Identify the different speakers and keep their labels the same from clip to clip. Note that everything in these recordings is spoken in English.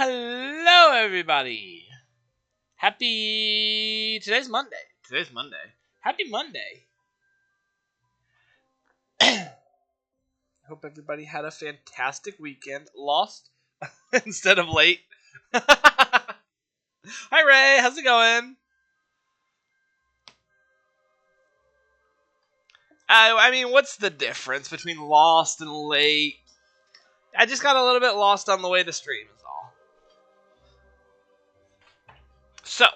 Speaker 1: Hello, everybody. Today's Monday. Happy Monday. Hope everybody had a fantastic weekend. Lost instead of late. Hi, Ray. How's it going? I mean, what's the difference between lost and late? I just got a little bit lost on the way to stream, is all. So,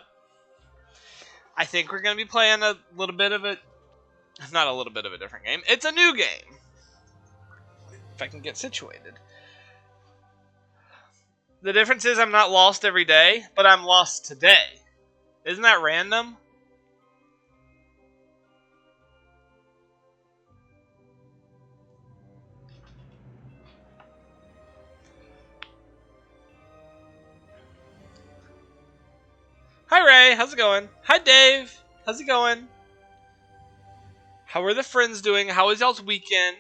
Speaker 1: I think we're going to be playing a little bit of it. Not a little bit of a different game. It's a new game. If I can get situated. The difference is I'm not lost every day, but I'm lost today. Isn't that random? Hi, Ray. How's it going? Hi, Dave. How's it going? How are the friends doing? How was y'all's weekend?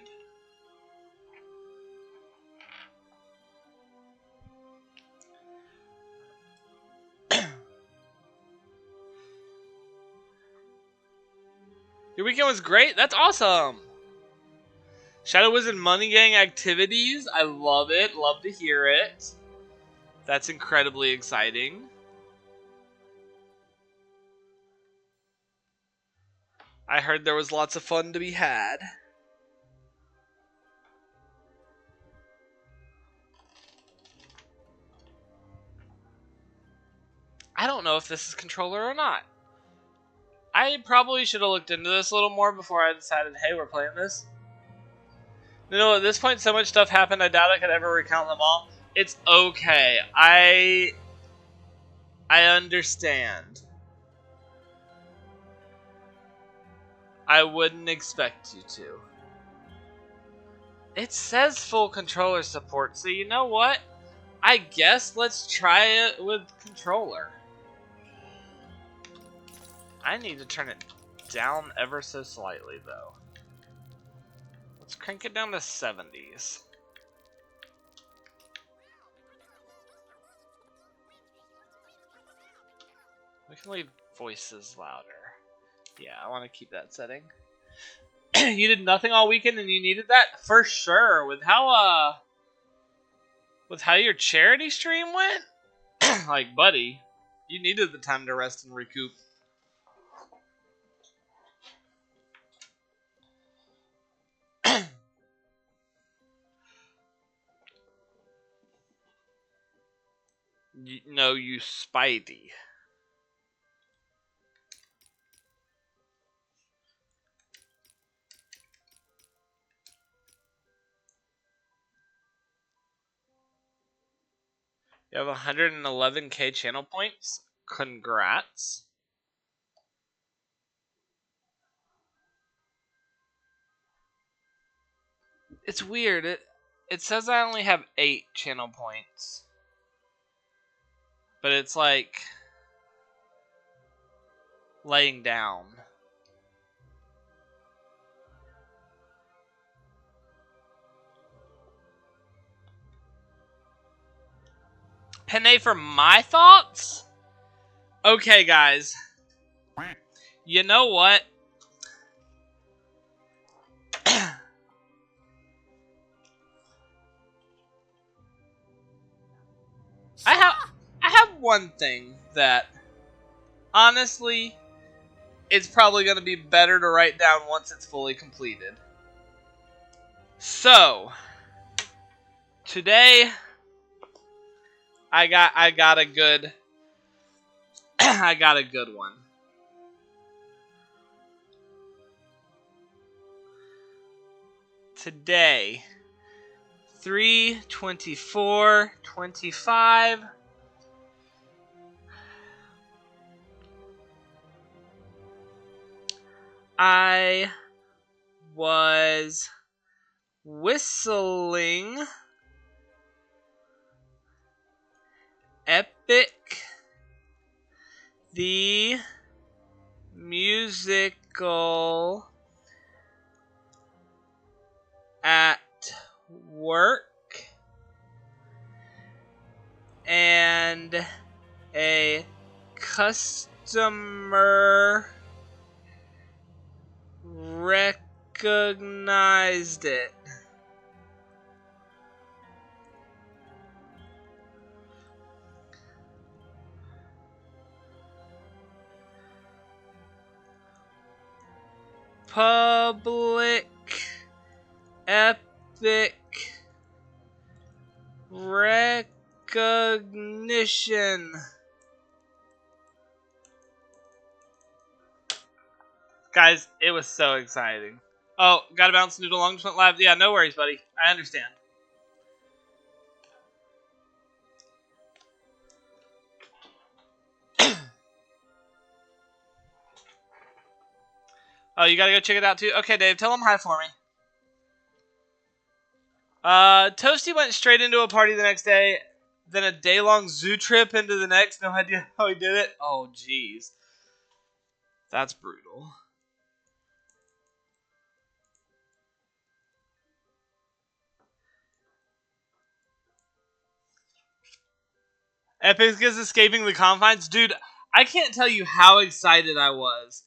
Speaker 1: Your weekend was great? That's awesome. Shadow Wizard Money Gang activities. I love it. Love to hear it. That's incredibly exciting. I heard there was lots of fun to be had. I don't know if this is controller or not. I probably should have looked into this a little more before I decided, hey, we're playing this. You know, at this point, so much stuff happened, I doubt I could ever recount them all. It's okay. I understand. I wouldn't expect you to. It says full controller support, so you know what? I guess let's try it with controller. I need to turn it down ever so slightly, though. Let's crank it down to 70s. We can leave voices louder. Yeah, I want to keep that setting. You did nothing all weekend and you needed that? For sure. With how your charity stream went? Like, buddy, you needed the time to rest and recoup. No, you Spidey. You have 111k channel points. Congrats. It's weird. It says I only have 8 channel points. But it's like laying down. Penne for my thoughts? Okay, guys. You know what? I have one thing that honestly it's probably going to be better to write down once it's fully completed. So, today I got a good I got a good one. Today 3/24/25 I was whistling Epic the Musical at work and a customer recognized it. Public epic recognition. Guys, it was so exciting. Oh, gotta bounce Noodle Long just went live. Yeah, no worries, buddy. I understand. Oh, you gotta go check it out too? Okay, Dave, tell him hi for me. Toasty went straight into a party the next day, then a day-long zoo trip into the next. No idea how he did it. Oh, jeez. That's brutal. Epic is escaping the confines. Dude, I can't tell you how excited I was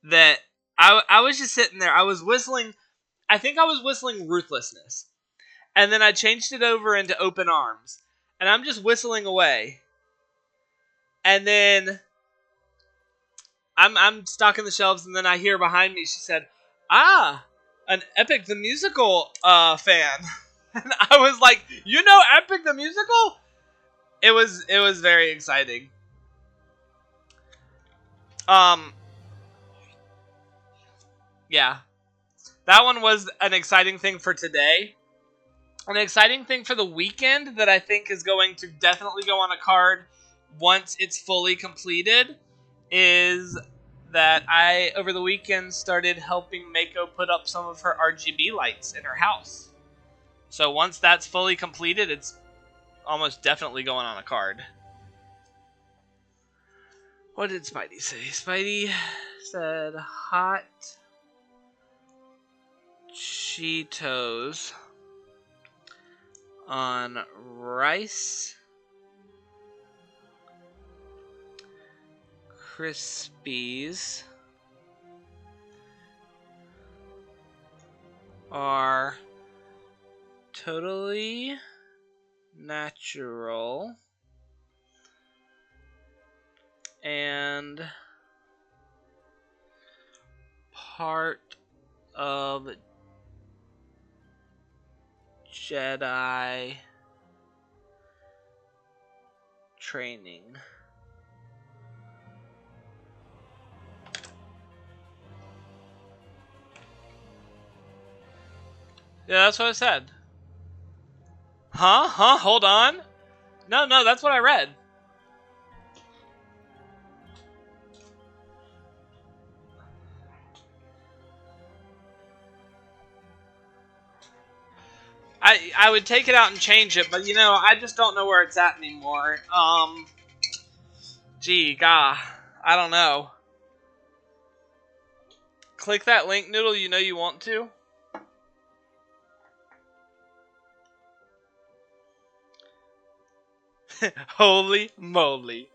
Speaker 1: that I was just sitting there. I was whistling. I think I was whistling Ruthlessness. And then I changed it over into Open Arms. And I'm just whistling away. And then I'm stocking the shelves, and then I hear behind me, she said, "Ah, an Epic the Musical fan." And I was like, "You know Epic the Musical?" It was very exciting. Yeah. That one was an exciting thing for today. An exciting thing for the weekend that I think is going to definitely go on a card once it's fully completed is that I, over the weekend, started helping Mako put up some of her RGB lights in her house. So once that's fully completed, it's almost definitely going on a card. What did Spidey say? Spidey said hot Cheetos on Rice Krispies are totally natural and part of Jedi training. Yeah, that's what I said. Huh? Hold on. No, that's what I read. I would take it out and change it, but I just don't know where it's at anymore. Gee, I don't know. Click that link, Noodle, you know you want to. Holy moly.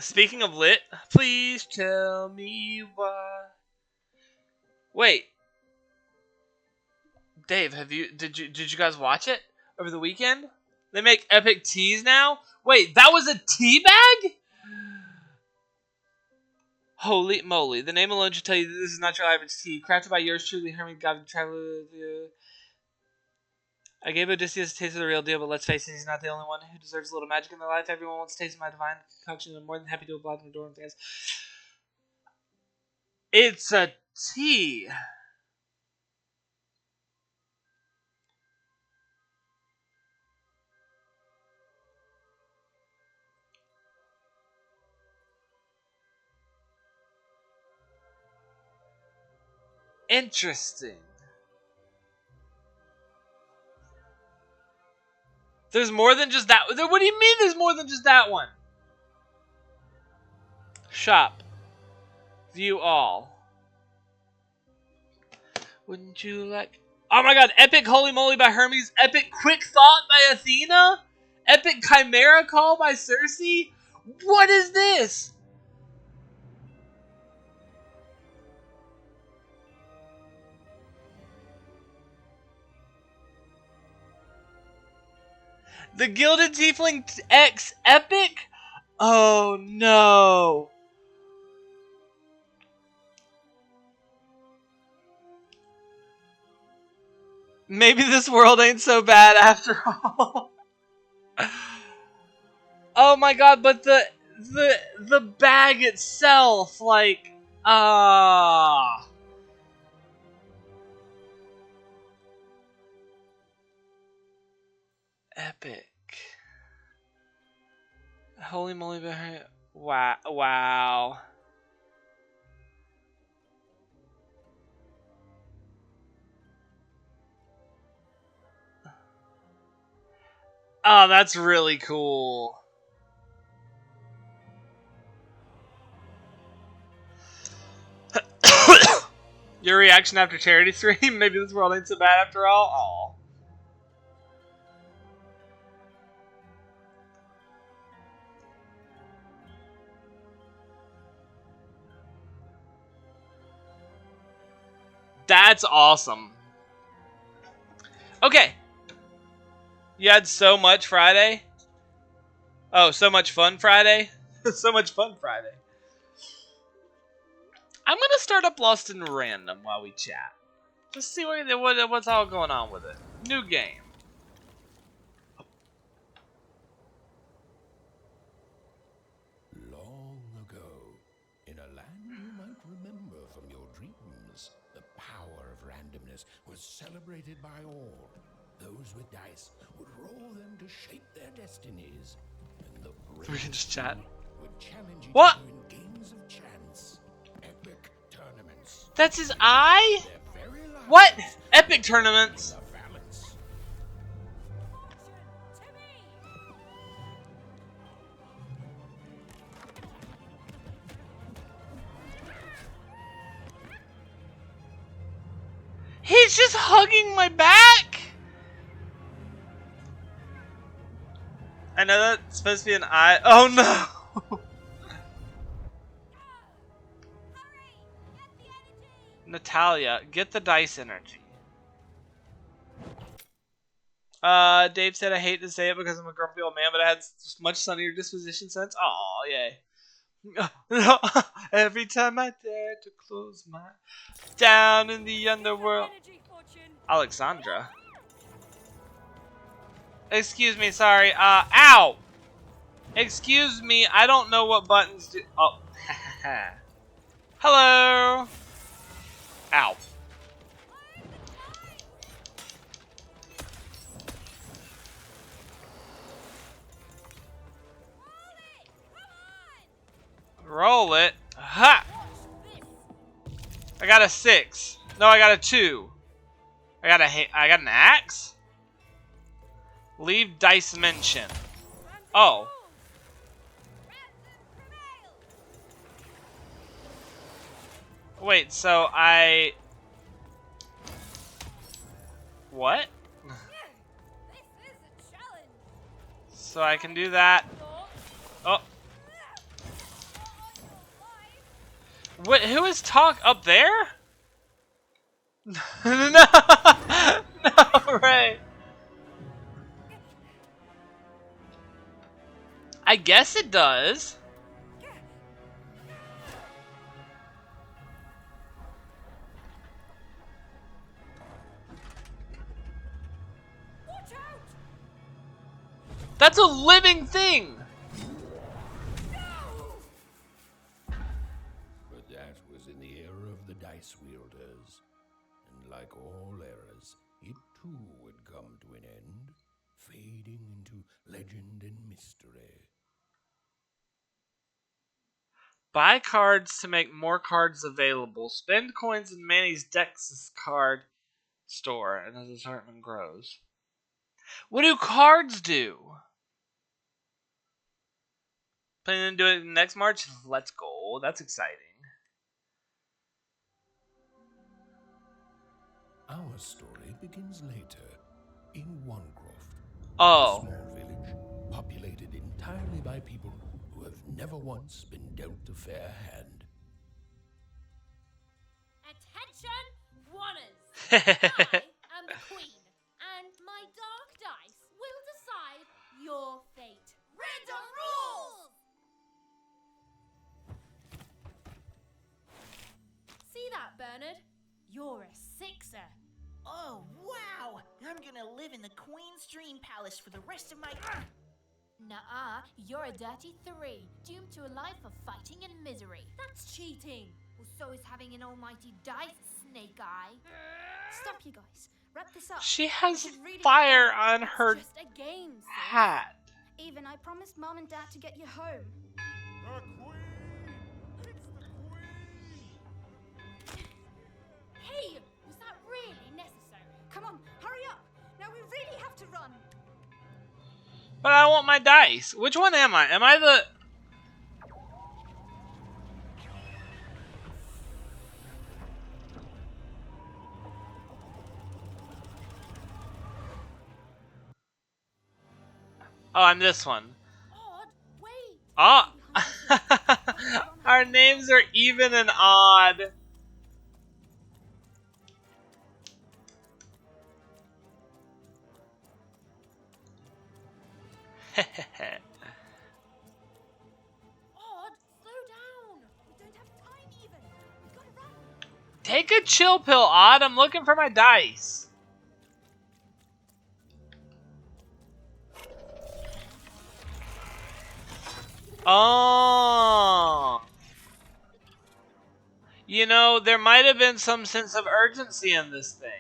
Speaker 1: Speaking of lit, please tell me why. Wait. Dave, did you guys watch it over the weekend? They make epic teas now? Wait, that was a tea bag? Holy moly. The name alone should tell you that this is not your average tea. Crafted by yours truly, Herman God the Traveler. I gave Odysseus a taste of the real deal, but let's face it, he's not the only one who deserves a little magic in their life. Everyone wants to taste my divine concoction, and I'm more than happy to oblige my door and fans. It's a tea. Interesting. There's more than just that. What do you mean there's more than just that one? Shop. View all. Wouldn't you like Oh my god, epic Holy Moly by Hermes, epic Quick Thought by Athena, epic Chimera Call by Cersei. What is this? The Gilded Tiefling X epic? Oh no. Maybe this world ain't so bad after all. Oh my god, but the bag itself, like, epic. Holy moly, wow, wow. Oh, that's really cool. Your reaction after charity stream? Maybe this world ain't so bad after all? Aw. That's awesome. Okay. You had so much Friday? Oh, so much fun Friday? So much fun Friday. I'm gonna start up Lost in Random while we chat. Just see what's all going on with it. New game.
Speaker 2: Long ago, in a land you might remember from your dreams, the power of randomness was celebrated by all. Those with dice would roll them to shape their destinies, and the
Speaker 1: We can just chat.
Speaker 2: would challenge each
Speaker 1: What?
Speaker 2: other in games of chance. Epic tournaments.
Speaker 1: That's his eye?
Speaker 2: Their very lives
Speaker 1: What? Epic tournaments.
Speaker 2: in the balance.
Speaker 1: He's just hugging my back. I know that's supposed to be an eye. Oh no. Natalia, get the dice energy. Dave said I hate to say it because I'm a grumpy old man, but I had much sunnier disposition since. Aw, yay. Every time I dare to close my down in the underworld. Alexandra. Excuse me, sorry. Ow! Excuse me, I don't know what buttons do. Oh. Hello! Ow. Roll it. Ha! I got a 6. No, I got a 2. I got an axe? Leave dice mention. Oh. Wait, so I... What? So I can do that. Oh. What? Who is talk up there? No, no, right. I guess it does. That's a living thing.
Speaker 2: But that was in the era of the dice wielders. And like all eras, it too would come to an end, fading into legend and mystery.
Speaker 1: Buy cards to make more cards available. Spend coins in Manny's Dex's card store, and as the assortment grows. What do cards do? Planning to do it next March? Let's go. That's exciting.
Speaker 2: Our our story begins later, in Wanecroft. A
Speaker 1: Oh.
Speaker 2: small village, populated entirely by people who have never once been dealt a fair hand.
Speaker 3: Attention, Wanners! I am the queen, and my dark dice will decide your fate. Random rules! See that, Bernard? You're a sixer.
Speaker 4: Oh, wow! I'm gonna live in the Queen's Dream Palace for the rest of my...
Speaker 3: Nuh-uh, you're a dirty 3, doomed to a life of fighting and misery. That's cheating. Well, so is having an almighty dice, Snake Eye.
Speaker 5: Stop, you guys. Wrap this up.
Speaker 1: She has
Speaker 5: This is really
Speaker 1: fire
Speaker 5: bad.
Speaker 1: on her
Speaker 3: Just a game, sis.
Speaker 1: hat.
Speaker 5: Even I promised Mom and Dad to get you home.
Speaker 6: The Queen! It's the Queen!
Speaker 3: Hey, was that really necessary?
Speaker 5: Come on, hurry up. Now we really have to run.
Speaker 1: But I want my dice. Which one am I? Am I the... Oh, I'm this one.
Speaker 3: Odd, wait.
Speaker 1: Oh! Our names are even and odd.
Speaker 3: Odd, slow down.
Speaker 5: We don't have time even. We gotta run.
Speaker 1: Take a chill pill, Odd. I'm looking for my dice. Oh. You know, there might have been some sense of urgency in this thing.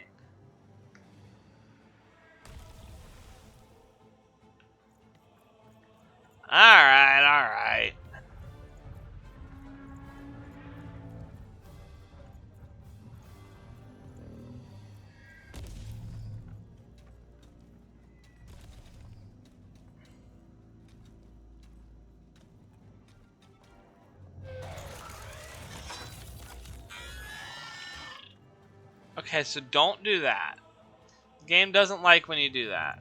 Speaker 1: Alright, alright. Okay, so don't do that. The game doesn't like when you do that.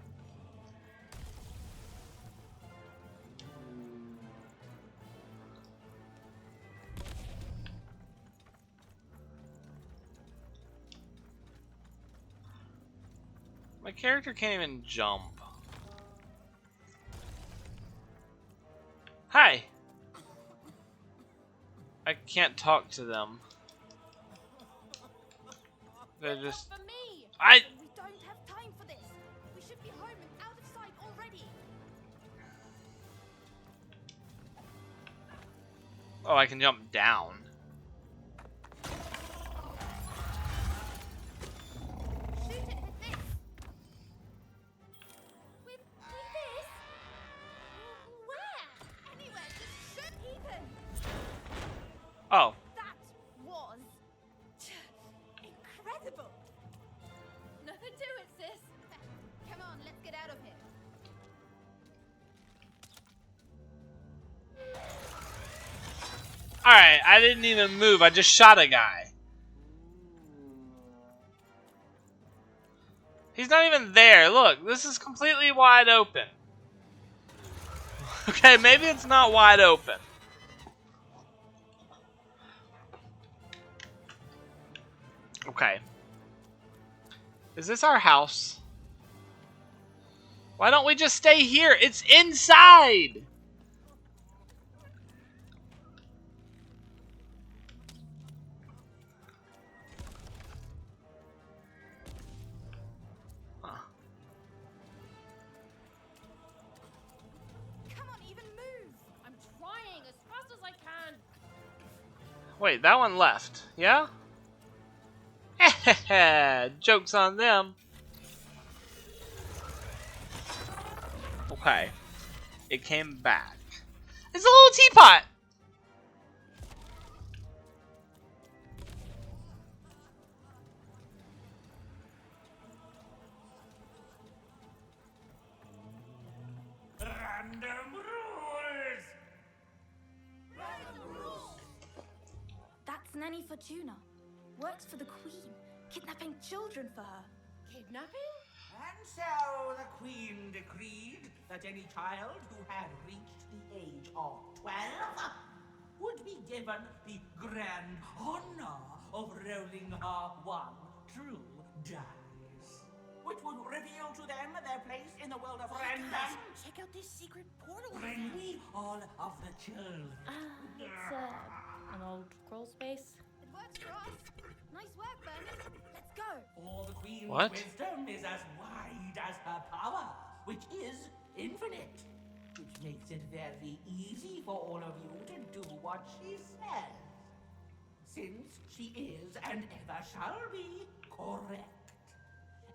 Speaker 1: My character can't even jump. Hi! I can't talk to them. They're just...
Speaker 3: For me.
Speaker 1: I...
Speaker 5: We don't have time for this. We should be home and out of sight already.
Speaker 1: Oh, I can jump down.
Speaker 5: Shoot it with this.
Speaker 3: With this? Where?
Speaker 5: Anywhere, just shoot Ethan.
Speaker 1: Oh.
Speaker 5: That was incredible.
Speaker 3: Nothing to it, sis.
Speaker 5: Come on, let's get out of here.
Speaker 1: Alright, I didn't even move. I just shot a guy. He's not even there. Look, this is completely wide open. Okay, maybe it's not wide open. Okay. Is this our house? Why don't we just stay here? It's inside! Huh.
Speaker 5: Come on, even move.
Speaker 3: I'm trying as fast as I can.
Speaker 1: Wait, that one left. Yeah? Joke's on them. Okay. It came back. It's a little teapot!
Speaker 6: Random rules!
Speaker 5: That's Nanny Fortuna. Works for the Queen. kidnapping children for her.
Speaker 3: Kidnapping?
Speaker 4: And so the Queen decreed that any child who had reached the age of 12 would be given the grand honor of rolling her one true dice, which would reveal to them their place in the world of random.
Speaker 5: Check out this secret portal.
Speaker 4: Bring me all of the children.
Speaker 3: It's an old crawl space.
Speaker 5: It works for us. Nice work, Vernon. Let's go.
Speaker 4: For the Queen's
Speaker 1: What?
Speaker 4: wisdom is as wide as her power, which is infinite. Which makes it very easy for all of you to do what she says. Since she is and ever shall be correct.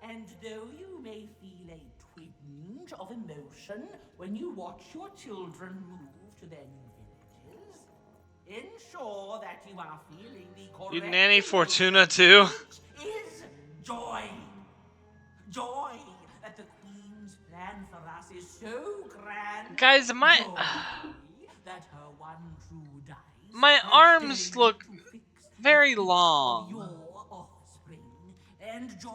Speaker 4: And though you may feel a twinge of emotion when you watch your children move to their new villages, ensure that you are feeling the correct
Speaker 1: You nanny Fortuna too?
Speaker 4: which is joy. Joy that the Queen's plan for us is so grand.
Speaker 1: Guys, my
Speaker 4: Joy that her one true dice
Speaker 1: my
Speaker 4: has
Speaker 1: arms
Speaker 4: deigned
Speaker 1: look
Speaker 4: to fix
Speaker 1: very
Speaker 4: the fate of
Speaker 1: long.
Speaker 4: your offspring. And joy,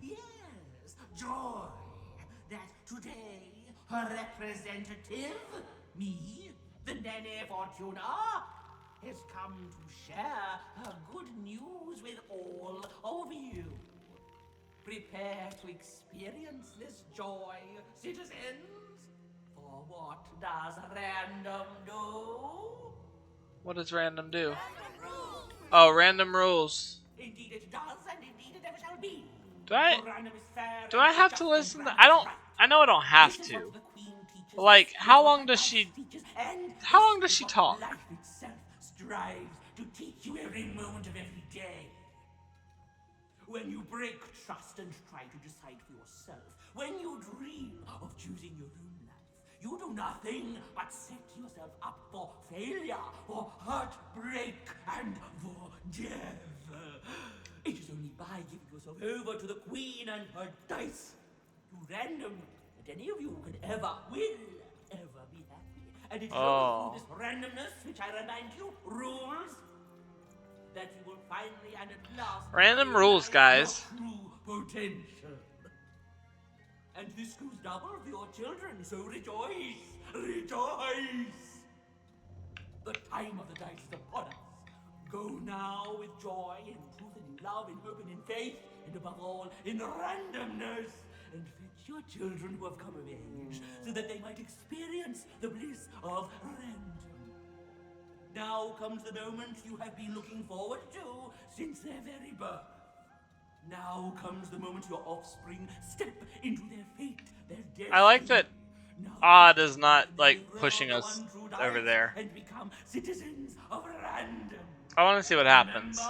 Speaker 4: yes, joy that today her representative, me, the Nene Fortuna, has come to share her good news with all of you. Prepare to experience this joy, citizens. For what does random do?
Speaker 1: What does random do? Oh, random rules.
Speaker 4: Indeed it does, and indeed it ever shall be.
Speaker 1: Do I
Speaker 4: For random is fair
Speaker 1: do
Speaker 4: and
Speaker 1: I have
Speaker 4: just
Speaker 1: to
Speaker 4: and
Speaker 1: listen to
Speaker 4: random
Speaker 1: I
Speaker 4: is
Speaker 1: don't
Speaker 4: right.
Speaker 1: I know I don't have
Speaker 4: This is
Speaker 1: to.
Speaker 4: what the Queen teaches
Speaker 1: Like,
Speaker 4: us,
Speaker 1: how
Speaker 4: this is
Speaker 1: long
Speaker 4: what
Speaker 1: does
Speaker 4: life
Speaker 1: she
Speaker 4: teaches, and
Speaker 1: how long
Speaker 4: this
Speaker 1: does she
Speaker 4: is what
Speaker 1: talk?
Speaker 4: Life itself strives to teach you every moment of every day. When you break trust and try to decide for yourself, when you dream of choosing your own life, you do nothing but set yourself up for failure, for heartbreak, and for death. It is only by giving yourself over to the Queen and her dice, to random, that any of you will ever be happy. And it is
Speaker 1: Oh.
Speaker 4: only through this randomness, which I remind you, rules, that you will finally and at last
Speaker 1: Random
Speaker 4: realize
Speaker 1: rules, guys.
Speaker 4: your true potential. And this goes double for your children, so rejoice, rejoice! The time of the dice is upon us. Go now with joy, in truth, and in love, in hope, and in faith, and above all, in randomness. And fetch your children who have come of age, so that they might experience the bliss of random. Now comes the moment you have been looking forward to since their very birth. Now comes the moment your offspring step into their fate, their destiny.
Speaker 1: I like that
Speaker 4: Now
Speaker 1: Odd is not
Speaker 4: they
Speaker 1: like
Speaker 4: roll
Speaker 1: pushing
Speaker 4: the
Speaker 1: us
Speaker 4: one true
Speaker 1: over
Speaker 4: dice
Speaker 1: there.
Speaker 4: and become citizens of random.
Speaker 1: I want to see what happens.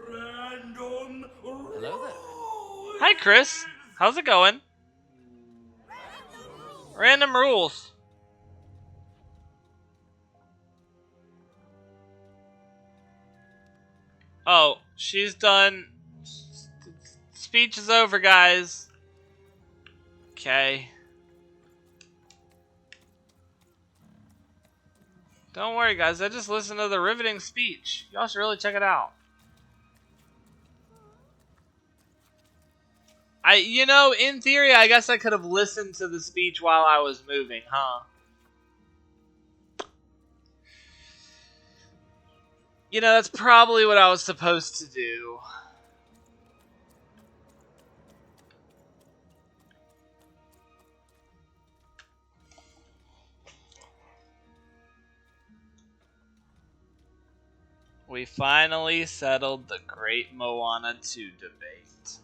Speaker 4: Remember, random
Speaker 7: Hello there.
Speaker 4: rules.
Speaker 1: Hi Chris, how's it going? Random rules. Oh, she's done. Speech is over, guys. Okay. Don't worry, guys. I just listened to the riveting speech. Y'all should really check it out. You know, in theory, I guess I could have listened to the speech while I was moving, huh? You know, that's probably what I was supposed to do. We finally settled the Great Moana 2 debate.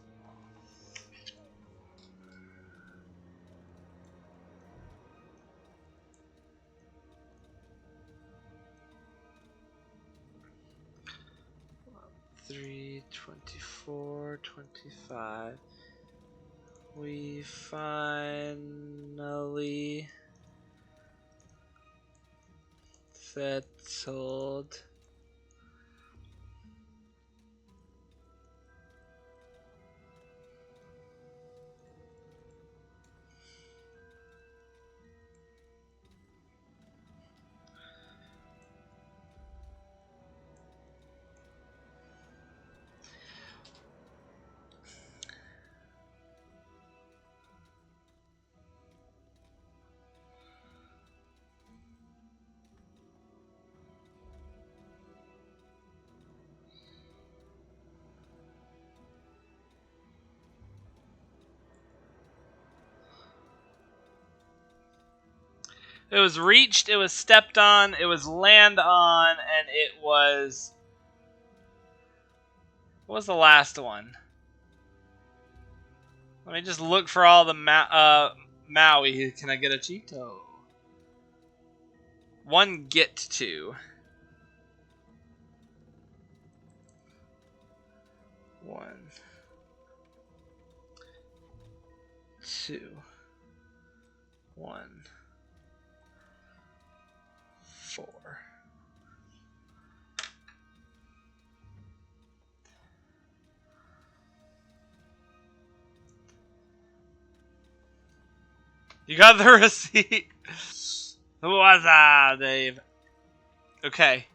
Speaker 1: Three, 24, 25. We finally settled It was reached, it was stepped on, it was land on, and it was... What was the last one? Let me just look for all the Maui. Can I get a Cheeto? One get to. One. Two. One. 4. You got the receipt. Who was that, Dave? Okay,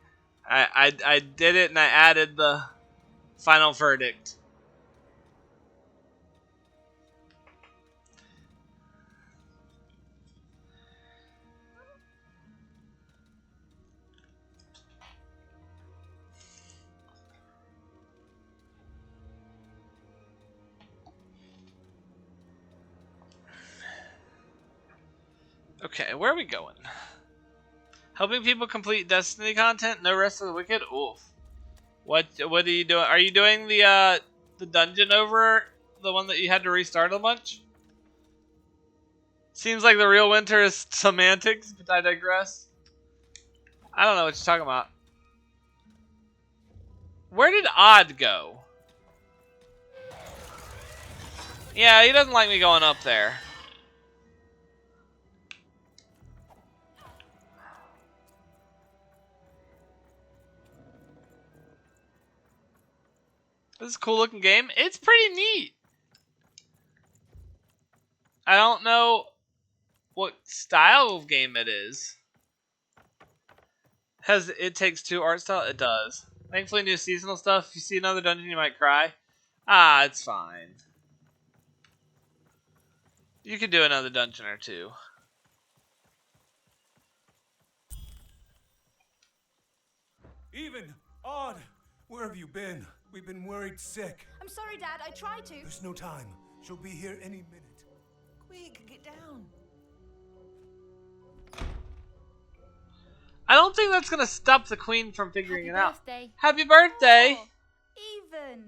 Speaker 1: I did it and I added the final verdict. Okay, where are we going? Helping people complete Destiny content, no rest of the wicked. Oof. What are you doing? Are you doing the dungeon over, the one that you had to restart a bunch? Seems like the real winter is semantics, but I digress. I don't know what you're talking about. Where did Odd go? Yeah, he doesn't like me going up there. This is a cool looking game. It's pretty neat. I don't know what style of game it is. Has It Takes Two art style? It does. Thankfully, new seasonal stuff. If you see another dungeon, you might cry. Ah, it's fine. You could do another dungeon or two.
Speaker 6: Even, Odd, where have you been? We've been worried sick.
Speaker 5: I'm sorry, Dad. I tried to.
Speaker 6: There's no time. She'll be here any minute.
Speaker 5: Quick, get down.
Speaker 1: I don't think that's gonna stop the queen from figuring
Speaker 3: Happy
Speaker 1: it out.
Speaker 3: birthday.
Speaker 1: Happy birthday!
Speaker 5: Oh, Even.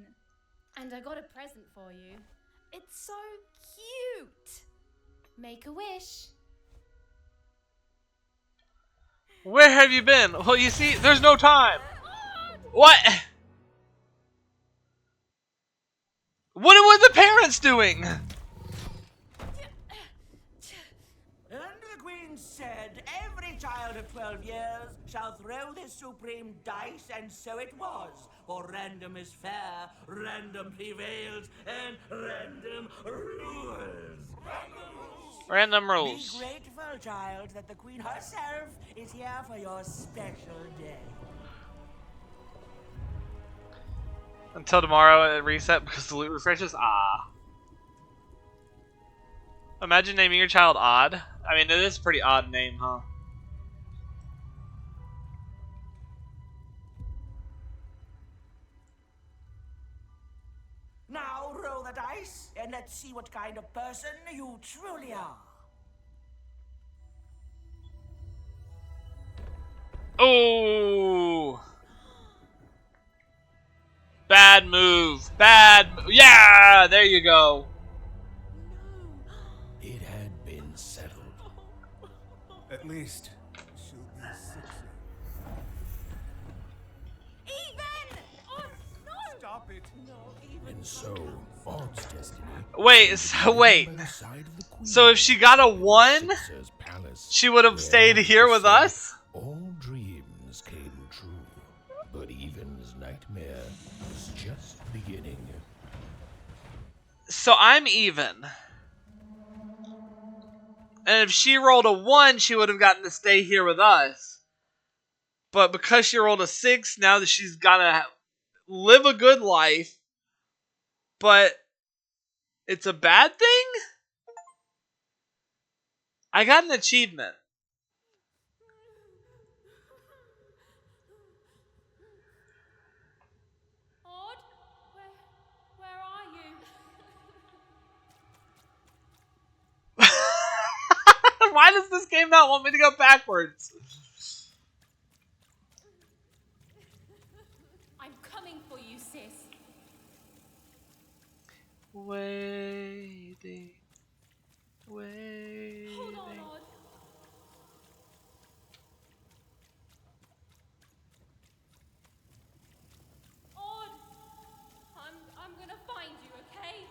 Speaker 3: And I got a present for you.
Speaker 5: It's so cute.
Speaker 3: Make a wish.
Speaker 1: Where have you been? Well, you see, there's no time. What? What were the parents doing?
Speaker 4: And the Queen said, every child of 12 years shall throw this supreme dice, and so it was. For random is fair, random prevails, and random rules.
Speaker 1: Random
Speaker 4: Be
Speaker 1: rules.
Speaker 4: grateful, child, that the Queen herself is here for your special day.
Speaker 1: Until tomorrow at reset because the loot refreshes? Ah. Imagine naming your child Odd. I mean, it is a pretty odd name, huh?
Speaker 4: Now roll the dice, and let's see what kind of person you truly are.
Speaker 1: Oh! Bad move. Yeah! There you go.
Speaker 2: It had been settled.
Speaker 6: At least, she'll be 6.
Speaker 5: Even. Oh no.
Speaker 6: Stop it.
Speaker 2: And so, Odd's destiny
Speaker 1: Wait, so wait.
Speaker 2: by the side of the queen.
Speaker 1: So if she got a 1,
Speaker 2: Sixer's palace,
Speaker 1: she would have
Speaker 2: where
Speaker 1: stayed here with us?
Speaker 2: all dreams came true. But Even's nightmare was just beginning.
Speaker 1: So I'm even. And if she rolled a 1, she would have gotten to stay here with us. But because she rolled a 6, now that she's gotta live a good life, but it's a bad thing? I got an achievement.
Speaker 3: Odd, where are you?
Speaker 1: Why does this game not want me to go backwards?
Speaker 3: I'm coming for you, sis.
Speaker 1: Waiting. Waiting.
Speaker 3: Hold on, Odd. Odd. I'm gonna find you, okay?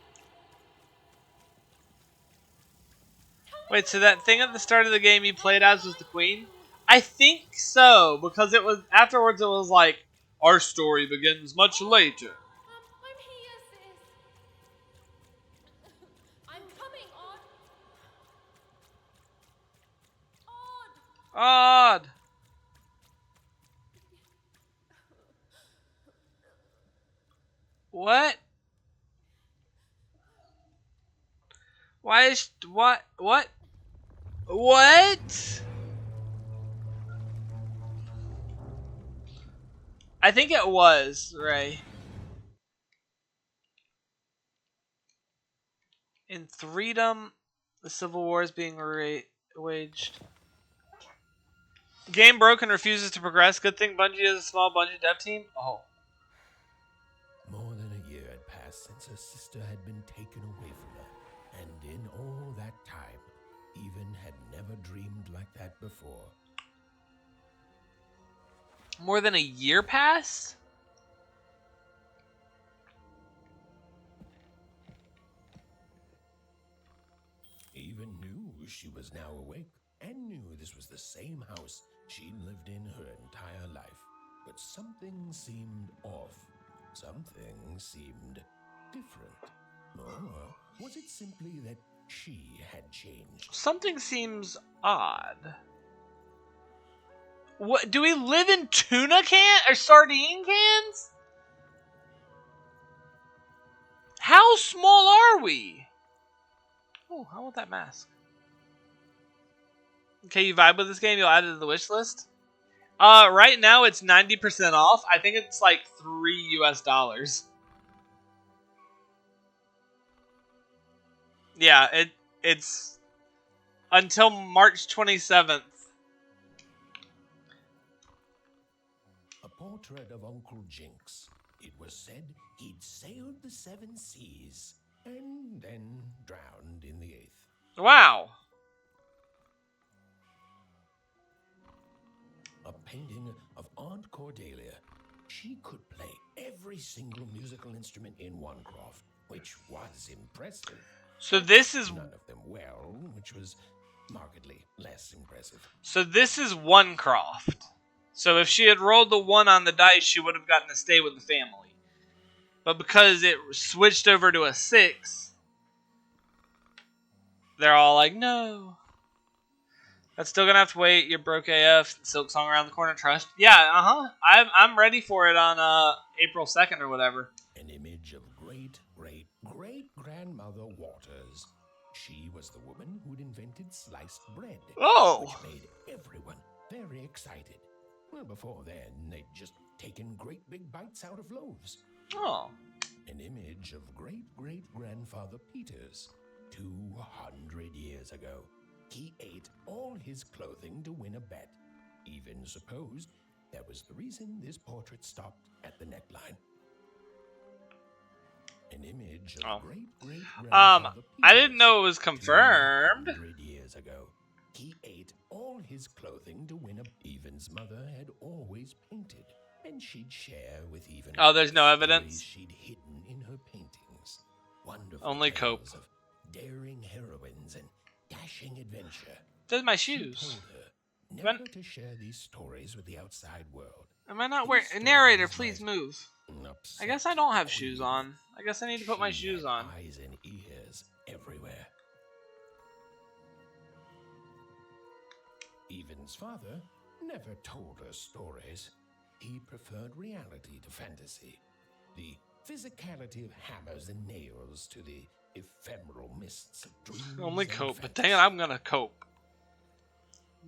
Speaker 1: Wait, so that thing at the start of the game you played as was the queen? I think so, because it was afterwards it was like, our story begins much later.
Speaker 3: I'm here, sis. I'm coming, Odd. Odd.
Speaker 1: Odd. What? Why is what? What? What? I think it was Ray. In Freedom, the Civil War is being waged. Game broke and refuses to progress. Good thing Bungie is a small Bungie dev team. Oh.
Speaker 2: More than a year had passed since her sister had been taken away from her, and in all that time, Even had never dreamed like that before.
Speaker 1: More than a year passed?
Speaker 2: Even knew she was now awake, and knew this was the same house she'd lived in her entire life. But something seemed off. Something seemed different. Or was it simply that she had changed?
Speaker 1: Something seems odd. What, do we live in tuna can or sardine cans? How small are we? Oh, I want that mask. Okay, you vibe with this game, you'll add it to the wish list? Right now it's 90% off. I think it's like $3 US. Yeah, it's until March 27th.
Speaker 2: A portrait of Uncle Jinx. It was said he'd sailed the 7 seas and then drowned in the 8th.
Speaker 1: Wow.
Speaker 2: A painting of Aunt Cordelia. She could play every single musical instrument in Onecroft, which was impressive.
Speaker 1: So this is
Speaker 2: None of them well, which was markedly less impressive.
Speaker 1: So this is Onecroft. So if she had rolled the 1 on the dice, she would have gotten to stay with the family. But because it switched over to a 6, they're all like, no. That's still gonna have to wait. You're broke AF. Silk Song around the corner. Trust. Yeah. I'm ready for it on April 2nd or whatever.
Speaker 2: An image of great-great-great-grandmother Waters. She was the woman who'd invented sliced bread.
Speaker 1: Oh.
Speaker 2: Which made everyone very excited. Well, before then, they'd just taken great big bites out of loaves.
Speaker 1: Oh.
Speaker 2: An image of great-great-grandfather Peters. 200 years ago. He ate all his clothing to win a bet. Even supposed that was the reason this portrait stopped at the neckline. An image of great-great-grandfather
Speaker 1: I didn't know it was confirmed.
Speaker 2: 200 years ago. He ate all his clothing to win a... Even's mother had always painted, and she'd share with Even...
Speaker 1: Oh, there's no evidence?
Speaker 2: She'd hidden in her paintings. Wonderful
Speaker 1: Only Cope.
Speaker 2: tales of daring heroines and dashing adventure.
Speaker 1: There's my
Speaker 2: She
Speaker 1: shoes.
Speaker 2: told her never to share these stories with the outside world.
Speaker 1: Am I not
Speaker 2: These
Speaker 1: wearing... Narrator,
Speaker 2: stories
Speaker 1: please
Speaker 2: might
Speaker 1: move.
Speaker 2: upset
Speaker 1: I guess I don't have
Speaker 2: the
Speaker 1: shoes
Speaker 2: queen.
Speaker 1: on. I guess I need to put my
Speaker 2: She
Speaker 1: shoes
Speaker 2: had
Speaker 1: on.
Speaker 2: Eyes and ears everywhere. Even's father never told her stories. He preferred reality to fantasy. The physicality of hammers and nails to the ephemeral mists of dreams.
Speaker 1: Only
Speaker 2: and
Speaker 1: cope, but
Speaker 2: fantasy.
Speaker 1: dang it, I'm gonna cope.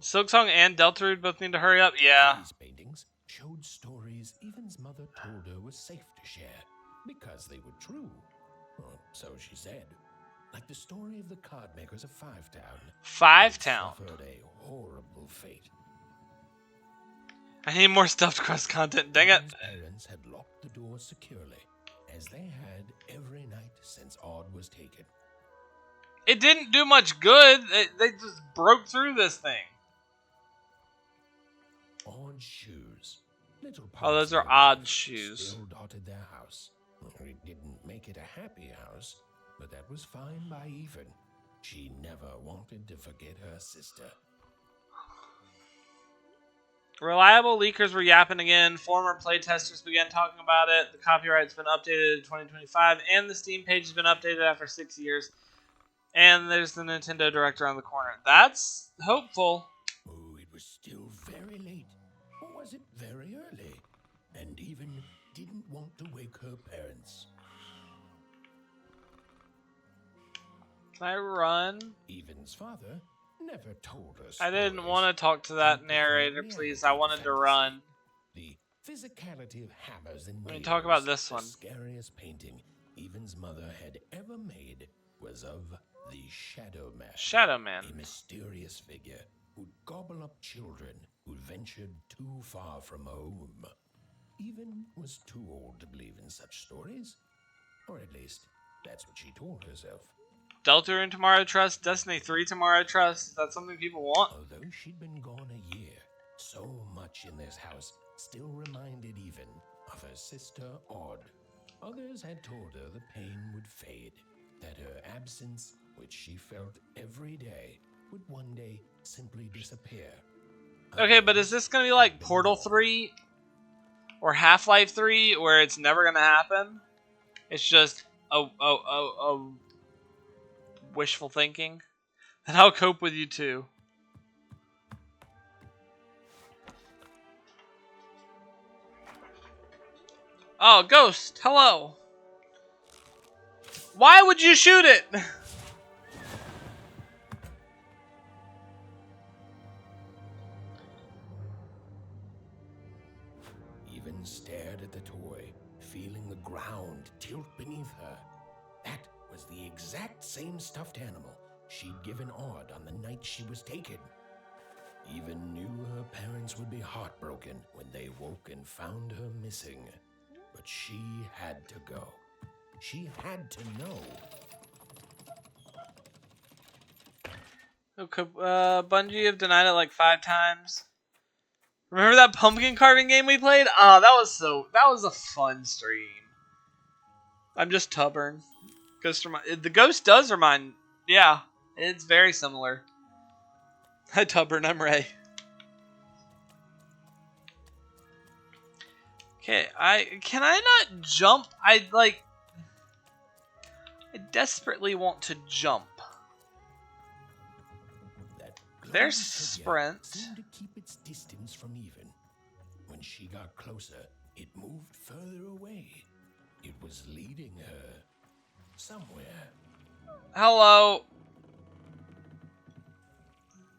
Speaker 1: Silksong and Deltarune both need to hurry up. Yeah.
Speaker 2: These paintings showed stories Even's mother told her was safe to share because they were true. Or so she said. like the story of the card makers of Five Town.
Speaker 1: Five
Speaker 2: They
Speaker 1: Town.
Speaker 2: suffered a horrible fate.
Speaker 1: I need more stuffed crust content. Dang it.
Speaker 2: Evan's parents had locked the door securely, as they had every night since Odd was taken.
Speaker 1: It didn't do much good. They just broke through this thing.
Speaker 2: Odd shoes. Little
Speaker 1: Oh, those
Speaker 2: parts of
Speaker 1: are
Speaker 2: the
Speaker 1: odd
Speaker 2: life
Speaker 1: shoes.
Speaker 2: Still dotted their house. It didn't make it a happy house, but that was fine by Even. She never wanted to forget her sister.
Speaker 1: Reliable leakers were yapping again. Former playtesters began talking about it. The copyright's been updated in 2025, and the Steam page has been updated after 6 years. And there's the Nintendo Direct around the corner. That's hopeful.
Speaker 2: Oh, it was still very late. Or was it very early? And Even didn't want to wake her parents.
Speaker 1: Can I run?
Speaker 2: Even's father never told us.
Speaker 1: I didn't want to talk to that narrator, please. I wanted to run.
Speaker 2: The physicality of hammers and
Speaker 1: Let me
Speaker 2: nails.
Speaker 1: talk about this one.
Speaker 2: The scariest painting Even's mother had ever made was of the Shadow Man.
Speaker 1: Shadow Man.
Speaker 2: A mysterious figure who'd gobble up children who'd ventured too far from home. Even was too old to believe in such stories. Or at least, that's what she told herself.
Speaker 1: Deltarune Tomorrow Trust, Destiny 3 Tomorrow Trust. Is that something people want?
Speaker 2: Although she'd been gone a year, so much in this house still reminded Even of her sister Odd. Others had told her the pain would fade, that her absence, which she felt every day, would one day simply disappear.
Speaker 1: Okay, but is this going to be like Portal 3 or Half-Life 3 where it's never going to happen? It's just a wishful thinking? Then I'll cope with you too. Oh, Ghost, hello. Why would you shoot it?
Speaker 2: Even stared at the toy, feeling the ground tilt beneath her. That was the exact same stuffed animal she'd given Odd on the night she was taken. Even knew her parents would be heartbroken when they woke and found her missing. But she had to go. She had to know.
Speaker 1: Okay, Bungie have denied it like 5 times. Remember that pumpkin carving game we played? Oh, that was a fun stream. I'm just Tuburn. The ghost does remind, yeah, it's very similar. Hi Tuburn, I'm Ray. Okay, can I not jump? I desperately want to jump.
Speaker 2: That
Speaker 1: There's
Speaker 2: glowing figure
Speaker 1: sprint.
Speaker 2: seemed to keep its distance from Even. When she got closer, it moved further away. It was leading her somewhere.
Speaker 1: Hello.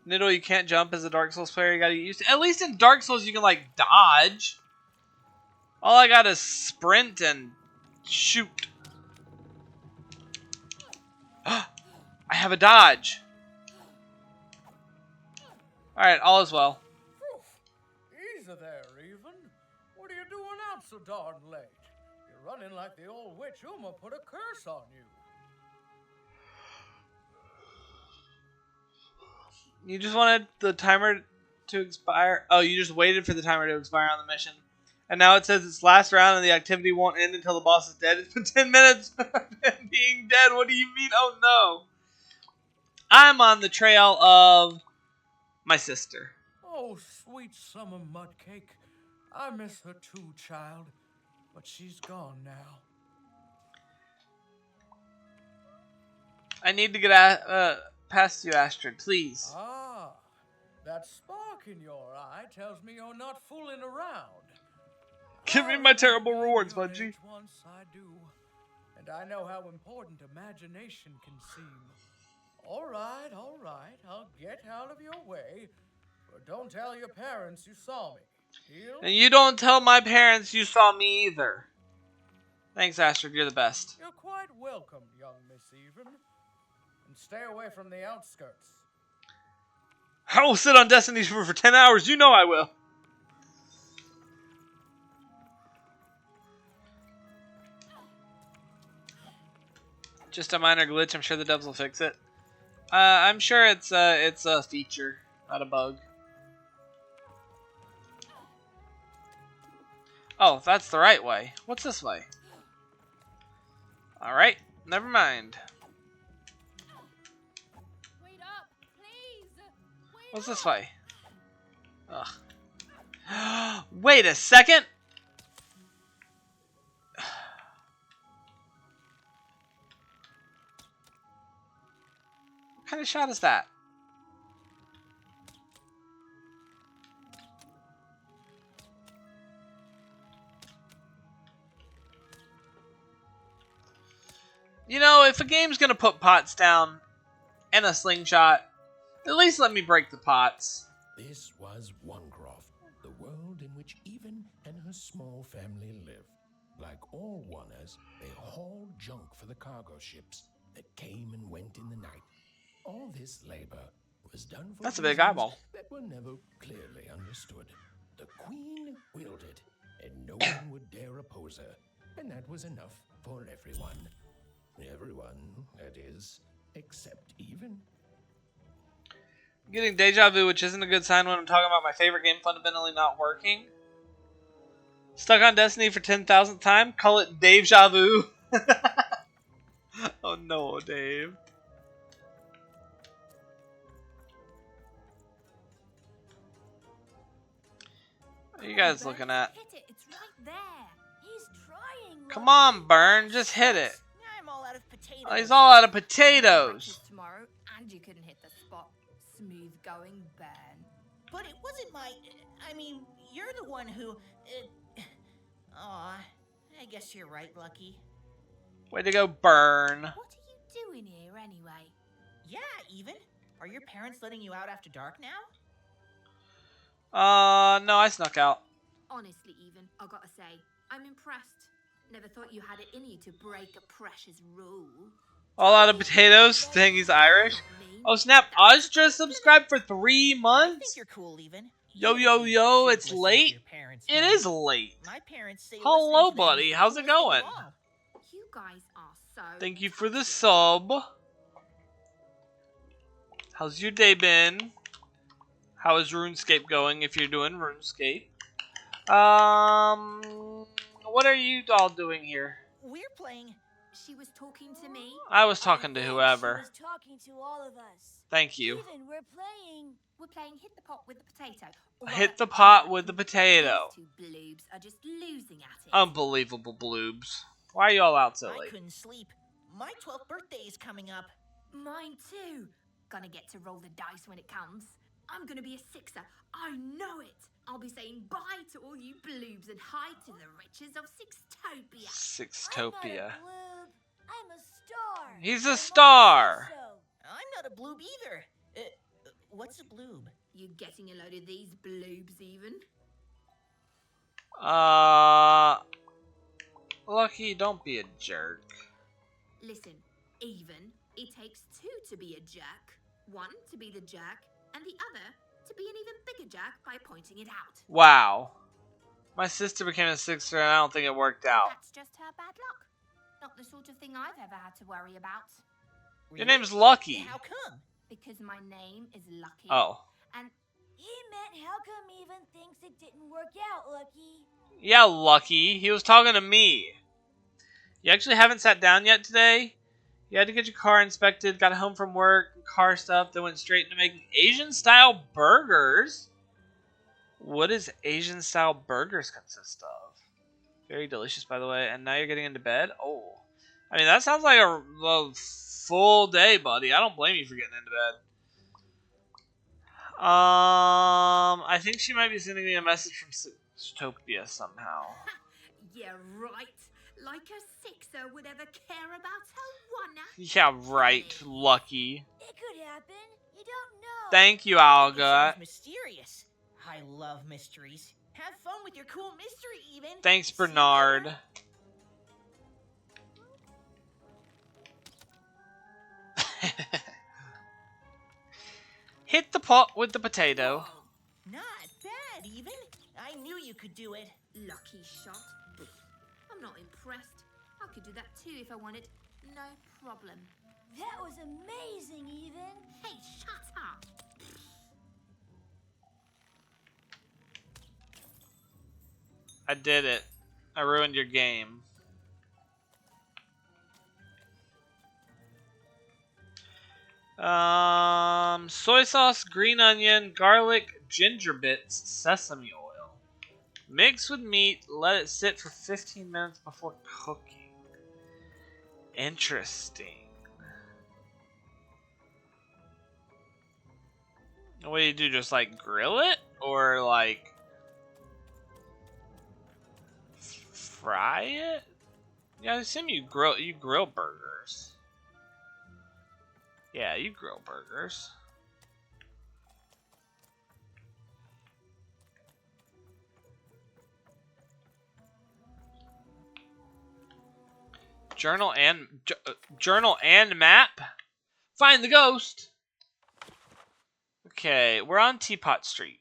Speaker 1: Niddle, you can't jump as a Dark Souls player. You gotta get used to. At least in Dark Souls, you can like dodge. All I got is sprint and shoot. I have a dodge. Alright, all is well.
Speaker 7: Easy there, Even. What are you doing out so darn late? You're running like the old witch Uma put a curse on you.
Speaker 1: You just wanted the timer to expire. Oh, you just waited for the timer to expire on the mission. And now it says it's last round and the activity won't end until the boss is dead. It's been 10 minutes of him being dead. What do you mean? Oh no. I'm on the trail of my sister.
Speaker 7: Oh, sweet summer mudcake. I miss her too, child. But she's gone now.
Speaker 1: I need to get past you, Astrid, please.
Speaker 7: Ah, that spark in your eye tells me you're not fooling around.
Speaker 1: Give me my terrible
Speaker 7: I
Speaker 1: rewards,
Speaker 7: your
Speaker 1: Bungie.
Speaker 7: age Once I do, and I know how important imagination can seem. All right, I'll get out of your way, but don't tell your parents you saw me. Deal?
Speaker 1: And you don't tell my parents you saw me either. Thanks, Astrid. You're the best.
Speaker 7: You're quite welcome, young Miss Even. and stay away from the outskirts.
Speaker 1: I will sit on Destiny's for 10 hours. You know I will. Just a minor glitch. I'm sure the devs will fix it. I'm sure it's a feature, not a bug. Oh, that's the right way. What's this way? Alright, never mind.
Speaker 3: Wait up, please. Wait
Speaker 1: What's
Speaker 3: up.
Speaker 1: this way? Ugh. Wait a second! What kind of shot is that? You know, if a game's gonna put pots down and a slingshot, at least let me break the pots.
Speaker 2: This was Onecroft, the world in which Even and her small family lived. Like all Oners, they hauled junk for the cargo ships that came and went in the night. All this labor was done for
Speaker 1: That's a big
Speaker 2: reasons
Speaker 1: eyeball.
Speaker 2: that were never clearly understood. The Queen willed it, and no one would dare oppose her, and that was enough for everyone. Everyone, that is, except Even.
Speaker 1: Getting deja vu, which isn't a good sign when I'm talking about my favorite game fundamentally not working. Stuck on Destiny for 10,000th time? Call it deja vu. Oh no, Dave. What are you guys looking at?
Speaker 5: Hit it. It's right there. He's trying.
Speaker 1: Come on, Burn, just hit it.
Speaker 8: I'm all out of potatoes.
Speaker 1: Oh, he's all out of potatoes.
Speaker 9: Tomorrow, and you couldn't hit the spot. Smooth going, Ben.
Speaker 8: But it wasn't my. I mean, you're the one who. Aw, I guess you're right, Lucky.
Speaker 1: Way to go, Burn.
Speaker 9: What are you doing here anyway?
Speaker 8: Yeah, Even. Are your parents letting you out after dark now?
Speaker 1: No, I snuck out.
Speaker 9: Honestly, Even, I gotta say, I'm impressed. Never thought you had it in you to break a precious rule.
Speaker 1: All out of potatoes? Dang, he's Irish. Oh snap, Oz just subscribed for 3
Speaker 8: I think
Speaker 1: months?
Speaker 8: you're cool, Even.
Speaker 1: Yo,
Speaker 8: You
Speaker 1: yo,
Speaker 8: should
Speaker 1: yo,
Speaker 8: listen
Speaker 1: it's
Speaker 8: to
Speaker 1: late?
Speaker 8: your parents,
Speaker 1: It
Speaker 8: man.
Speaker 1: is late.
Speaker 8: My parents say
Speaker 1: Hello,
Speaker 8: listening to them
Speaker 1: buddy.
Speaker 8: is
Speaker 1: How's
Speaker 8: the
Speaker 1: it
Speaker 8: coolest thing
Speaker 1: going?
Speaker 8: of all.
Speaker 9: You guys are so.
Speaker 1: Thank you for the sub. How's your day been? How is RuneScape going if you're doing RuneScape? What are you all doing here?
Speaker 8: We're playing.
Speaker 9: She was talking to me.
Speaker 1: I was talking to
Speaker 5: I think
Speaker 1: whoever.
Speaker 5: She was talking to all of us.
Speaker 1: Thank you.
Speaker 5: Even we're playing.
Speaker 9: We're playing hit the pot with the potato.
Speaker 1: Hit the pot with the potato.
Speaker 9: These two bloobs are just losing at it.
Speaker 1: Unbelievable bloobs. Why are you all out so
Speaker 8: I
Speaker 1: late?
Speaker 8: couldn't sleep. My 12th birthday is coming up.
Speaker 9: Mine too. Gonna get to roll the dice when it comes. I'm gonna be a sixer. I know it. I'll be saying bye to all you bloobs and hi to the riches of Sixtopia.
Speaker 1: Sixtopia.
Speaker 5: I'm not a bloob. I'm a star.
Speaker 1: He's a
Speaker 5: My mom
Speaker 1: star.
Speaker 5: said so.
Speaker 8: I'm not a bloob either. What's a bloob?
Speaker 9: You getting a load of these bloobs even?
Speaker 1: Lucky, don't be a jerk.
Speaker 9: Listen, Even, it takes two to be a jerk. One to be the jerk, and the other to be an even bigger jerk by pointing it out.
Speaker 1: Wow. My sister became a sixer and I don't think it worked out.
Speaker 9: That's just her bad luck. Not the sort of thing I've ever had to worry about.
Speaker 1: Your name's Lucky.
Speaker 8: How come?
Speaker 9: Because my name is Lucky.
Speaker 1: Oh.
Speaker 9: And
Speaker 5: He meant how come Even thinks it didn't work out, Lucky?
Speaker 1: Yeah, Lucky. He was talking to me. You actually haven't sat down yet today? You had to get your car inspected, got home from work, car stuff, then went straight into making Asian-style burgers. What does Asian-style burgers consist of? Very delicious, by the way. And now you're getting into bed? Oh. I mean, that sounds like a full day, buddy. I don't blame you for getting into bed. I think she might be sending me a message from Sixtopia somehow.
Speaker 9: yeah, right. Like a sixer would ever care about her one.
Speaker 1: Yeah, right, Lucky.
Speaker 5: It could happen. You don't know.
Speaker 1: Thank you,
Speaker 8: It
Speaker 1: Alga.
Speaker 8: sounds mysterious. I love mysteries. Have fun with your cool mystery, Even.
Speaker 1: Thanks,
Speaker 8: See you
Speaker 1: Bernard.
Speaker 8: later.
Speaker 1: with the potato.
Speaker 8: Not bad, even. I knew you could do it.
Speaker 9: Lucky shot. I'm not impressed. I could do that too if I wanted. No problem.
Speaker 5: That was amazing, Even.
Speaker 9: Hey, shut up.
Speaker 1: I did it. I ruined your game. Soy sauce, green onion, garlic, ginger bits, sesame oil. Mix with meat, let it sit for 15 minutes before cooking. Interesting. What do you do? Just like grill it? Or like fry it? Yeah, I assume you grill burgers. Yeah, you grill burgers. Journal and map. Find the ghost. Okay, we're on Teapot Street.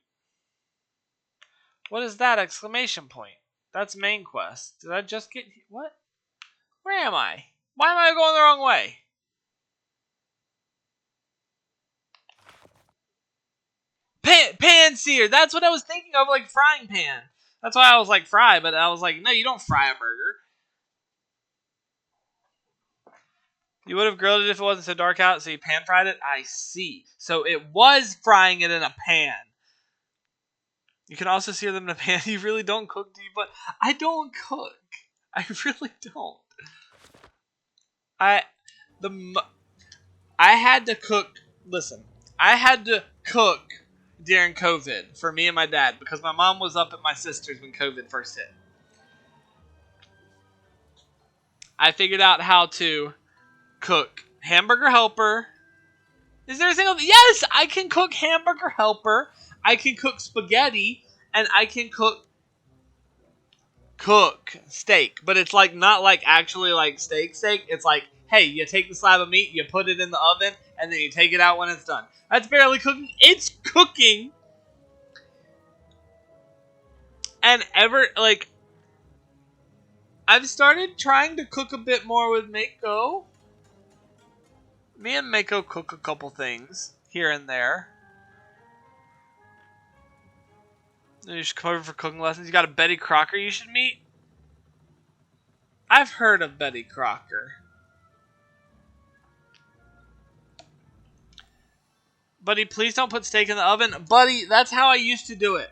Speaker 1: What is that exclamation point? That's main quest. Did I just get what? Where am I? Why am I going the wrong way? Pan sear. That's what I was thinking of, like frying pan. That's why I was like fry, but I was like, no, you don't fry a burger. You would have grilled it if it wasn't so dark out, so you pan fried it? I see. So it was frying it in a pan. You can also sear them in a pan. You really don't cook, do you? But I don't cook. I really don't. I had to cook. Listen, I had to cook during COVID for me and my dad because my mom was up at my sister's when COVID first hit. I figured out how to cook Hamburger Helper. Is there a single? Yes, I can cook Hamburger Helper. I can cook spaghetti, and I can cook steak. But it's like not like actually like steak. It's like, hey, you take the slab of meat, you put it in the oven, and then you take it out when it's done. That's barely cooking. It's cooking. And I've started trying to cook a bit more with Mako. Me and Mako cook a couple things here and there. You should come over for cooking lessons. You got a Betty Crocker you should meet? I've heard of Betty Crocker. Buddy, please don't put steak in the oven. Buddy, that's how I used to do it.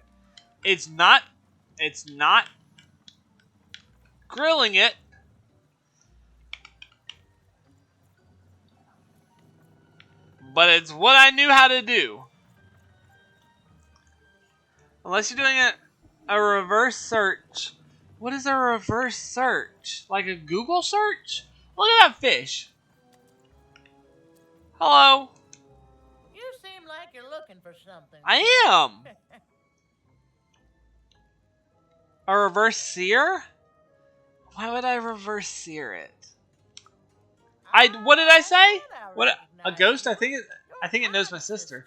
Speaker 1: It's not grilling it. But it's what I knew how to do. Unless you're doing a reverse search. What is a reverse search? Like a Google search? Look at that fish. Hello.
Speaker 7: You seem like you're looking for something.
Speaker 1: I am. A reverse sear? Why would I reverse sear it? What did I say? What a ghost? I think it knows my sister.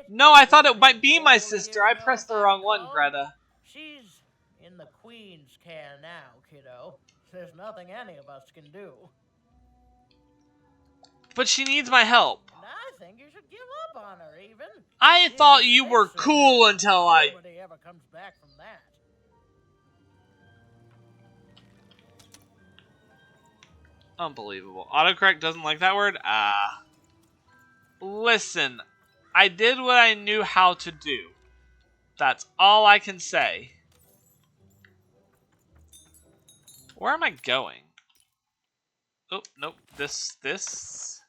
Speaker 1: No, I thought it might be my sister. I pressed the wrong one, Greta.
Speaker 7: She's in the Queen's care now, kiddo. There's nothing any of us can do.
Speaker 1: But she needs my help.
Speaker 7: And I think you should give up on her, even.
Speaker 1: I thought you were cool until I...
Speaker 7: Nobody ever comes back from that.
Speaker 1: Unbelievable. Autocorrect doesn't like that word? Listen, I did what I knew how to do. That's all I can say. Where am I going? Oh, nope. This.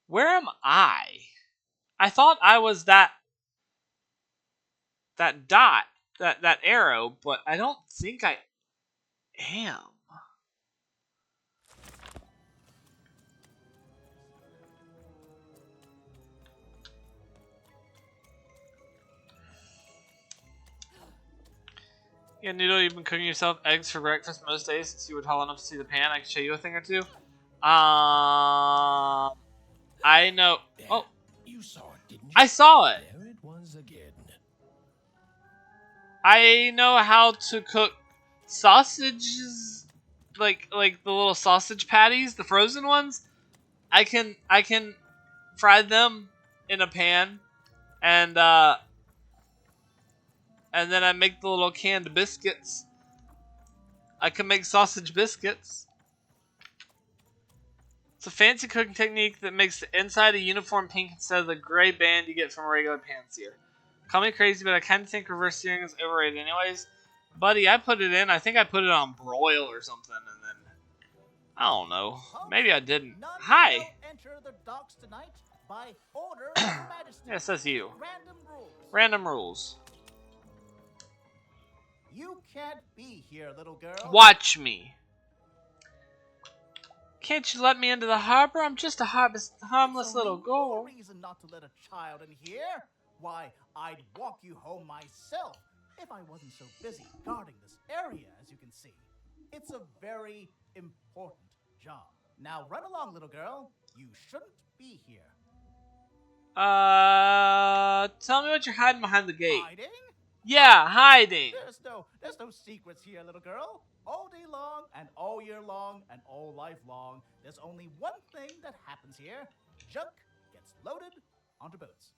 Speaker 1: Where am I? I thought I was that dot, that arrow, but I don't think I am. Yeah, Noodle, you've been cooking yourself eggs for breakfast most days since you were tall enough to see the pan. I can show you a thing or two. I know.
Speaker 2: There.
Speaker 1: Oh,
Speaker 2: You saw it, didn't you?
Speaker 1: I saw it.
Speaker 2: There it yours again.
Speaker 1: I know how to cook sausages, like the little sausage patties, the frozen ones. I can fry them in a pan, and then I make the little canned biscuits. I can make sausage biscuits. It's a fancy cooking technique that makes the inside a uniform pink instead of the gray band you get from a regular pan sear. Call me crazy, but I kind of think reverse searing is overrated anyways. Buddy, I put it in. I think I put it on broil or something, and then I don't know. Maybe I didn't. Hi.
Speaker 10: Enter the docks tonight by order of Her Majesty.
Speaker 1: Yes, that's you.
Speaker 10: Random rules.
Speaker 1: Random rules.
Speaker 10: You can't be here, little girl.
Speaker 1: Watch me. Can't you let me into the harbor? I'm just a harmless little girl.
Speaker 10: No reason not to let a child in here. Why, I'd walk you home myself if I wasn't so busy guarding this area, as you can see. It's a very important job. Now run along, little girl. You shouldn't be here.
Speaker 1: Tell me what you're hiding behind the gate.
Speaker 10: Hiding?
Speaker 1: Yeah, hiding.
Speaker 10: There's no secrets here, little girl. All day long and all year long and all life long, there's only one thing that happens here. Junk gets loaded onto boats.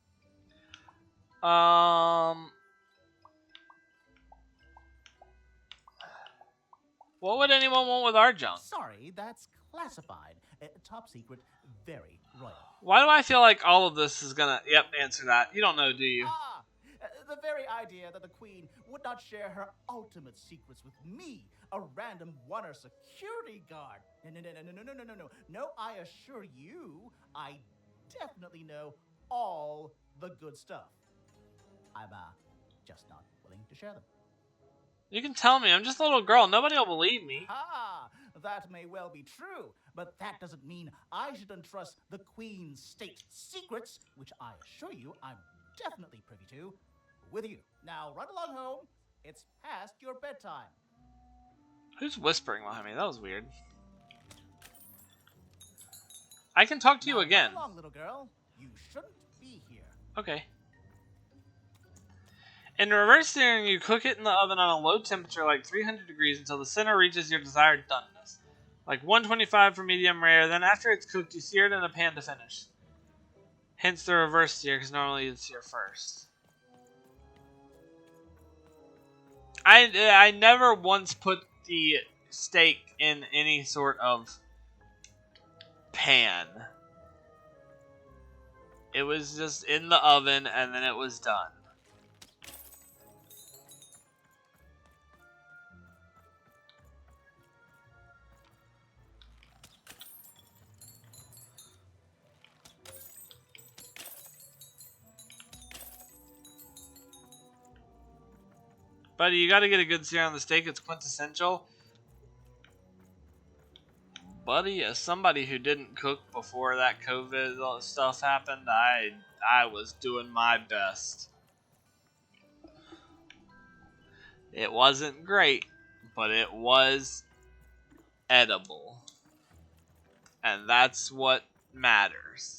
Speaker 1: What would anyone want with our junk?
Speaker 10: Sorry, that's classified. Top secret, very royal.
Speaker 1: Why do I feel like all of this is gonna... Yep, answer that. You don't know, do you?
Speaker 10: The very idea that the Queen would not share her ultimate secrets with me, a random Warner security guard. No, I assure you, I definitely know all the good stuff. I'm, just not willing to share them.
Speaker 1: You can tell me. I'm just a little girl. Nobody will believe me.
Speaker 10: That may well be true, but that doesn't mean I should entrust the Queen's state secrets, which I assure you I'm definitely privy to, with you. Now run along home. It's past your bedtime.
Speaker 1: Who's whispering behind me? That was weird. I can talk to you again.
Speaker 10: Run along, little girl. You shouldn't be here.
Speaker 1: Okay. In reverse searing, you cook it in the oven on a low temperature, like 300 degrees, until the center reaches your desired doneness. Like 125 for medium rare, then after it's cooked, you sear it in a pan to finish. Hence the reverse sear, because normally you'd sear first. I never once put the steak in any sort of pan. It was just in the oven, and then it was done. Buddy, you gotta get a good sear on the steak. It's quintessential. Buddy, as somebody who didn't cook before that COVID stuff happened, I was doing my best. It wasn't great, but it was edible. And that's what matters.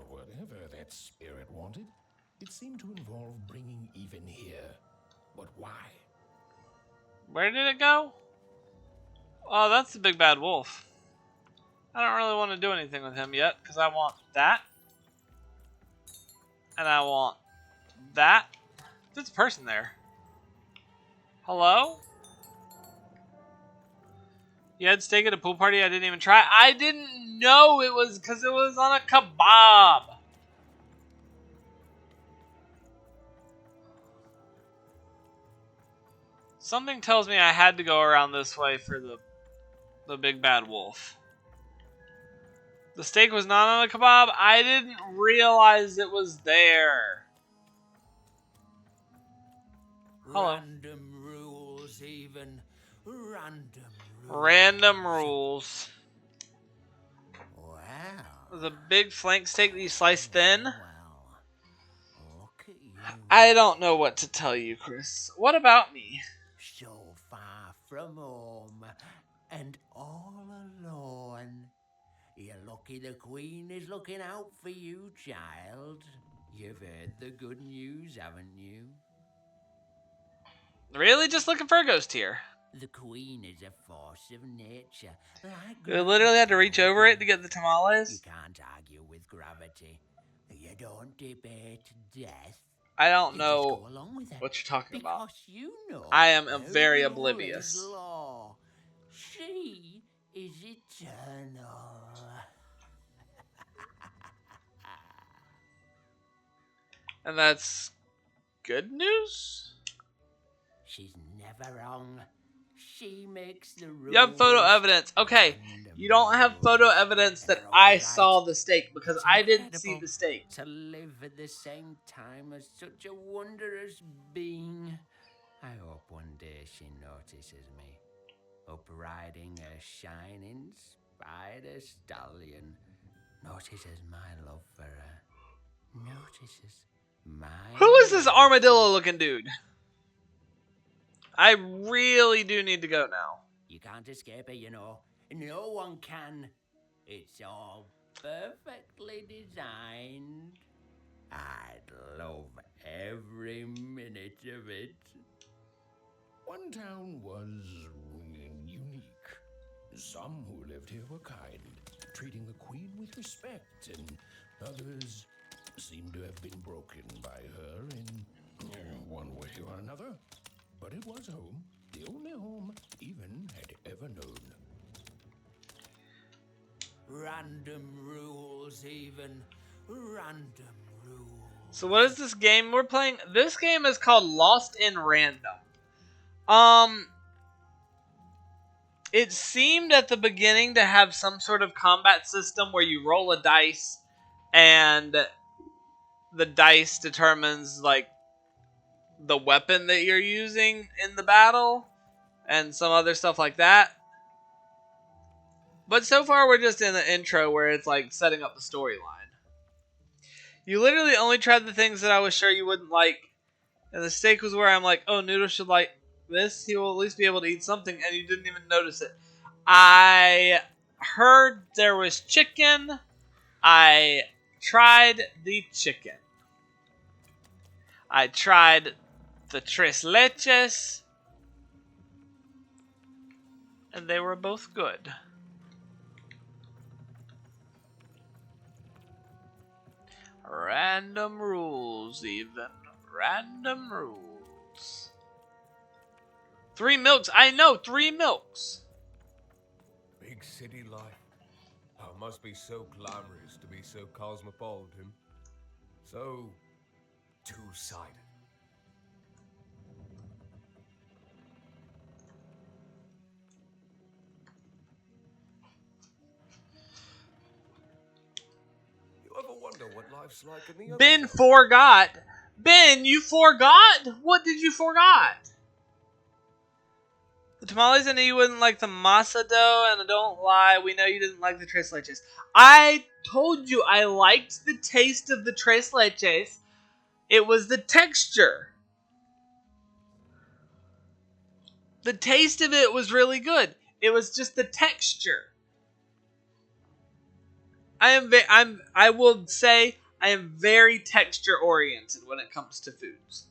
Speaker 2: Whatever that spirit wanted, it seemed to involve bringing even here. But why?
Speaker 1: Where did it go? Oh, that's the big bad wolf. I don't really want to do anything with him yet, because I want that. And I want that. There's a person there. Hello? You had steak at a pool party I didn't even try? I didn't know it was because it was on a kebab. Something tells me I had to go around this way for the big bad wolf. The steak was not on a kebab. I didn't realize it was there. Hello.
Speaker 4: Random rules, even. Random rules.
Speaker 1: Random rules.
Speaker 10: Wow.
Speaker 1: The big flank steak that you slice thin.
Speaker 10: Well, look at
Speaker 1: I don't know what to tell you, Chris. What about me?
Speaker 2: So far from home and all alone. You're lucky the Queen is looking out for you, child. You've heard the good news, haven't you?
Speaker 1: Really? Just looking for a ghost here.
Speaker 2: The Queen is a force of nature. Like
Speaker 1: We literally had to reach
Speaker 2: gravity.
Speaker 1: over it to get the
Speaker 2: You
Speaker 1: tamales?
Speaker 2: can't argue with gravity. You don't debate death.
Speaker 1: I don't
Speaker 2: You just
Speaker 1: know
Speaker 2: go along with it.
Speaker 1: what you're talking about.
Speaker 2: Because you know
Speaker 1: I am very
Speaker 2: every
Speaker 1: oblivious.
Speaker 2: word is law. She is eternal.
Speaker 1: And that's good news?
Speaker 2: She's never wrong. She makes the rules.
Speaker 1: You have photo evidence. Okay, you don't have photo evidence that I saw the steak because I didn't see the steak.
Speaker 2: To live at the same time as such a wondrous being. I hope one day she notices me. Up riding a shining spider stallion. Notices my love for her. Notices my
Speaker 1: Who is this armadillo looking dude? I really do need to go now.
Speaker 2: You can't escape it, you know. No one can. It's all perfectly designed. I'd love every minute of it.
Speaker 11: One town was unique. Some who lived here were kind, treating the Queen with respect, and others seemed to have been broken by her in one way or another. But it was home, the only home Even had ever known.
Speaker 2: Random rules, even. Random rules.
Speaker 1: So what is this game we're playing? This game is called Lost in Random. It seemed at the beginning to have some sort of combat system where you roll a dice and the dice determines like the weapon that you're using in the battle and some other stuff like that. But so far we're just in the intro where it's like setting up the storyline. You literally only tried the things that I was sure you wouldn't like. And the steak was where I'm like, oh, Noodle should like this. He will at least be able to eat something, and you didn't even notice it. I heard there was chicken. I tried the chicken. I tried the tres leches. And they were both good. Random rules, even. Random rules. 3 milks. I know, 3 milks.
Speaker 6: Big city life. Oh, it must be so glamorous to be so cosmopolitan. So two-sided. You ever wonder what life's like in the other
Speaker 1: Ben
Speaker 6: side?
Speaker 1: forgot. Ben, you forgot? What did you forgot? The tamales, I knew you wouldn't like the masa dough, and don't lie, we know you didn't like the tres leches. I told you I liked the taste of the tres leches. It was the texture. The taste of it was really good. It was just the texture. I will say I am very texture oriented when it comes to foods.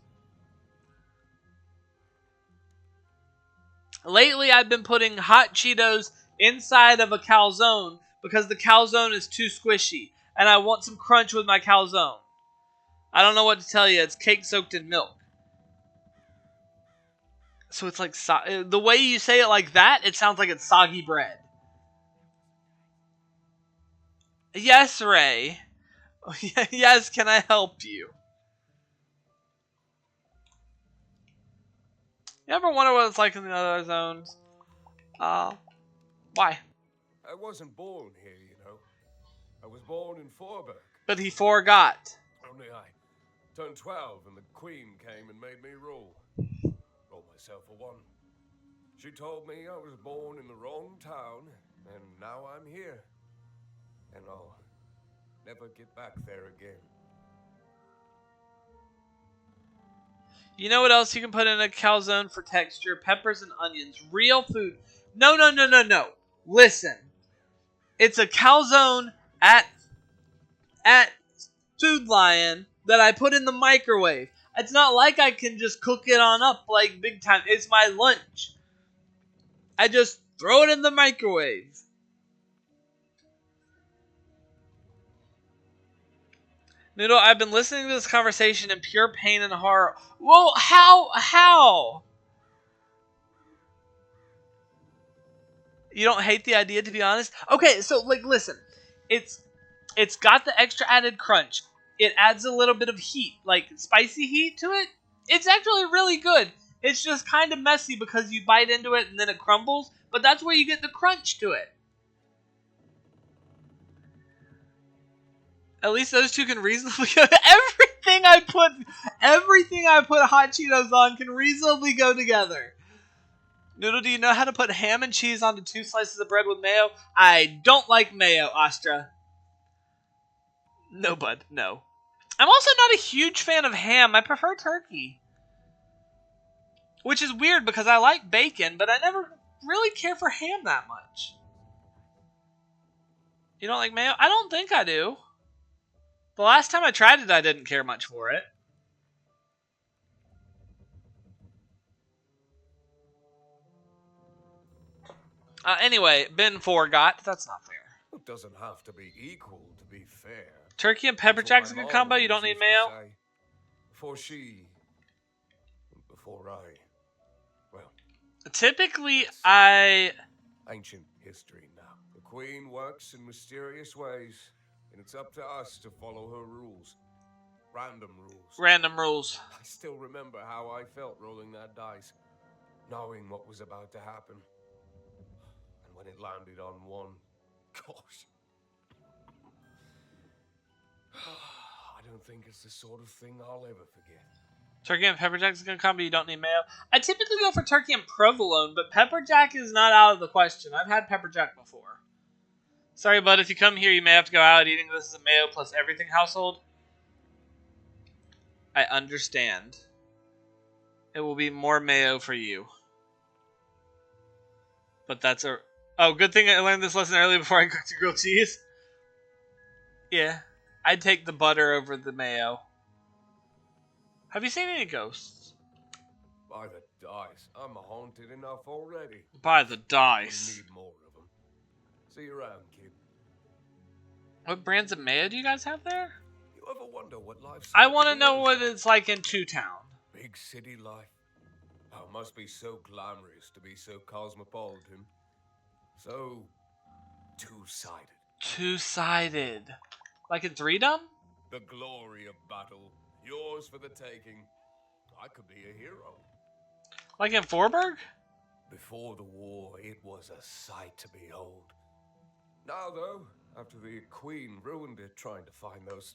Speaker 1: Lately, I've been putting hot Cheetos inside of a calzone because the calzone is too squishy, and I want some crunch with my calzone. I don't know what to tell you. It's cake soaked in milk. So it's like the way you say it like that, it sounds like it's soggy bread. Yes, Ray. Yes, can I help you? You ever wonder what it's like in the other zones? Why?
Speaker 6: I wasn't born here, you know. I was born in Forberg.
Speaker 1: But he forgot.
Speaker 6: Only I turned 12 and the Queen came and made me rule. Roll myself for one. She told me I was born in the wrong town, and now I'm here. And I'll never get back there again.
Speaker 1: You know what else you can put in a calzone for texture? Peppers and onions. Real food. No, no, no, no, no. Listen. It's a calzone at Food Lion that I put in the microwave. It's not like I can just cook it on up like big time. It's my lunch. I just throw it in the microwave. Noodle, I've been listening to this conversation in pure pain and horror. Well, how? You don't hate the idea, to be honest? Okay, so, like, listen. It's got the extra added crunch. It adds a little bit of heat, like spicy heat to it. It's actually really good. It's just kind of messy because you bite into it and then it crumbles, but that's where you get the crunch to it. At least those two can reasonably go. Everything I put hot Cheetos on can reasonably go together. Noodle, do you know how to put ham and cheese onto 2 slices of bread with mayo? I don't like mayo, Astra. No, bud, no. I'm also not a huge fan of ham. I prefer turkey. Which is weird because I like bacon, but I never really care for ham that much. You don't like mayo? I don't think I do. The last time I tried it, I didn't care much for it. Anyway, Ben forgot. That's not fair.
Speaker 6: It doesn't have to be equal to be fair.
Speaker 1: Turkey and pepper jack's a good combo. You don't need mayo.
Speaker 6: Before she... Before I... Well...
Speaker 1: Typically,
Speaker 6: Ancient history now. The Queen works in mysterious ways, and it's up to us to follow her rules. Random rules.
Speaker 1: Random rules.
Speaker 6: I still remember how I felt rolling that dice, knowing what was about to happen. And when it landed on 1, gosh. I don't think it's the sort of thing I'll ever forget.
Speaker 1: Turkey and pepper jack's a good combo. You don't need mayo. I typically go for turkey and provolone, but pepper jack is not out of the question. I've had pepper jack before. Sorry, bud. If you come here, you may have to go out eating this as a mayo plus everything household. I understand. It will be more mayo for you. But that's a... Oh, good thing I learned this lesson early before I cooked the grilled cheese. Yeah. I'd take the butter over the mayo. Have you seen any ghosts?
Speaker 6: By the dice, I'm haunted enough already.
Speaker 1: By the dice.
Speaker 6: We need more of them. See you around, kid.
Speaker 1: What brands of mayo do you guys have there?
Speaker 6: You ever wonder what life's
Speaker 1: I
Speaker 6: like
Speaker 1: want to
Speaker 6: in
Speaker 1: know
Speaker 6: the
Speaker 1: what
Speaker 6: other
Speaker 1: it's like in Two Town.
Speaker 6: big city life? Oh, it must be so glamorous to be so cosmopolitan. So two-sided.
Speaker 1: Two-sided. Like in Threedom?
Speaker 6: The glory of battle. Yours for the taking. I could be a hero.
Speaker 1: Like in Forberg?
Speaker 6: Before the war, it was a sight to behold. Now, though, after the Queen ruined it trying to find those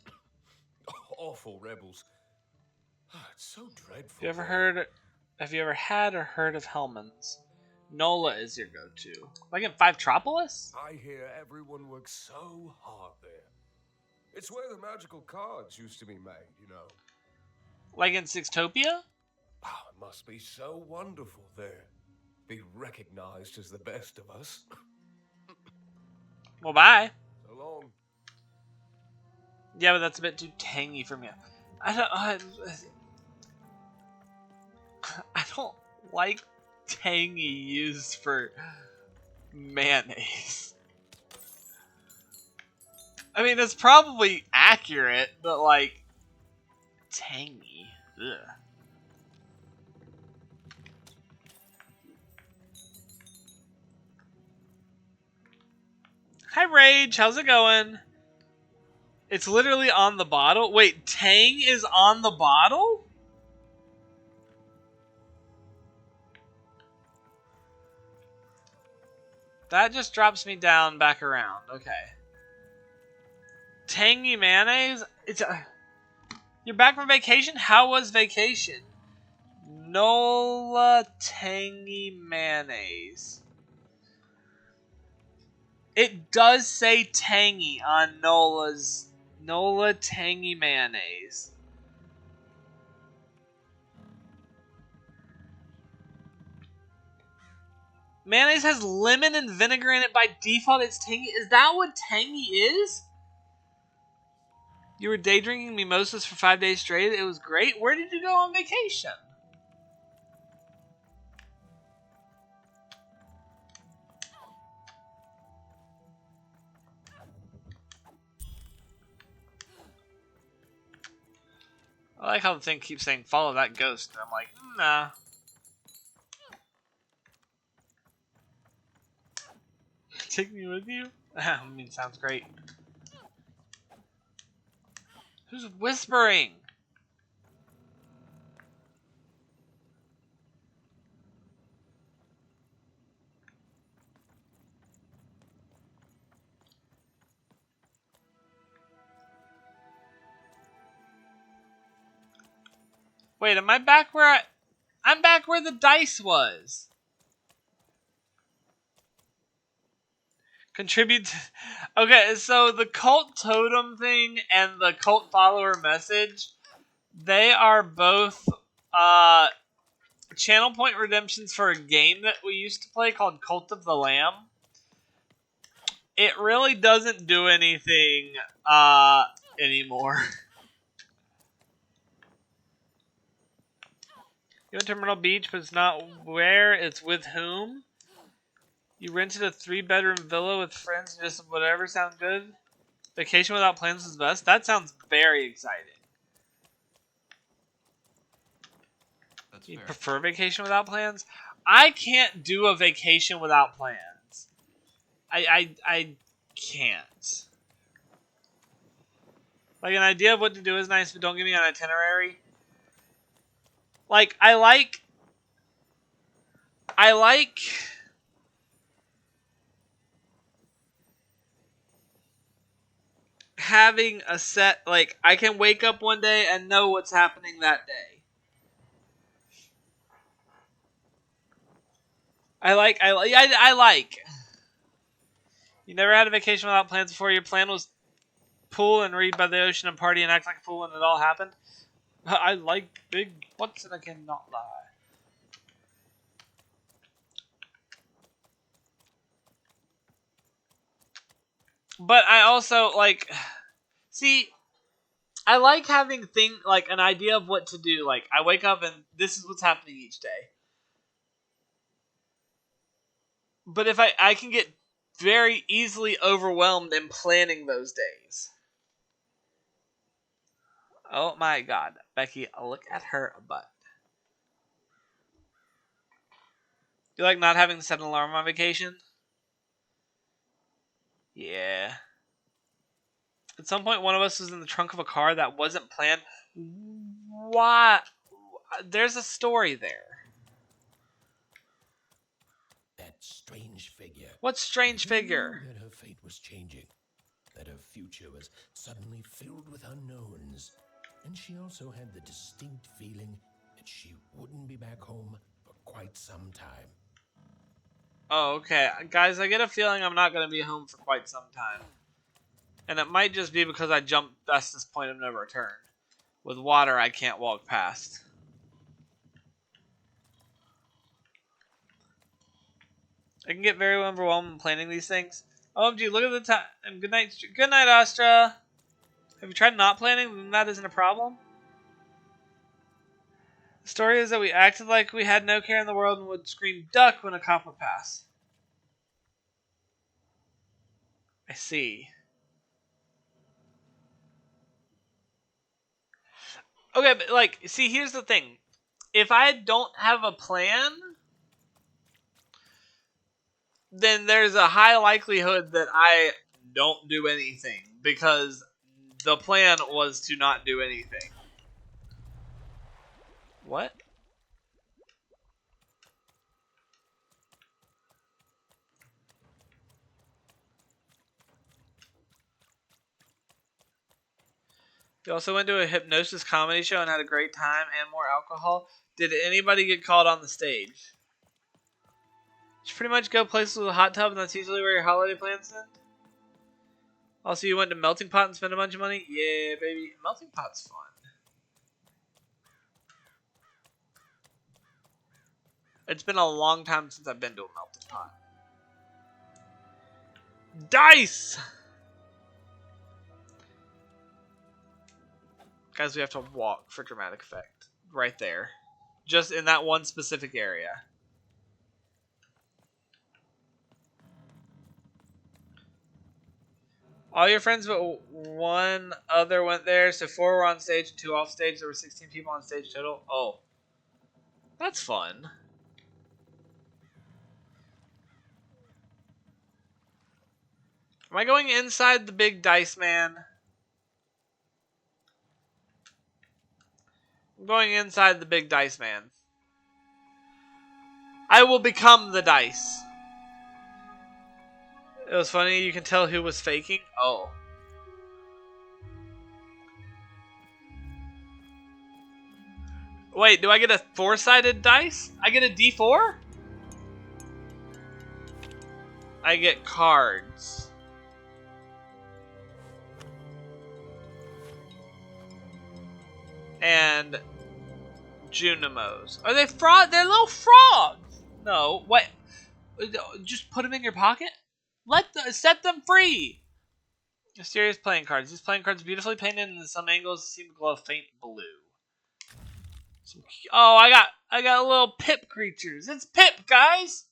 Speaker 6: awful rebels, it's so dreadful.
Speaker 1: Have you ever had or heard of Hellman's? Nola is your go-to. Like in Five Tropolis?
Speaker 6: I hear everyone works so hard there. It's where the magical cards used to be made, you know.
Speaker 1: Like in Sixtopia?
Speaker 6: Oh, it must be so wonderful there. Be recognized as the best of us.
Speaker 1: Well, bye.
Speaker 6: So long.
Speaker 1: Yeah, but that's a bit too tangy for me. I don't like tangy used for mayonnaise. I mean, it's probably accurate, but like tangy. Ugh. Hi, Rage. How's it going? It's literally on the bottle. Wait, Tang is on the bottle? That just drops me down back around. Okay. Tangy mayonnaise? You're back from vacation? How was vacation? Nola tangy mayonnaise. It does say tangy on Nola tangy mayonnaise. Mayonnaise has lemon and vinegar in it by default. It's tangy. Is that what tangy is? You were day drinking mimosas for 5 days straight. It was great. Where did you go on vacation? I like how the thing keeps saying, follow that ghost. And I'm like, nah. Take me with you? I mean, sounds great. Who's whispering? Wait, am I back where I'm back where the dice was. Contribute. Okay, so the cult totem thing and the cult follower message, they are both channel point redemptions for a game that we used to play called Cult of the Lamb. It really doesn't do anything anymore. You went to Myrtle Beach, but it's not where, it's with whom. You rented a 3-bedroom villa with friends and just whatever. Sound good? Vacation without plans is best. That sounds very exciting.
Speaker 12: That's
Speaker 1: You
Speaker 12: fair.
Speaker 1: prefer vacation without plans? I can't do a vacation without plans. I can't. Like, an idea of what to do is nice, but don't give me an itinerary. Like, I like having a set, like, I can wake up one day and know what's happening that day. I like. You never had a vacation without plans before? Your plan was pool and read by the ocean and party and act like a fool when it all happened? I like big butts and I cannot lie. But I also, like, see, I like having like an idea of what to do. Like, I wake up and this is what's happening each day. But if I can get very easily overwhelmed in planning those days. Oh my god. Becky, look at her butt. You like not having to set an alarm on vacation? Yeah. At some point, one of us was in the trunk of a car that wasn't planned. Why? There's a story there.
Speaker 11: That strange figure.
Speaker 1: What strange figure?
Speaker 11: Knew that her fate was changing. That her future was suddenly filled with unknowns. And she also had the distinct feeling that she wouldn't be back home for quite some time.
Speaker 1: Oh, okay. Guys, I get a feeling I'm not going to be home for quite some time. And it might just be because I jumped past this point of no return. With water, I can't walk past. I can get very overwhelmed in planning these things. OMG, look at the time. Good night, Astra. Have you tried not planning? Then that isn't a problem. The story is that we acted like we had no care in the world and would scream duck when a cop would pass. I see. Okay, but like, see, here's the thing. If I don't have a plan, then there's a high likelihood that I don't do anything because the plan was to not do anything. What? You also went to a hypnosis comedy show and had a great time and more alcohol. Did anybody get called on the stage? You pretty much go places with a hot tub and that's usually where your holiday plans end. Also, you went to Melting Pot and spent a bunch of money? Yeah, baby. Melting Pot's fun. It's been a long time since I've been to a melting pot. Dice! Guys, we have to walk for dramatic effect. Right there. Just in that one specific area. All your friends but one other went there, so 4 were on stage and 2 off stage. There were 16 people on stage total. Oh. That's fun. Am I going inside the big dice man? I'm going inside the big dice man. I will become the dice. It was funny, you can tell who was faking. Oh. Wait, do I get a 4-sided dice? I get a D4? I get cards. And Junimos. Are they fraud? They're little frogs. No, what? Just put them in your pocket? Set them free. Mysterious playing cards. These playing cards beautifully painted in some angles seem to glow a faint blue. Oh, I got little pip creatures. It's Pip, guys.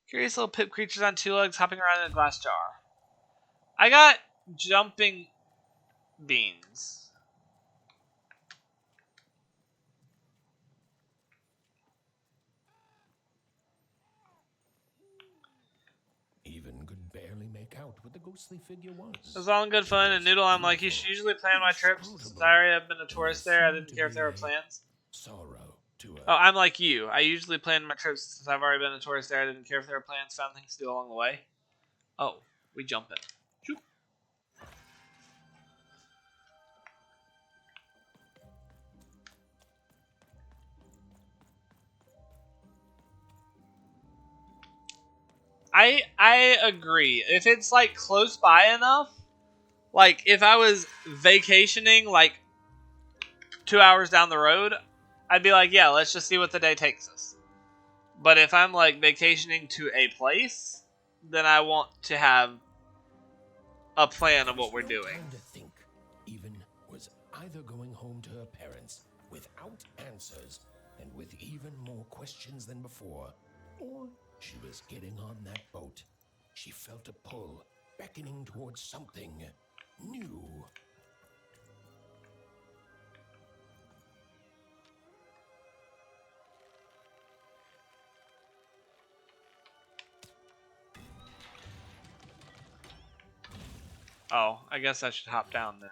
Speaker 1: Curious little pip creatures on 2 legs hopping around in a glass jar. I got jumping beans.
Speaker 11: Even could barely make out what the ghostly figure was.
Speaker 1: It was all in good fun, and Noodle, I'm like, you should usually plan my trips. Since I already have been a tourist there, I didn't care if there were plans.
Speaker 11: Sorrow to
Speaker 1: Oh, I'm like you. I usually plan my trips since I've already been a tourist there. I didn't care if there were plans, found things to do along the way. Oh, we jump it. Shoot. I agree. If it's like close by enough, like if I was vacationing like 2 hours down the road, I'd be like, yeah, let's just see what the day takes us. But if I'm like vacationing to a place, then I want to have a plan of what we're doing.
Speaker 11: To think, even was either going home to her parents without answers and with even more questions than before, or she was getting on that boat. She felt a pull, beckoning towards something new.
Speaker 1: Oh, I guess I should hop down then.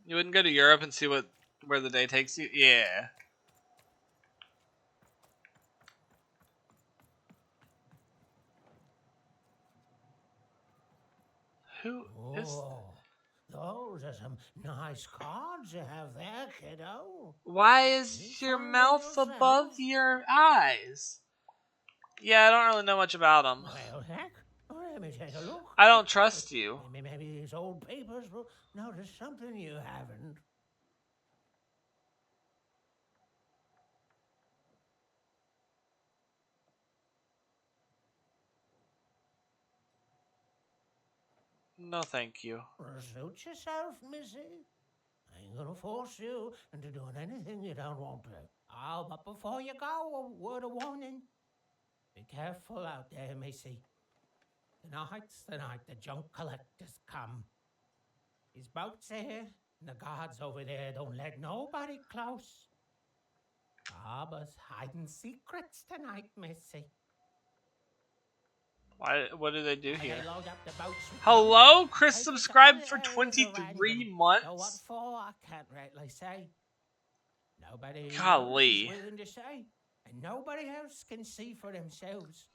Speaker 1: You wouldn't go to Europe and see where the day takes you? Yeah. Who is...
Speaker 13: Those are some nice cards you have there, kiddo.
Speaker 1: Why is your mouth above your eyes? Yeah, I don't really know much about them.
Speaker 13: Well, heck, let me take a look.
Speaker 1: I don't trust you.
Speaker 13: Maybe these old papers will notice something you haven't.
Speaker 1: No, thank you.
Speaker 13: Suit yourself, missy. I ain't gonna force you into doing anything you don't want to. Oh, but before you go, a word of warning. Be careful out there, missy. Tonight's the night the junk collectors come. His boat's here, and the guards over there don't let nobody close. Barbara's hiding secrets tonight, missy.
Speaker 1: Why? What do they do here?
Speaker 13: They load up the boats with
Speaker 1: Hello? Chris
Speaker 13: Take
Speaker 1: subscribed for
Speaker 13: the
Speaker 1: 23
Speaker 13: Know
Speaker 1: months?
Speaker 13: what for? I can't rightly say. Nobody
Speaker 1: Golly.
Speaker 13: is willing to say, and nobody else can see for themselves.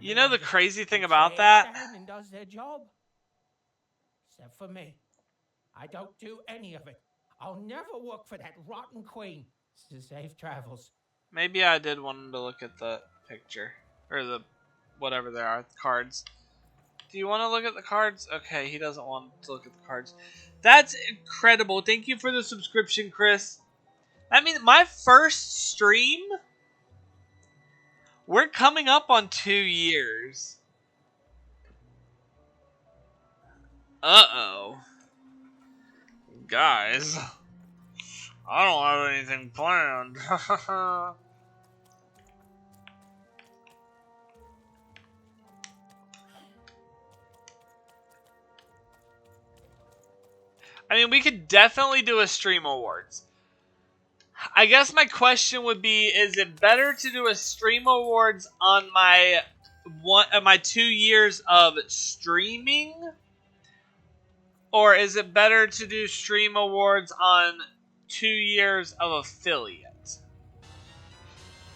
Speaker 1: You know the crazy thing
Speaker 13: Puts
Speaker 1: about
Speaker 13: their head
Speaker 1: that?
Speaker 13: down and does their job. Except for me. I don't do any of it. I'll never work for that rotten queen. Safe travels.
Speaker 1: Maybe I did want him to look at the picture. Or the... whatever they are. Cards. Do you want to look at the cards? Okay, he doesn't want to look at the cards. That's incredible. Thank you for the subscription, Chris. That means my first stream, we're coming up on 2 years. Uh-oh. Guys, I don't have anything planned. I mean, we could definitely do a stream awards. I guess my question would be, is it better to do a stream awards on my 2 years of streaming? Or is it better to do stream awards on 2 years of affiliate?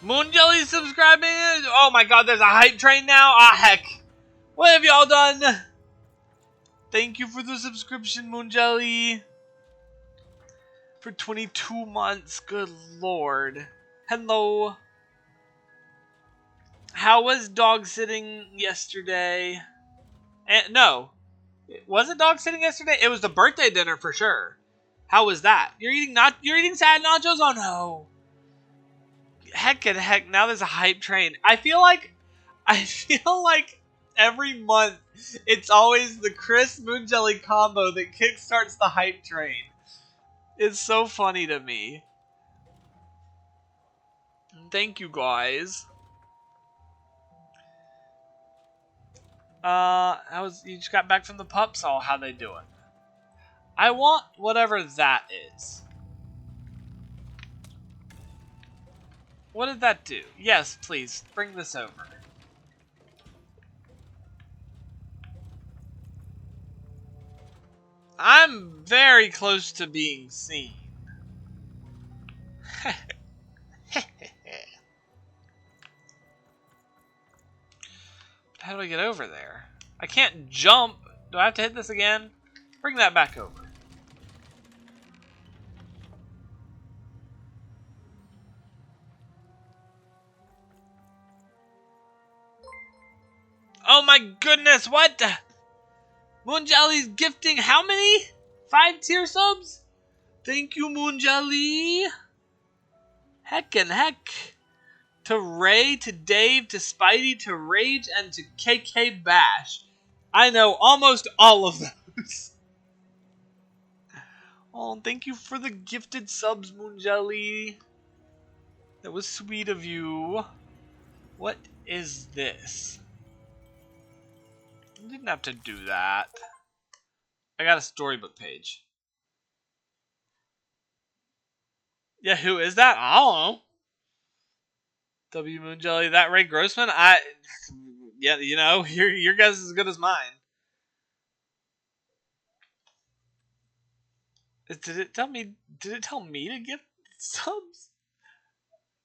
Speaker 1: Moon Jelly subscribing? Oh my god, there's a hype train now? Ah, heck. What have y'all done? Thank you for the subscription, Moon Jelly. For 22 months. Good lord. Hello. How was dog sitting yesterday? No. Was it dog sitting yesterday? It was the birthday dinner for sure. How was that? You're eating sad nachos? Oh no. Heck and heck, now there's a hype train. I feel like every month it's always the Chris Moon Jelly combo that kickstarts the hype train. It's so funny to me. Thank you guys. You just got back from the pups? Oh, how they doing? I want whatever that is. What did that do? Yes, please, bring this over. I'm very close to being seen. How do I get over there? I can't jump. Do I have to hit this again? Bring that back over. Oh my goodness, what? Moon Jelly's gifting how many? 5 tier subs? Thank you, Moon Jelly. Heck and heck. To Ray, to Dave, to Spidey, to Rage, and to KK Bash. I know almost all of those. Oh, thank you for the gifted subs, Moon Jelly. That was sweet of you. What is this? I didn't have to do that. I got a storybook page. Yeah, who is that? I don't know. W Moon Jelly, that Ray Grossman? Yeah, you know, your guess is as good as mine. Did it tell me to gift subs?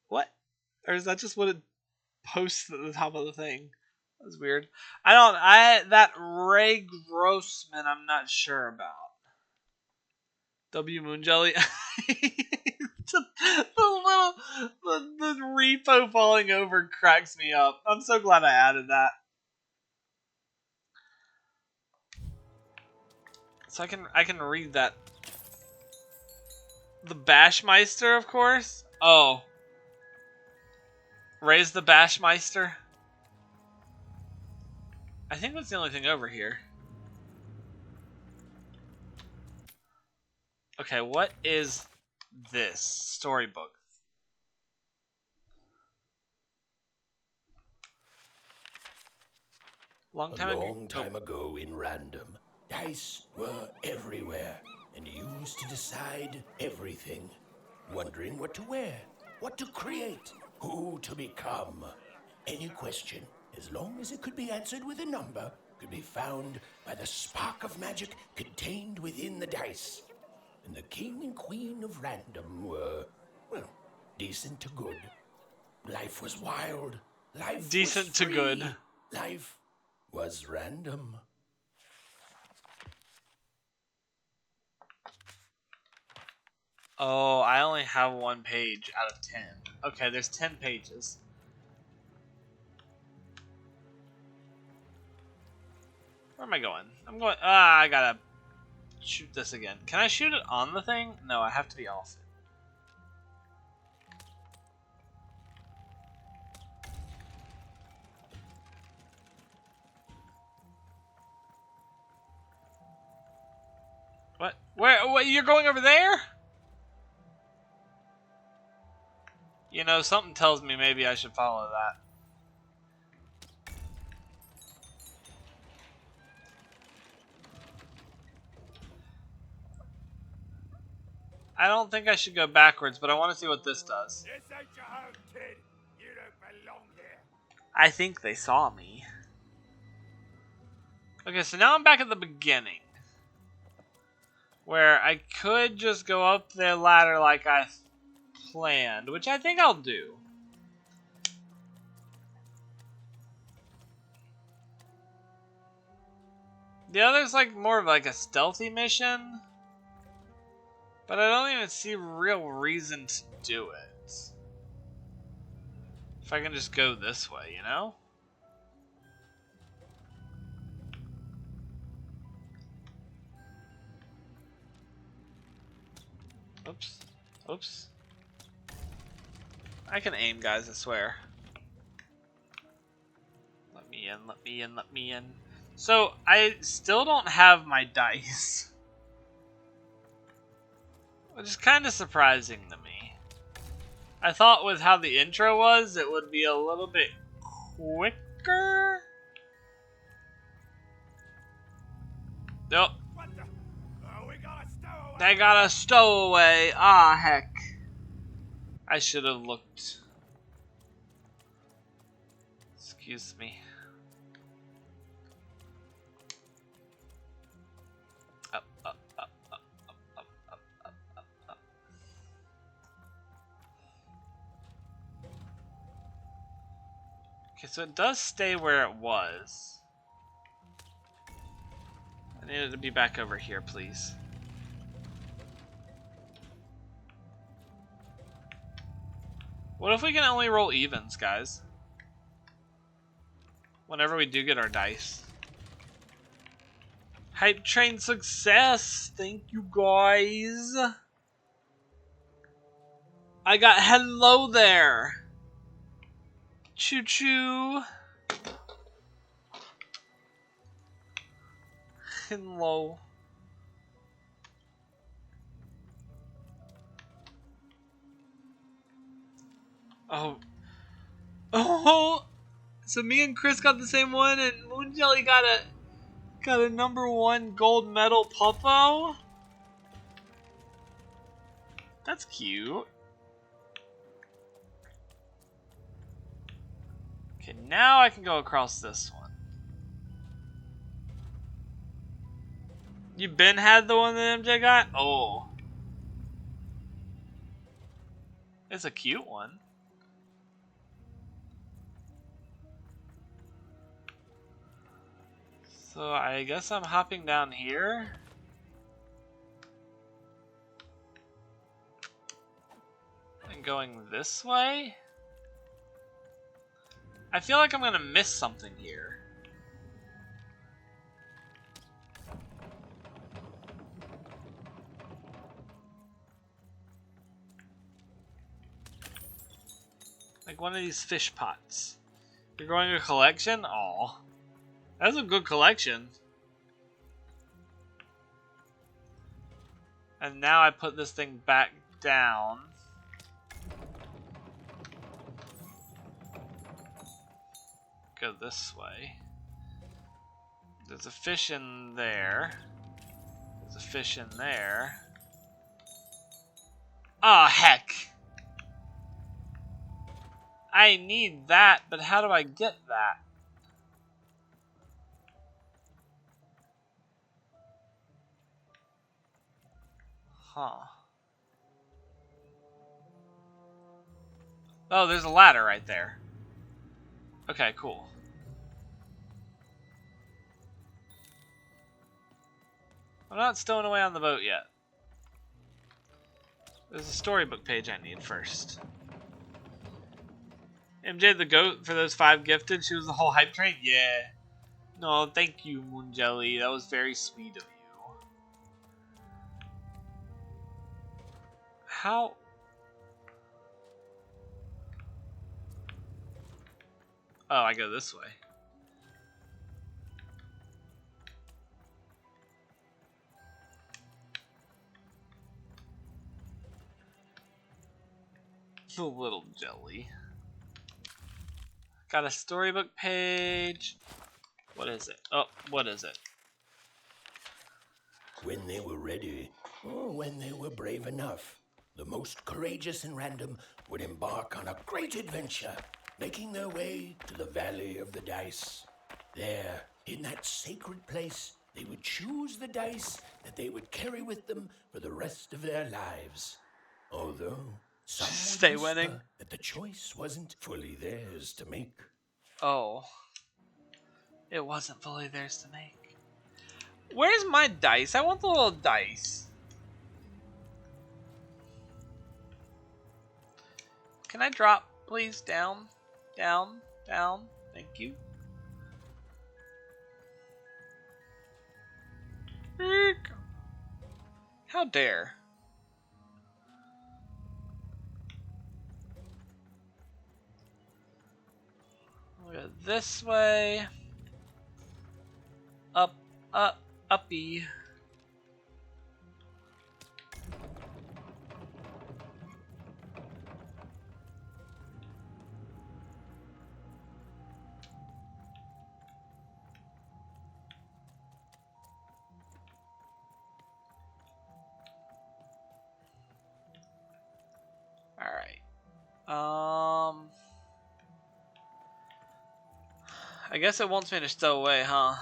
Speaker 1: What? Or is that just what it posts at the top of the thing? That was weird. That Ray Grossman, I'm not sure about. W Moon Jelly. The repo falling over cracks me up. I'm so glad I added that. So I can read that. The Bashmeister, of course. Oh. Raise the Bashmeister. I think that's the only thing over here. Okay, what is this storybook?
Speaker 11: Long time ago in Random, dice were everywhere and used to decide everything. Wondering what to wear, what to create, who to become. Any question, as long as it could be answered with a number, could be found by the spark of magic contained within the dice. And the king and queen of Random were, well, decent to good. Life was wild. Life
Speaker 1: decent
Speaker 11: was free.
Speaker 1: To good.
Speaker 11: Life was random.
Speaker 1: Oh, I only have 1 page out of 10. Okay, there's 10 pages. Where am I going? I'm going... I gotta shoot this again. Can I shoot it on the thing? No, I have to be off it. What? Where? You're going over there? You know, something tells me maybe I should follow that. I don't think I should go backwards, but I want to see what this does.
Speaker 6: This ain't your home, kid. You don't belong here.
Speaker 1: I think they saw me. Okay, so now I'm back at the beginning. Where I could just go up the ladder like I planned, which I think I'll do. The other's like more of like a stealthy mission. But I don't even see real reason to do it. If I can just go this way, you know? Oops. Oops. I can aim, guys, I swear. Let me in, let me in, let me in. So, I still don't have my dice. Which is kind of surprising to me. I thought with how the intro was, it would be a little bit quicker. Nope. They got a stowaway. Ah, heck. I should have looked. Excuse me. Up, up, up, up, up, up, up, up, up, up. Okay, so it does stay where it was. I need it to be back over here, please. What if we can only roll evens, guys? Whenever we do get our dice. Hype train success! Thank you, guys! I got hello there! Choo choo! Hello. Oh. Oh! So me and Chris got the same one, and Moon Jelly got a #1 gold medal Puffo? That's cute. Okay, now I can go across this one. You been had the one that MJ got? Oh. It's a cute one. So I guess I'm hopping down here. And going this way? I feel like I'm gonna miss something here. Like one of these fish pots. You're growing a collection? Aw. That's a good collection. And now I put this thing back down. Go this way. There's a fish in there. There's a fish in there. Ah, heck! I need that, but how do I get that? Huh. Oh, there's a ladder right there. Okay, cool. I'm not stowing away on the boat yet. There's a storybook page I need first. MJ the goat for those 5 gifted. She was the whole hype train? Yeah. No, thank you, Moon Jelly. That was very sweet of you. How? Oh, I go this way. A little jelly. Got a storybook page. What is it? Oh, what is it?
Speaker 11: When they were ready, or when they were brave enough, the most courageous and random would embark on a great adventure, making their way to the Valley of the Dice. There, in that sacred place, they would choose the dice that they would carry with them for the rest of their lives. Although some would
Speaker 1: Stay
Speaker 11: whisper
Speaker 1: winning.
Speaker 11: that the choice wasn't fully theirs to make.
Speaker 1: Oh. It wasn't fully theirs to make. Where's my dice? I want the little dice. Can I drop, please? Down, down, down. Thank you. How dare. We'll go this way. Up, up, uppy. Alright. I guess it wants me to stow away, huh?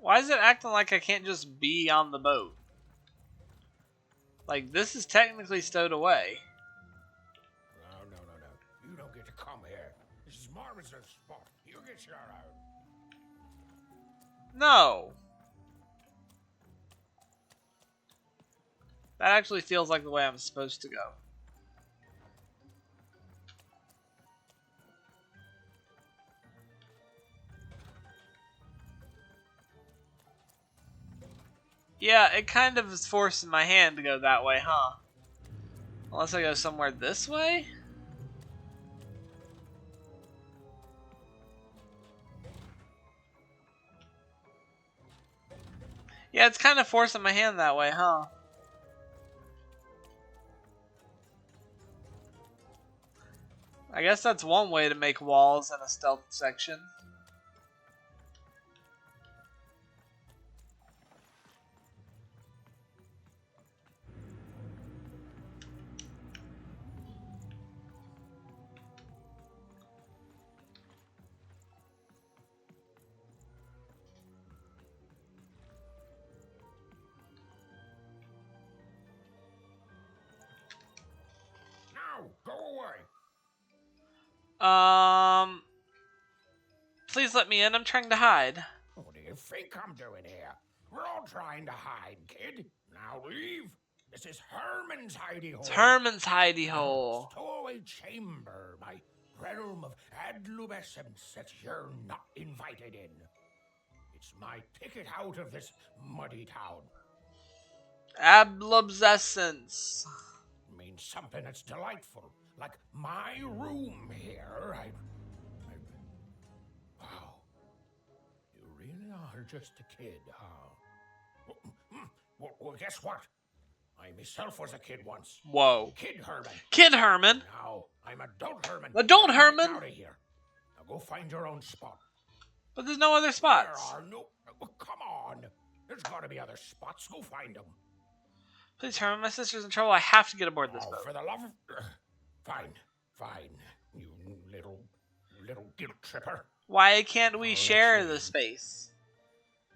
Speaker 1: Why is it acting like I can't just be on the boat? Like, this is technically stowed away.
Speaker 11: No. You don't get to come here. This is Marvin's spot. You get your out.
Speaker 1: No! That actually feels like the way I'm supposed to go. Yeah, it kind of is forcing my hand to go that way, huh? Unless I go somewhere this way? Yeah, it's kind of forcing my hand that way, huh? I guess that's one way to make walls in a stealth section.
Speaker 11: Now, go away.
Speaker 1: Please let me in. I'm trying to hide.
Speaker 11: What do you think I'm doing here? We're all trying to hide, kid. Now leave. This is Herman's hidey hole.
Speaker 1: It's Herman's hidey hole.
Speaker 11: Stowaway chamber, my realm of adlubescence that you're not invited in. It's my ticket out of this muddy town.
Speaker 1: Ablobsescence.
Speaker 11: Means something that's delightful, like my room here. Wow. You really are just a kid, huh? Well, guess what? I myself was a kid once.
Speaker 1: Whoa.
Speaker 11: Kid Herman.
Speaker 1: Kid Herman?
Speaker 11: Now I'm Adult Herman.
Speaker 1: Adult Herman?
Speaker 11: Get out of here. Now go find your own spot.
Speaker 1: But there's no other spots.
Speaker 11: There are no... Oh, come on. There's got to be other spots. Go find them.
Speaker 1: Please, Herman, my sister's in trouble. I have to get aboard this boat.
Speaker 11: For the love of... Fine. You little guilt tripper.
Speaker 1: Why can't we share the space?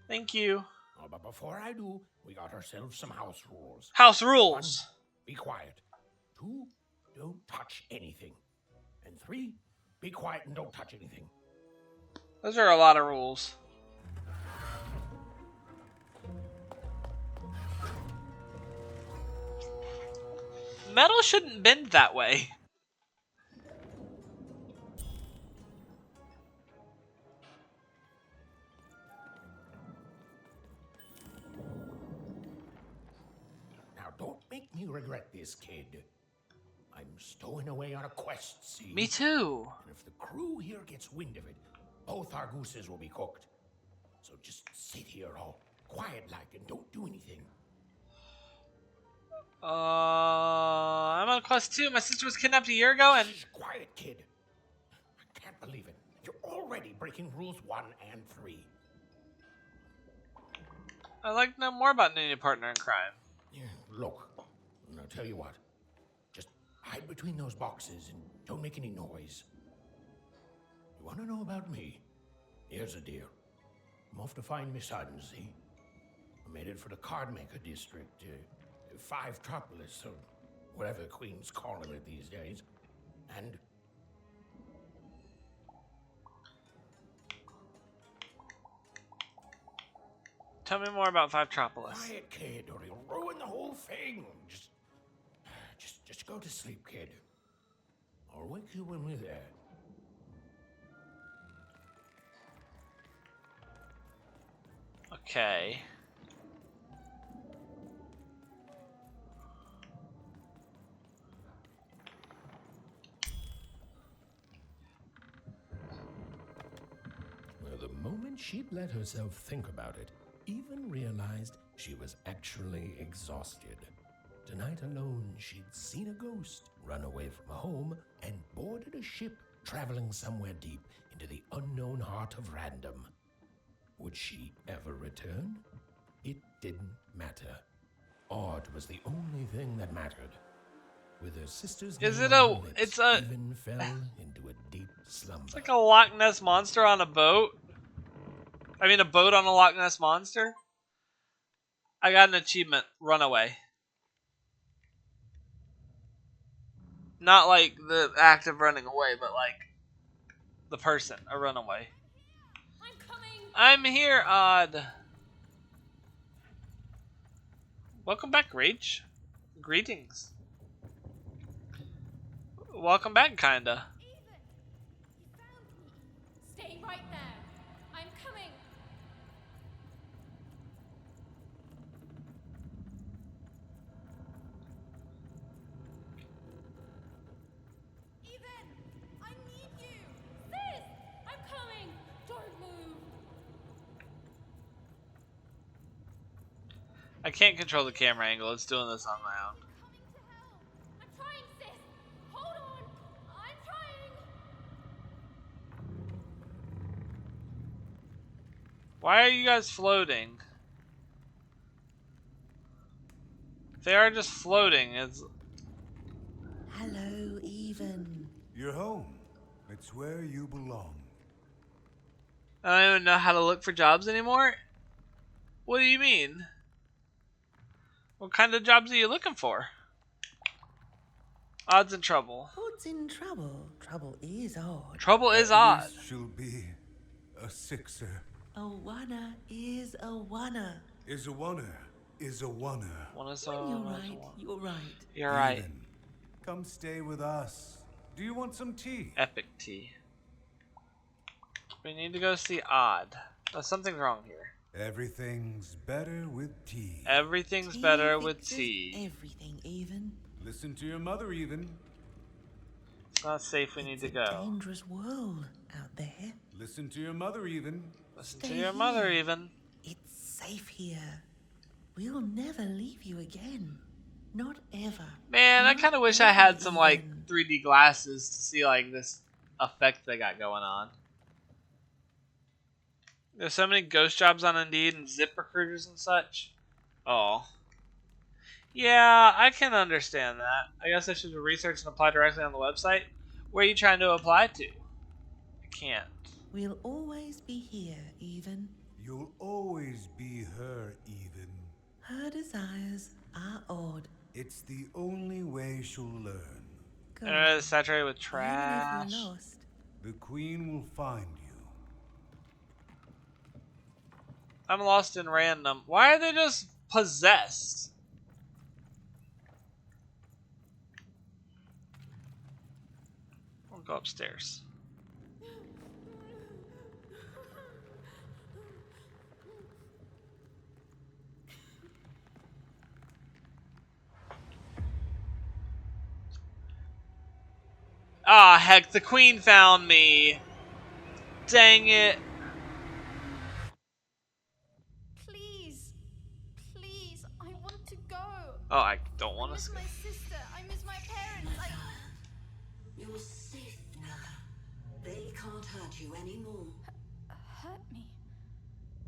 Speaker 1: Thank you.
Speaker 11: Oh, but before I do, we got ourselves some house rules.
Speaker 1: House rules.
Speaker 11: 1, be quiet. 2, don't touch anything. And 3, be quiet and don't touch anything.
Speaker 1: Those are a lot of rules. Metal shouldn't bend that way.
Speaker 11: regret this, kid. I'm stowing away on a quest, see?
Speaker 1: Me too.
Speaker 11: And if the crew here gets wind of it, both our gooses will be cooked. So just sit here all quiet-like and don't do anything.
Speaker 1: I'm on quest 2. My sister was kidnapped a year ago and...
Speaker 11: Shh, quiet, kid. I can't believe it. You're already breaking rules 1 and 3.
Speaker 1: I'd like to know more about needing a partner in crime.
Speaker 11: Yeah, look, I'll tell you what. Just hide between those boxes and don't make any noise. You want to know about me? Here's a deal. I'm off to find my son, see? I'm headed for the Cardmaker district, 5 Tropolis, or whatever the Queen's calling it these days. And
Speaker 1: Tell me more about 5 Tropolis.
Speaker 11: quiet, kid, or you'll ruin the whole thing. Just go to sleep, kid. I'll wake you when we're there.
Speaker 1: Okay.
Speaker 11: Well, the moment she'd let herself think about it, even realized she was actually exhausted. Tonight alone, she'd seen a ghost, run away from home, and boarded a ship traveling somewhere deep into the unknown heart of Random. Would she ever return? It didn't matter. Odd was the only thing that mattered. With her sister's
Speaker 1: Is
Speaker 11: name
Speaker 1: it
Speaker 11: on
Speaker 1: a...
Speaker 11: her lips,
Speaker 1: It's a...
Speaker 11: Even fell into a deep slumber.
Speaker 1: It's like a Loch Ness Monster on a boat. I mean, a boat on a Loch Ness Monster. I got an achievement. Runaway. Not like the act of running away, but like the person, a runaway.
Speaker 3: I'm coming.
Speaker 1: I'm here, Odd. Welcome back, Rach. Greetings. Welcome back, kinda.
Speaker 3: Even, you found me. Stay right there. I'm coming. Even, I need you. Sis, I'm coming. Don't move.
Speaker 1: I can't control the camera angle. It's doing this on my own.
Speaker 3: Coming to help. I'm trying, sis. Hold on. I'm trying.
Speaker 1: Why are you guys floating? If they are just floating, it's...
Speaker 14: Hello, Even.
Speaker 15: You're home. It's where you belong.
Speaker 1: I don't even know how to look for jobs anymore? What do you mean? What kind of jobs are you looking for? Odd's in trouble.
Speaker 14: Odd's in trouble. Trouble is odd.
Speaker 1: Trouble is
Speaker 15: At
Speaker 1: odd.
Speaker 15: least she'll be a sixer.
Speaker 14: A wanna is a wanna.
Speaker 15: Is a oner. Is a oner.
Speaker 1: One is
Speaker 14: When you're right, you're right.
Speaker 1: You're right.
Speaker 15: Even. Come stay with us. Do you want some tea?
Speaker 1: Epic tea. We need to go see Odd. Something's wrong here.
Speaker 15: Everything's better with tea.
Speaker 1: Everything's
Speaker 14: Tea
Speaker 1: better with
Speaker 14: fixes
Speaker 1: tea.
Speaker 14: Everything, Even.
Speaker 15: Listen to your mother, Even.
Speaker 1: It's not safe. We need to
Speaker 14: It's a
Speaker 1: go.
Speaker 14: dangerous world out there.
Speaker 15: Listen to your mother, Even.
Speaker 1: Listen to
Speaker 14: Stay
Speaker 1: your mother,
Speaker 14: here.
Speaker 1: even.
Speaker 14: It's safe here. We'll never leave you again. Not ever.
Speaker 1: Man, I
Speaker 14: Not
Speaker 1: kind of wish I had
Speaker 14: ever,
Speaker 1: some like
Speaker 14: Even.
Speaker 1: 3D glasses to see like this effect they got going on. There's so many ghost jobs on Indeed and Zip recruiters and such. Oh. Yeah, I can understand that. I guess I should research and apply directly on the website. Where are you trying to apply to? I can't.
Speaker 14: We'll always be here, Even.
Speaker 15: You'll always be her, Even.
Speaker 14: Her desires are odd.
Speaker 15: It's the only way she'll learn.
Speaker 14: Go.
Speaker 1: Internet is saturated with
Speaker 14: Even
Speaker 1: trash.
Speaker 14: if we're lost.
Speaker 15: The Queen will find you.
Speaker 1: I'm lost in random. Why are they just possessed? I'll go upstairs. Ah, heck, the queen found me. Dang it.
Speaker 9: Please. Please, I want to go.
Speaker 1: Oh, I don't want
Speaker 9: I
Speaker 1: to.
Speaker 9: miss my sister. I miss my parents.
Speaker 16: You're safe now. They can't hurt you anymore.
Speaker 9: Hurt me?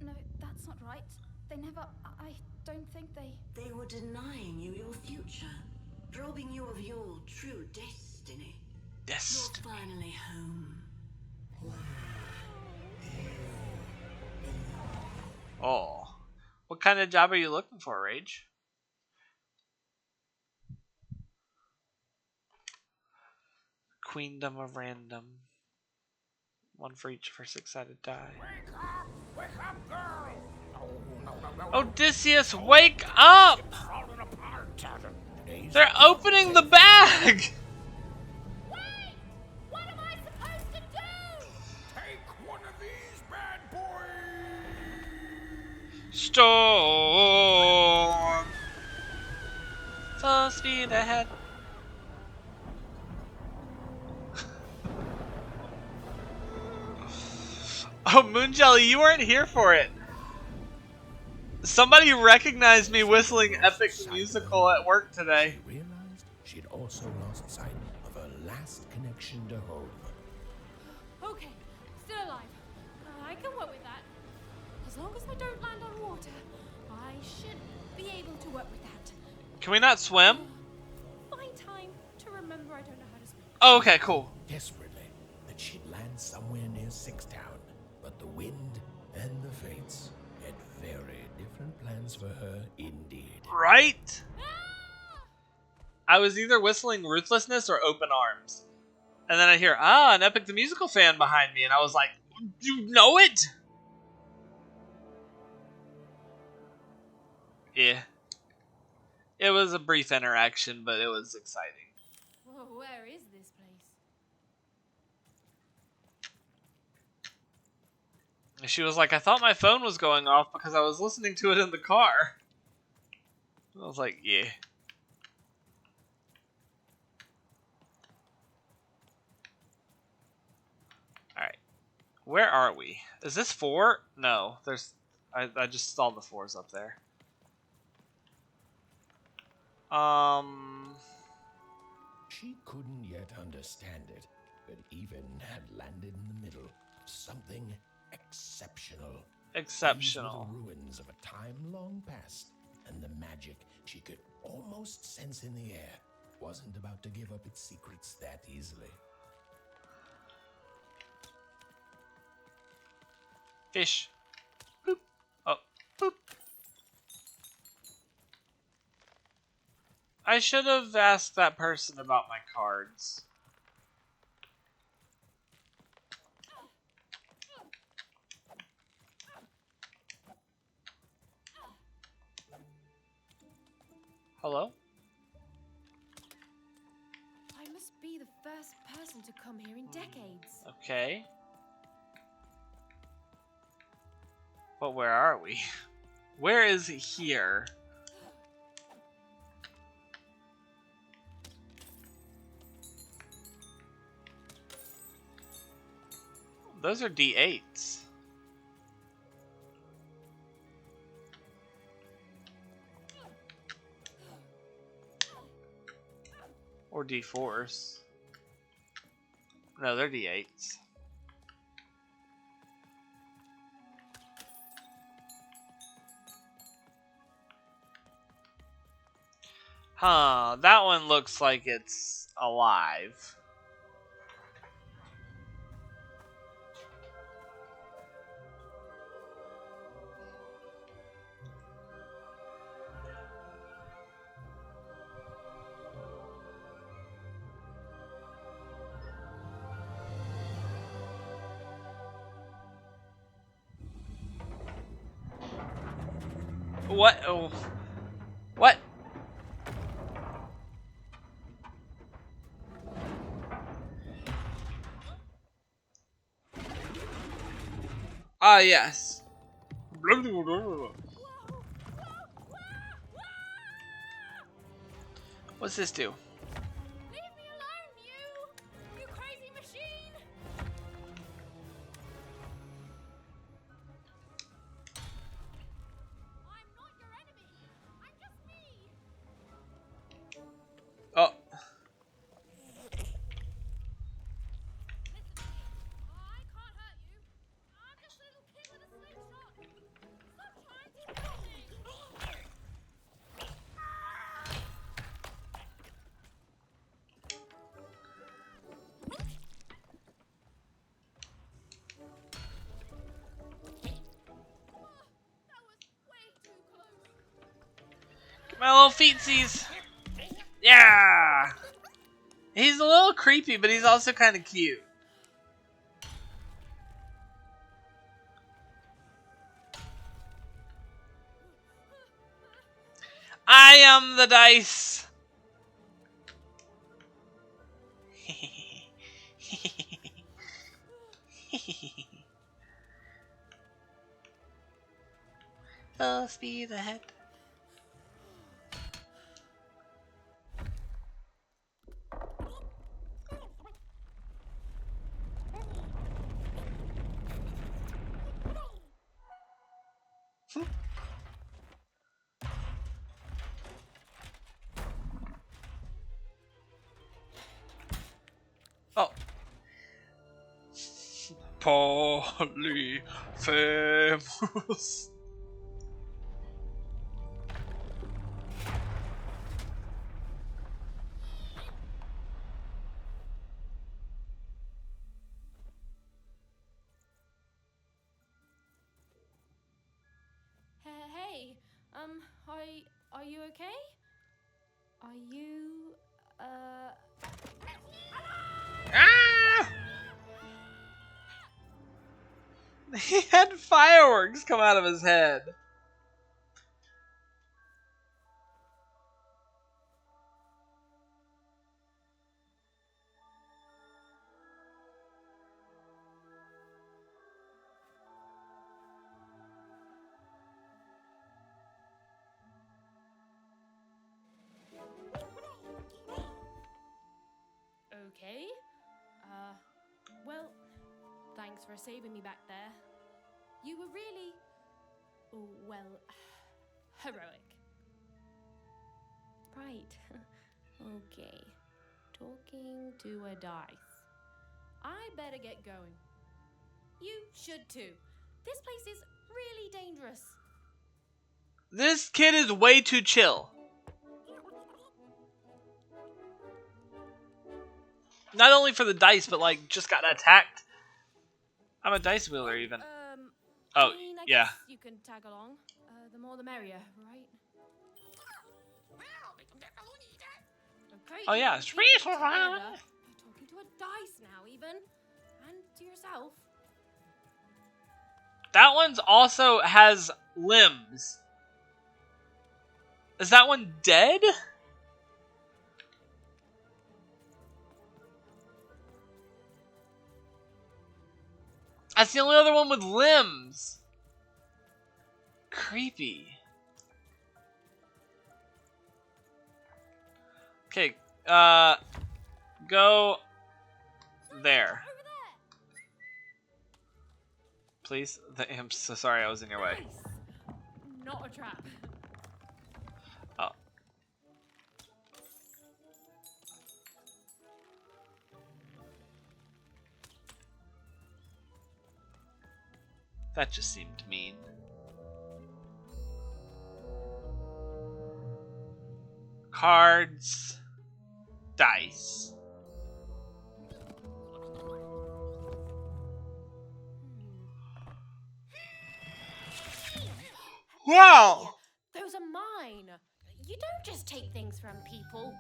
Speaker 9: No, that's not right. They never. I don't think they.
Speaker 16: They were denying you your future, robbing you of your true destiny.
Speaker 1: Destiny.
Speaker 16: You're finally home.
Speaker 1: Oh. What kind of job are you looking for, Rage? Queendom of Random. One for each of her six-sided die.
Speaker 11: Wake up, girl!
Speaker 1: Odysseus, wake up! They're opening the bag!
Speaker 3: Wait! What am I supposed to do?
Speaker 11: Take one of these bad boys!
Speaker 1: Storm! Full speed ahead. Oh, Moonjelly, you weren't here for it. Somebody recognized me whistling Epic Musical at work today.
Speaker 11: She realized she'd also lost sight of her last connection to home.
Speaker 3: Okay, still alive. I can work with that. As long as I don't land on water, I should be able to work with that.
Speaker 1: Can we not swim?
Speaker 3: Find time to remember I don't know how to swim.
Speaker 1: Oh, okay, cool.
Speaker 11: Desperately, that she'd land somewhere near Sixtown. But the wind and the fates had very different plans for her indeed.
Speaker 1: Right? I was either whistling Ruthlessness or Open Arms. And then I hear, an Epic the Musical fan behind me. And I was like, you know it? Yeah. It was a brief interaction, but it was exciting.
Speaker 3: Whoa, where is this place?
Speaker 1: She was like, I thought my phone was going off because I was listening to it in the car. I was like, yeah. Alright. Where are we? Is this 4? No, there's... I just saw the 4s up there.
Speaker 11: She couldn't yet understand it, but even had landed in the middle of something exceptional.
Speaker 1: Exceptional.
Speaker 11: These were the ruins of a time long past, and the magic she could almost sense in the air wasn't about to give up its secrets that easily.
Speaker 1: Fish. Boop. Oh, boop. I should have asked that person about my cards. Hello?
Speaker 3: I must be the first person to come here in decades.
Speaker 1: Okay. But where are we? Where is here? Those are D8s. Or D4s. No, they're D8s. Huh, that one looks like it's alive. What? Oh. What? Ah, yes. What's this do?
Speaker 3: Leave me alone, you! You
Speaker 1: My little feetsies. Yeah. He's a little creepy, but he's also kind of cute. I am the dice. Full speed ahead. Oh. Polyphemus.
Speaker 3: Hey, are you okay? Are you,
Speaker 1: Ah! He had fireworks come out of his head.
Speaker 3: okay? Well, thanks for saving me back there. You were really, well, heroic. Right. Okay. Talking to a dice. I better get going. You should too. This place is really dangerous.
Speaker 1: This kid is way too chill. Not only for the dice, but like just got attacked. I'm a dice wheeler even. Oh,
Speaker 3: I mean, I
Speaker 1: yeah.
Speaker 3: guess you can tag along. The more the merrier, right? Okay.
Speaker 1: Oh yeah.
Speaker 3: you keep it together. You're talking to a dice now, even, and to yourself.
Speaker 1: That one's also has limbs. Is that one dead? That's the only other one with limbs. Creepy. Okay, go there. Please? I'm so sorry I was in your way.
Speaker 3: Not a trap.
Speaker 1: Oh. That just seemed mean. Cards. Dice. Wow!
Speaker 3: Those are mine. You don't just take things from people.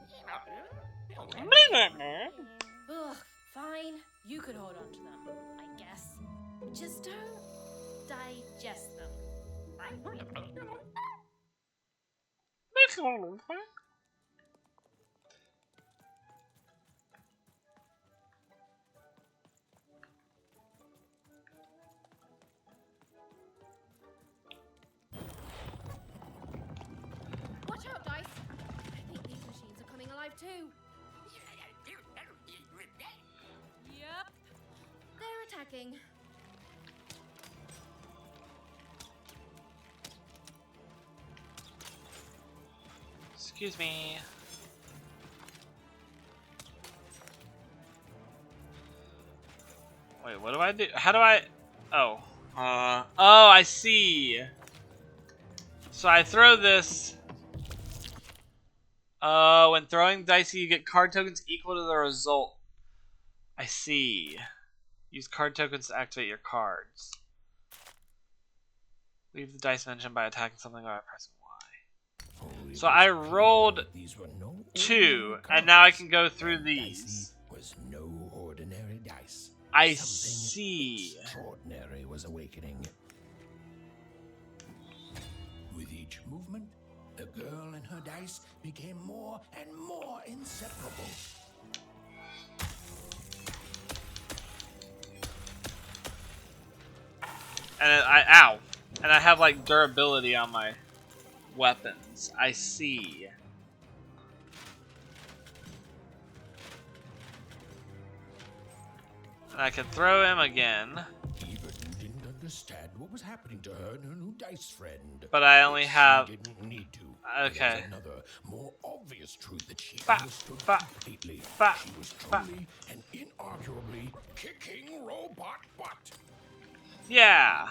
Speaker 3: Ugh, fine. You could hold on to them, I guess. Just don't digest them. Watch out, Dice. I think these machines are coming alive too. Yep. They're attacking.
Speaker 1: Excuse me. Wait, what do I do? How do I... Oh. Oh, I see. So I throw this. When throwing dice, you get card tokens equal to the result. I see. Use card tokens to activate your cards. Leave the dice mention by attacking something by pressing Y. So I rolled 2, and now I can go through these.
Speaker 11: Was no ordinary dice.
Speaker 1: I
Speaker 11: Something
Speaker 1: see.
Speaker 11: Extraordinary was awakening. With each movement, the girl and her dice became more and more inseparable.
Speaker 1: And ow. And I have like durability on my weapons. I see. And I can throw him again.
Speaker 11: Everton didn't understand what was happening to her and her new dice friend.
Speaker 1: But I only have.
Speaker 11: She didn't need to.
Speaker 1: Okay.
Speaker 11: There was another, more obvious truth that she understood completely. She was truly and inarguably kicking robot butt.
Speaker 1: Yeah.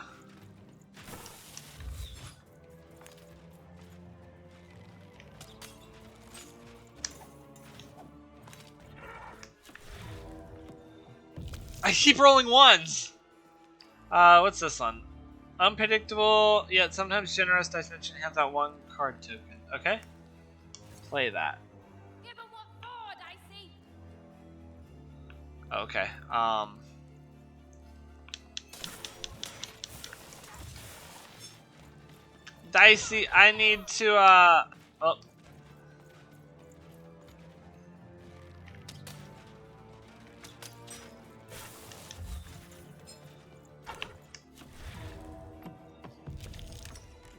Speaker 1: I keep rolling ones. What's this one? Unpredictable, yet sometimes generous dice mention hands out 1 card token. Okay. Play that.
Speaker 3: Give 'em what for, Dicey.
Speaker 1: Okay. Dicey, I need to oh.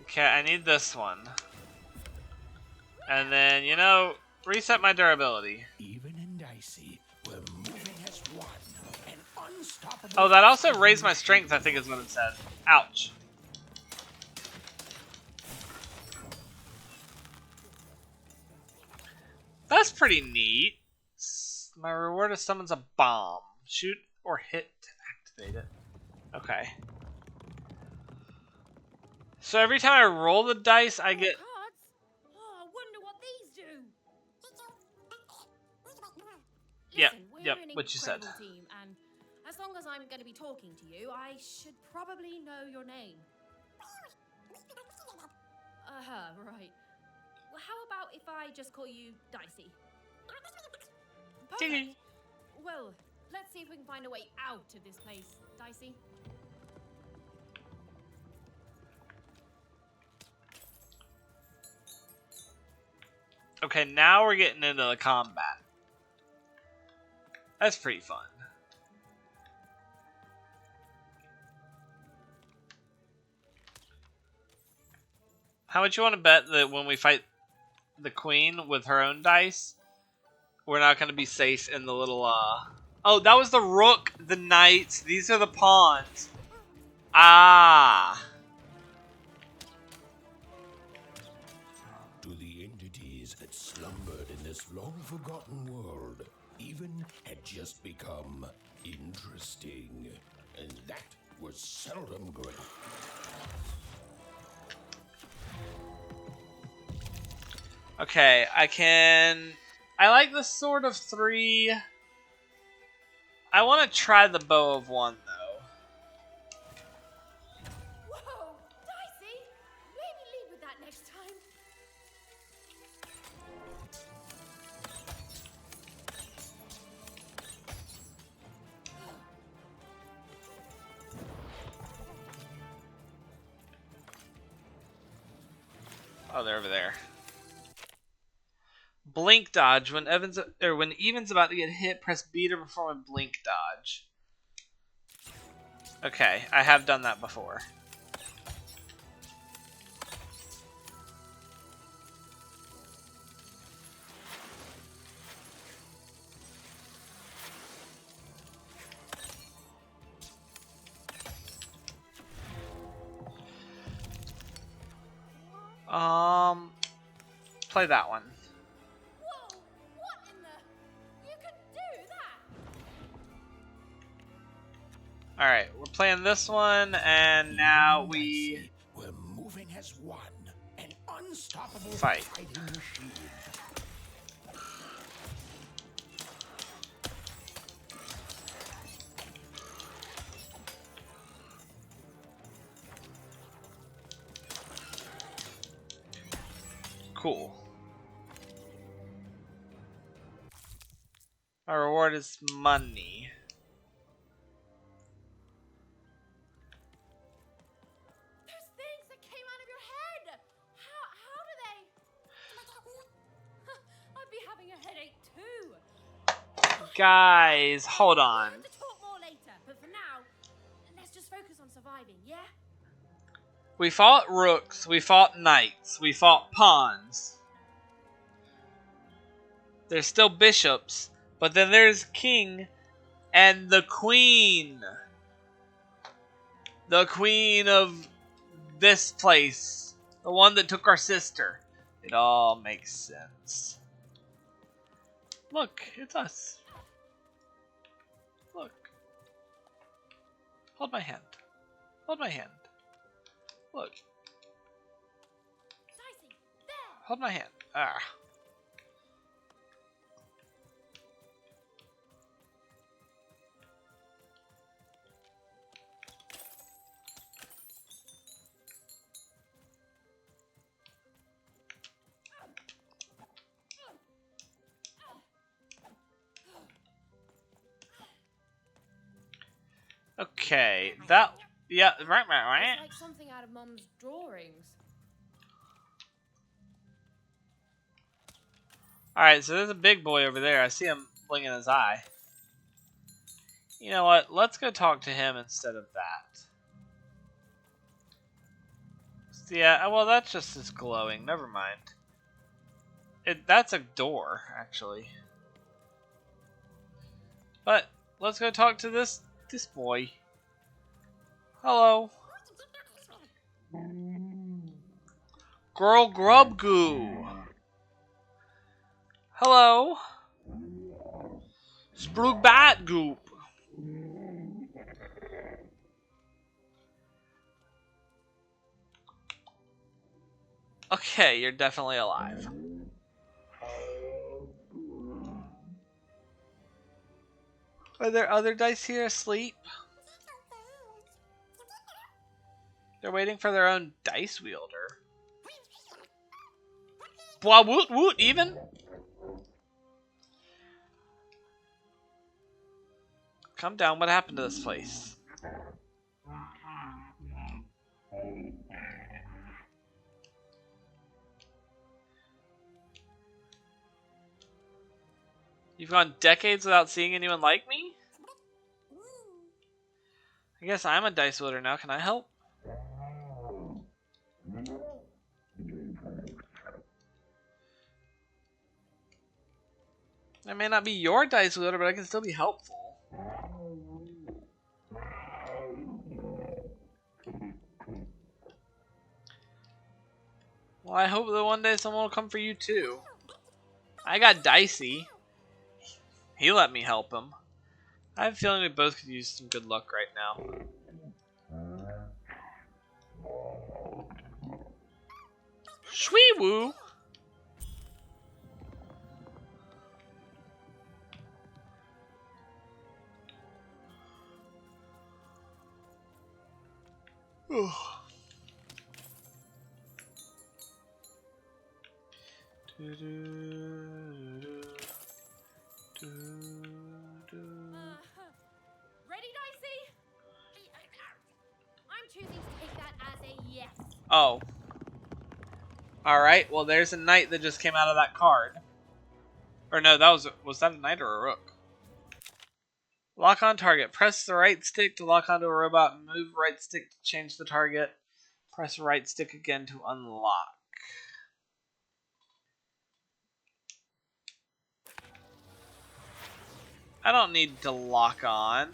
Speaker 1: Okay, I need this one. And then, you know, reset my durability.
Speaker 11: Even in Dicey, we're moving as one. An unstoppable.
Speaker 1: Oh, that also raised my strength, I think is what it said. Ouch. That's pretty neat. My reward is summons a bomb. Shoot or hit to activate it. Okay. So every time I roll the dice, I get...
Speaker 3: Cards? Oh, I wonder what these do.
Speaker 1: Yep,
Speaker 3: Listen, we're
Speaker 1: yep,
Speaker 3: an
Speaker 1: what you said.
Speaker 3: incredible team, and as long as I'm going to be talking to you, I should probably know your name. Right. Well, how about if I just call you Dicey? Perfect. Well, let's see if we can find a way out of this place, Dicey.
Speaker 1: Okay, now we're getting into the combat. That's pretty fun. How much you want to bet that when we fight the queen with her own dice, we're not going to be safe in the little, Oh, that was the rook, the knights. These are the pawns. Ah.
Speaker 11: To the entities that slumbered in this long-forgotten world, even had just become interesting. And that was seldom good.
Speaker 1: Okay, I like the Sword of 3. I want to try the Bow of 1, though.
Speaker 3: Whoa, Dicey! Maybe lead with that next time.
Speaker 1: Oh, they're over there. Blink dodge. When Even's about to get hit, press B to perform a blink dodge. Okay, I have done that before. Play that one.
Speaker 3: Whoa! What in the... You can do that!
Speaker 1: Alright, we're playing this one, and now we...
Speaker 11: We're moving as one. An unstoppable
Speaker 1: fight.
Speaker 11: fighting machine.
Speaker 1: Cool. Our reward is money.
Speaker 3: Those things that came out of your head! How do they... I'd be having a headache too.
Speaker 1: Guys, hold on.
Speaker 3: We'll have to talk more later, but for now, let's just focus on surviving, yeah?
Speaker 1: We fought rooks, we fought knights, we fought pawns. There's still bishops, but then there's king and the queen. The queen of this place. The one that took our sister. It all makes sense. Look, it's us. Look. Hold my hand. Hold my hand. Look.
Speaker 3: Dicey, there!
Speaker 1: Hold my hand. Ah. Okay, that... Yeah, right.
Speaker 3: It's like something out of Mum's drawings.
Speaker 1: Alright, so there's a big boy over there. I see him blinking his eye. You know what? Let's go talk to him instead of that. Yeah, well, that's just his glowing. Never mind. That's a door, actually. But let's go talk to this boy. Hello. Girl Grub Goo. Hello. Sprook Bat Goop. Okay, you're definitely alive. Are there other dice here asleep? They're waiting for their own dice wielder. Blah woot woot even? Calm down, what happened to this place? You've gone decades without seeing anyone like me? I guess I'm a dice wielder now, can I help? I may not be your dice wielder, but I can still be helpful. Well, I hope that one day someone will come for you too. I got Dicey. He let me help him. I have a feeling we both could use some good luck right now. Shwee woo!
Speaker 3: Ready, Dicey? I'm choosing to take that as a yes.
Speaker 1: Oh. Alright, well there's a knight that just came out of that card. Or no, was that a knight or a rook? Lock on target. Press the right stick to lock onto a robot. Move right stick to change the target. Press right stick again to unlock. I don't need to lock on.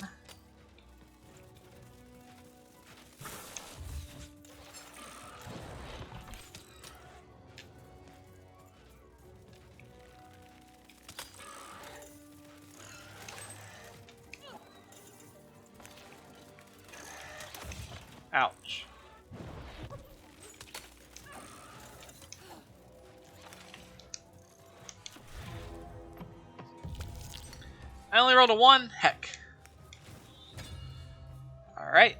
Speaker 1: Ouch. I only rolled a 1? Heck. Alright.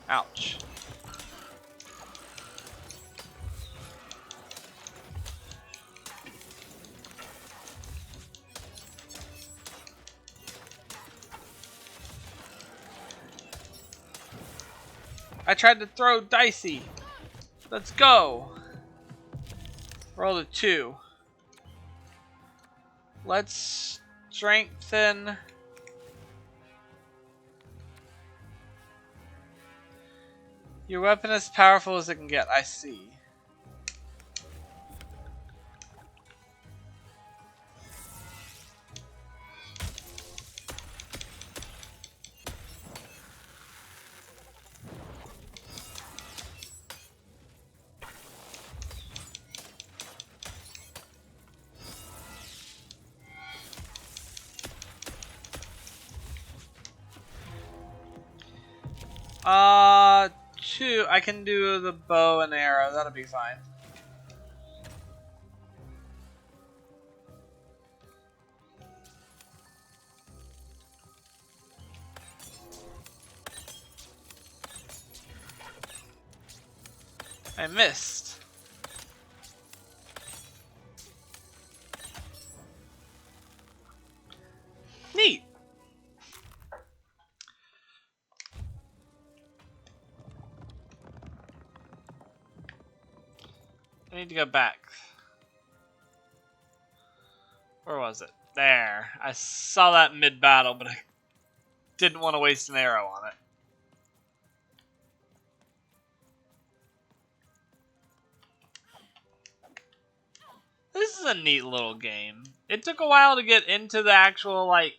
Speaker 1: Ouch. I tried to throw dicey. Let's go. Roll a 2. Let's strengthen. Your weapon is powerful as it can get. I see. I can do the bow and arrow. That'll be fine. I missed. Neat. I need to go back. Where was it? There. I saw that mid-battle, but I didn't want to waste an arrow on it. This is a neat little game. It took a while to get into the actual, like,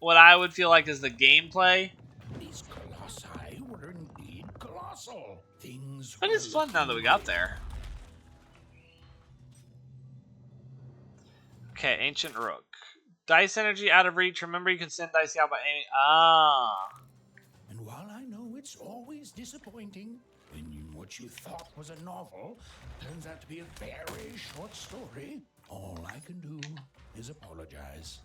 Speaker 1: what I would feel like is the gameplay.
Speaker 11: These colossi were indeed colossal. Things
Speaker 1: But it's fun now that we got there. Okay, Ancient Rook. Dice energy out of reach. Remember, you can send dice out by aiming. Ah.
Speaker 11: And while I know it's always disappointing when what you thought was a novel turns out to be a very short story, all I can do is apologize.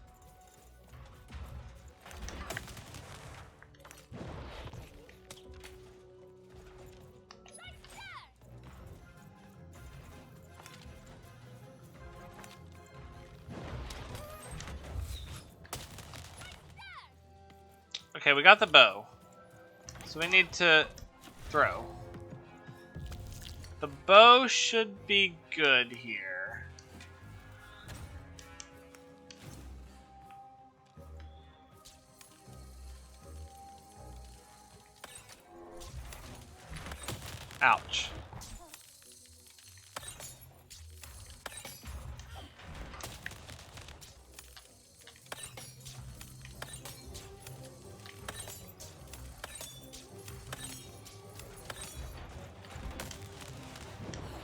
Speaker 1: Okay, we got the bow. So we need to throw. The bow should be good here. Ouch.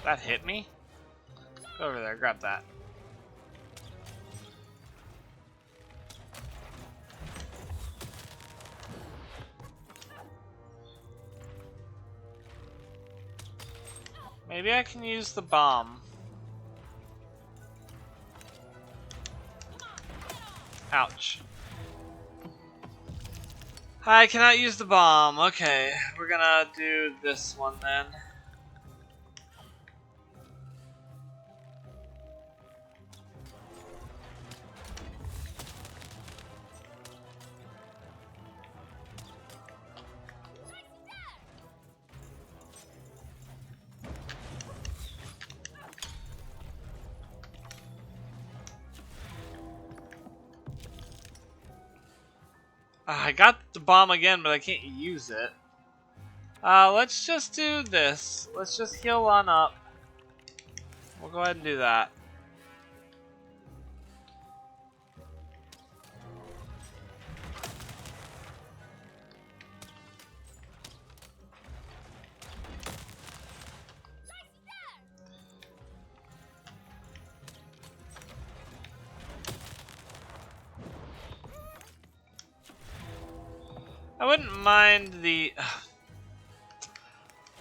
Speaker 1: That hit me? Go over there, grab that. Maybe I can use the bomb. Ouch. I cannot use the bomb. Okay, we're gonna do this one then. I got the bomb again, but I can't use it. Let's just do this. Let's just heal on up. We'll go ahead and do that. I wouldn't mind the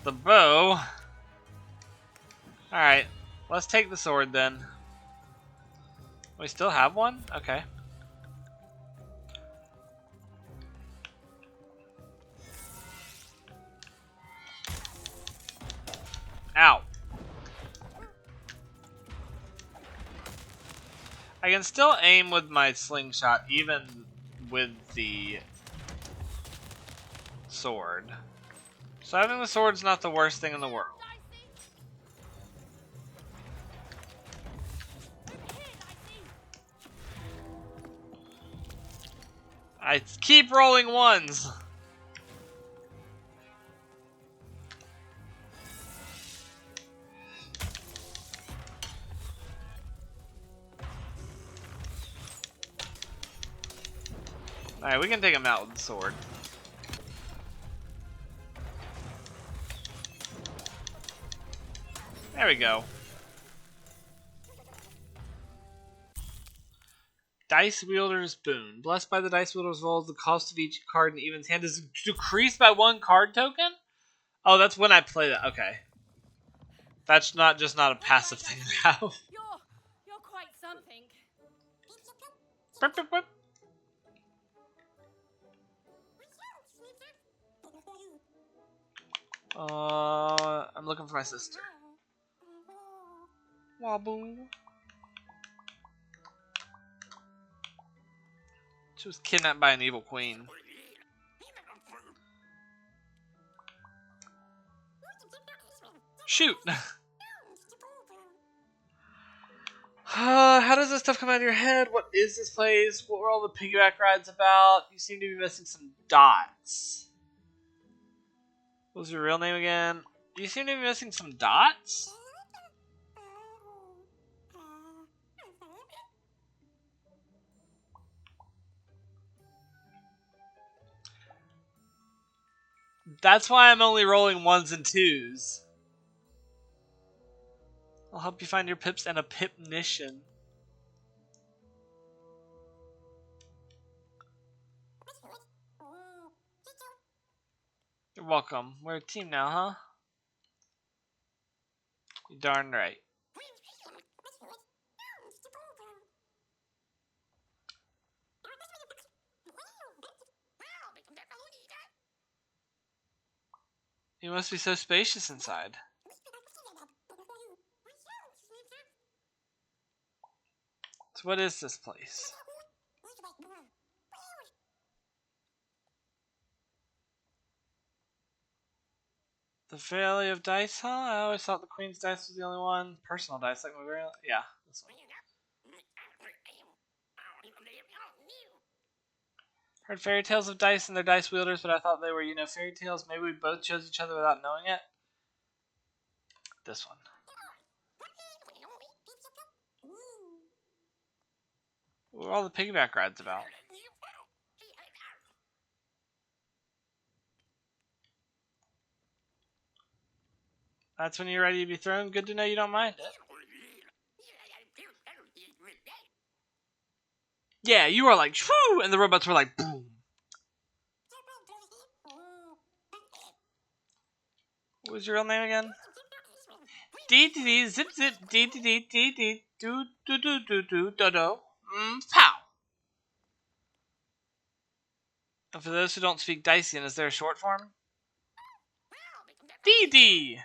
Speaker 1: bow. Alright, let's take the sword then. We still have one? Okay. Ow. I can still aim with my slingshot even with the sword. So having the sword's not the worst thing in the world. I keep rolling ones. Alright, we can take him out with the sword. There we go. Dice Wielder's Boon. Blessed by the Dice Wielder's roll, the cost of each card in Even's hand is decreased by 1 card token? Oh, that's when I play that. Okay. That's not a passive thing I have.
Speaker 3: You're quite something.
Speaker 1: I'm looking for my sister. Waboo. She was kidnapped by an evil queen. Shoot! How does this stuff come out of your head? What is this place? What were all the piggyback rides about? You seem to be missing some dots. What was your real name again? You seem to be missing some dots? That's why I'm only rolling 1s and 2s. I'll help you find your pips and a pipnician. You're welcome. We're a team now, huh? You're darn right. You must be so spacious inside. So what is this place? The Valley of Dice, huh? I always thought the Queen's Dice was the only one. Personal dice, like my real... Yeah, this one. Heard fairy tales of dice and their dice wielders, but I thought they were, fairy tales. Maybe we both chose each other without knowing it. This one. What are all the piggyback rides about? That's when you're ready to be thrown. Good to know you don't mind it. Yeah, you were like, shoo, and the robots were like, boom. What was your real name again? Dee dee dee, zip zip, dee dee dee, dee dee, do do do do do do do, pow. And for those who don't speak Dacian, is there a short form? Dee dee.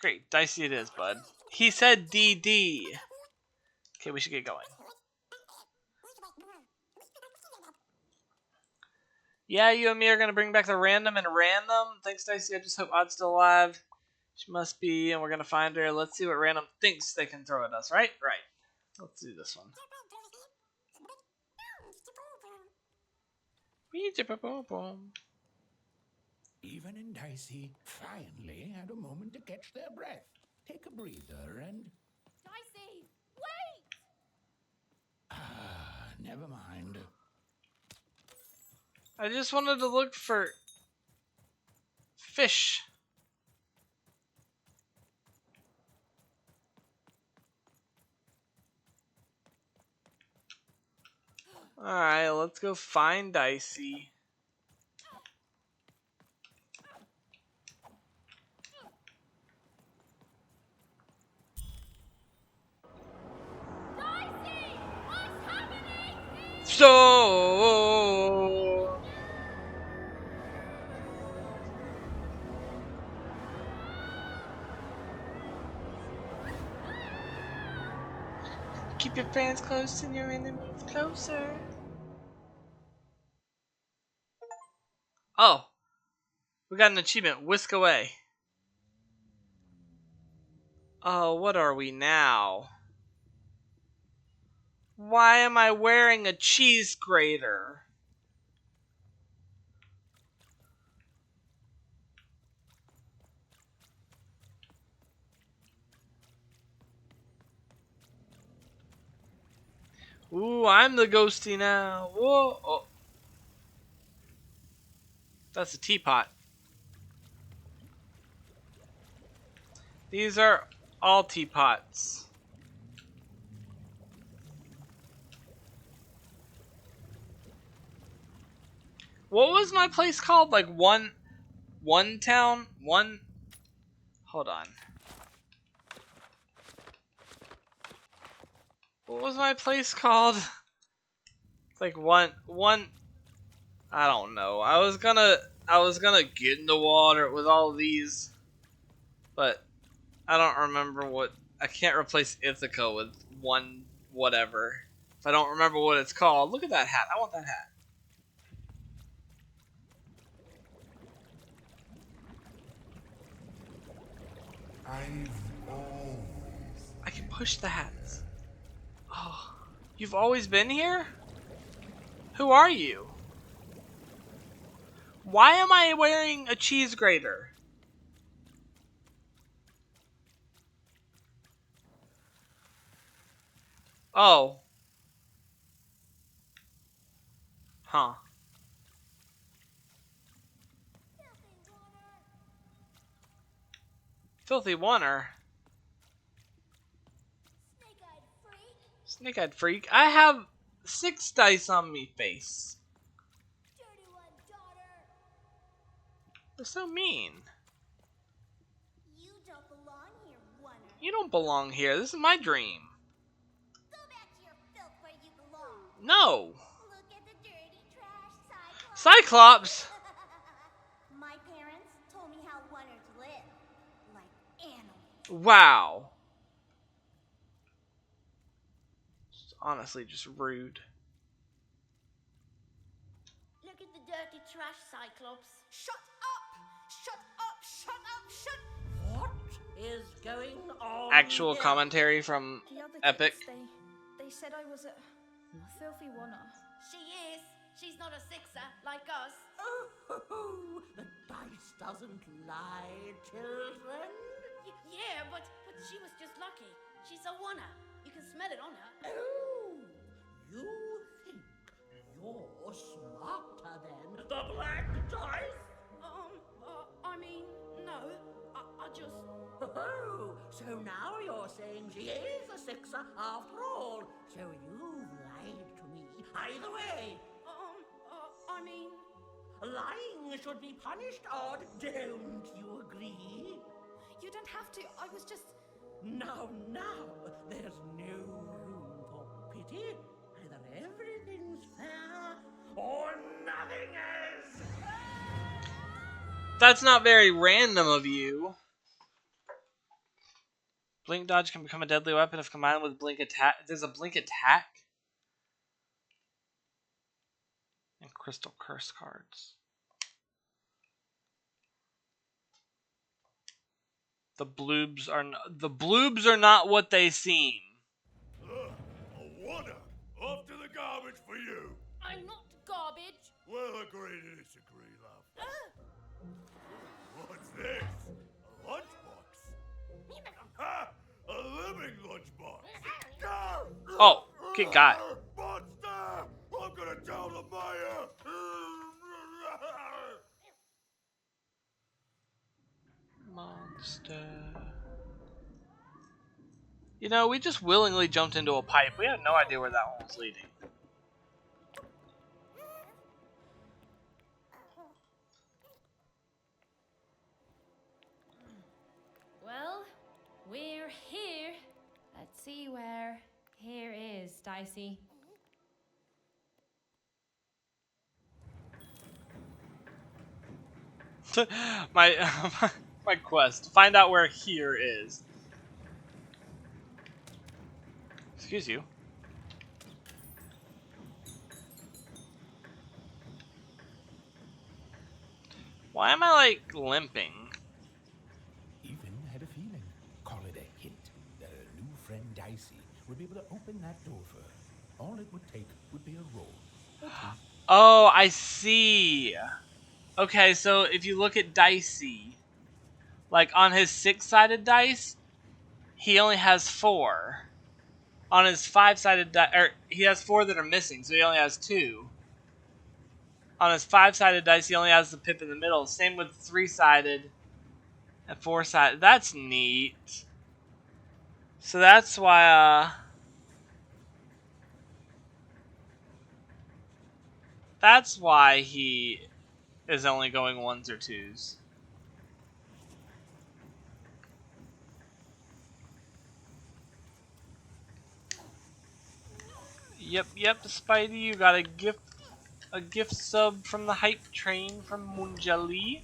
Speaker 1: Great, Dicey it is, bud. He said DD. Okay, we should get going. Yeah, you and me are gonna bring back the random and random. Thanks, Dicey. I just hope Odd's still alive. She must be, and we're gonna find her. Let's see what random thinks they can throw at us, right? Right. Let's do this one.
Speaker 11: Even and Dicey finally had a moment to catch their breath. Take a breather and...
Speaker 3: Dicey, wait!
Speaker 11: Never mind.
Speaker 1: I just wanted to look for... fish. Alright, let's go find Dicey. So keep your friends close and your enemies closer. Oh, we got an achievement. Whisk away. Oh, what are we now? Why am I wearing a cheese grater? Ooh, I'm the ghosty now. Whoa. Oh. That's a teapot. These are all teapots. What was my place called? Like one town? Hold on. What was my place called? It's like one I don't know. I was gonna get in the water with all these, but I don't remember what. I can't replace Ithaca with one whatever if I don't remember what it's called. Look at that hat. I want that hat. I can push the hats. Oh, you've always been here? Who are you? Why am I wearing a cheese grater? Oh. Huh. Filthy Wanner. Snake-eyed freak. I have 6 dice on me face. They're so mean.
Speaker 5: You don't belong here, Wunner.
Speaker 1: You don't belong here. This is my dream.
Speaker 5: Go back to your filth where you belong.
Speaker 1: No.
Speaker 5: Look at the dirty trash,
Speaker 1: Cyclops.
Speaker 5: My parents told me how Wunners live. Like animals.
Speaker 1: Wow. It's honestly just rude.
Speaker 8: Look at the dirty trash, Cyclops. Shut up! Shut up! Shut up! Shut... What is going on
Speaker 1: Actual
Speaker 8: here?
Speaker 1: commentary from
Speaker 17: The other
Speaker 1: Epic.
Speaker 17: kids, they said I was a filthy wanner.
Speaker 9: She is. She's not a sixer like us.
Speaker 8: Oh, the dice doesn't lie, children.
Speaker 9: Yeah, but she was just lucky. She's a wanner. You can smell it on her.
Speaker 8: Oh, you think you're smarter than the black dice?
Speaker 9: I mean, no. I just...
Speaker 8: Oh, so now you're saying she is a sixer after all. So you've lied to me. Either way.
Speaker 9: I mean...
Speaker 8: Lying should be punished, Odd. Don't you agree?
Speaker 17: You don't have to. I was just...
Speaker 8: Now, there's no room for pity. Either everything's fair or nothing is.
Speaker 1: That's not very random of you. Blink dodge can become a deadly weapon if combined with blink attack. There's a blink attack? And crystal curse cards. The bloobs are not what they seem.
Speaker 6: A wanna. Off to the garbage for you.
Speaker 3: I'm not garbage.
Speaker 6: We'll agree to disagree, love. What's this? A lunchbox? Ha! A living lunchbox!
Speaker 1: Oh, get got.
Speaker 6: Monster! I'm gonna tell the mayor!
Speaker 1: Monster. You know, we just willingly jumped into a pipe. We had no idea where that one was leading.
Speaker 3: Well, we're here. Let's see where here is, Dicey.
Speaker 1: my quest. Find out where here is. Excuse you. Why am I like limping?
Speaker 11: Even had a feeling, call it a hint, that her new friend Dicey would be able to open that door for her. All it would take would be a roll. or two.
Speaker 1: Oh, I see. Okay, so if you look at Dicey, like on his 6-sided dice, he only has 4. On his 5-sided dice, or he has 4 that are missing, so he only has 2. On his 5-sided dice, he only has the pip in the middle. Same with 3-sided and 4-sided. That's neat. So that's why, that's why he is only going 1s or 2s. Yep, Spidey, you got a gift sub from the hype train from Munjali.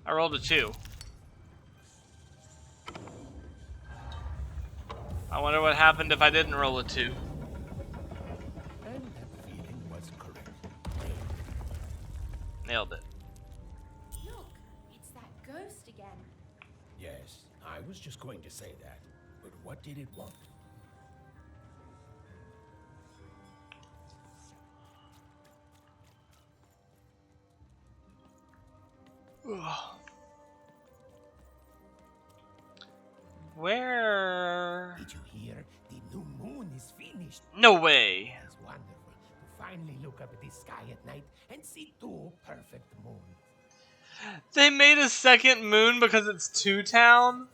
Speaker 1: I rolled a 2. I wonder what happened if I didn't roll a 2.
Speaker 11: And that feeling was correct.
Speaker 1: Nailed it.
Speaker 3: Look, it's that ghost again.
Speaker 11: Yes, I was just going to say that. But what did it want?
Speaker 1: Where?
Speaker 13: Did you hear? The new moon is finished.
Speaker 1: No way.
Speaker 13: It's wonderful to finally look up at the sky at night and see 2 perfect moons.
Speaker 1: They made a second moon because it's 2 Town?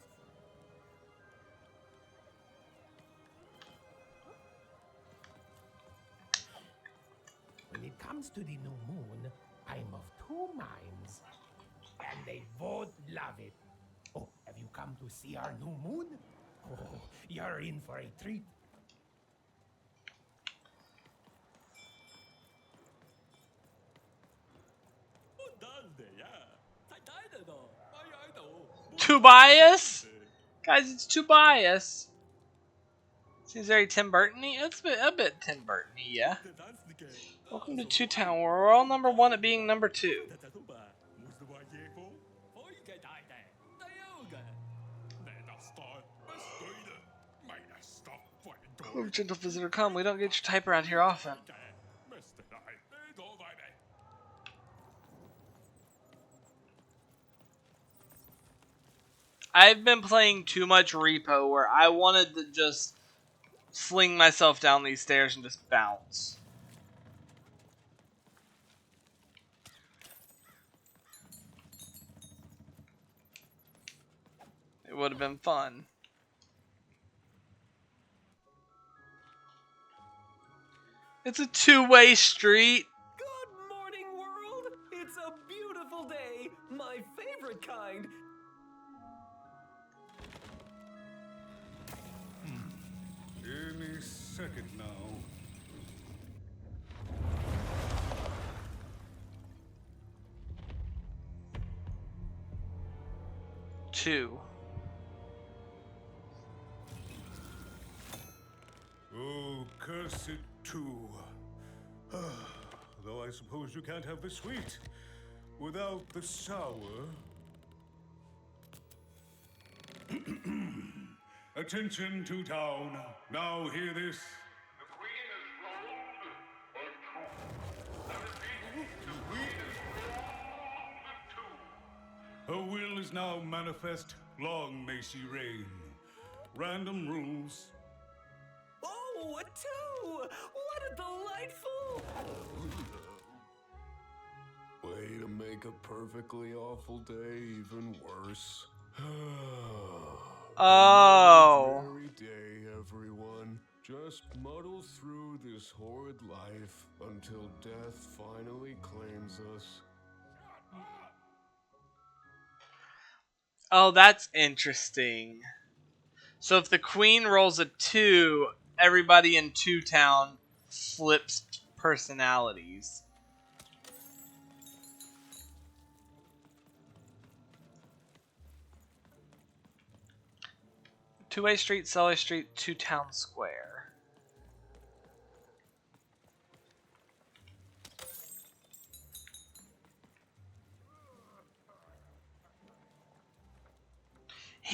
Speaker 13: When it comes to the new moon, I'm of 2 minds. And they both love it. Oh, have you come to see our new moon? Oh, you're in for a treat.
Speaker 1: Tobias? Guys, it's Tobias. Seems very Tim Burton-y. It's a bit Tim Burton-y, yeah. Welcome to 2 Town, where we're all number 1 at being number 2. Oh, gentle visitor, come. We don't get your type around here often. I've been playing too much Repo where I wanted to just sling myself down these stairs and just bounce. It would have been fun. It's a 2-way street.
Speaker 18: Good morning, world! It's a beautiful day, my favorite kind.
Speaker 15: Any second now.
Speaker 1: Two.
Speaker 15: Oh, cursed 2. Though I suppose you can't have the sweet without the sour. Attention, 2 Town. Now hear this. Her will is now manifest. Long may she reign. Random rules.
Speaker 18: Oh, a 2! What a delightful...
Speaker 6: Way to make a perfectly awful day even worse.
Speaker 1: Oh.
Speaker 6: Every day, everyone. Just muddle through this horrid life until death finally claims us.
Speaker 1: Oh, that's interesting. So if the queen rolls a 2, everybody in 2 Town flips personalities. Two-way street, Sully Street, 2 Town Square.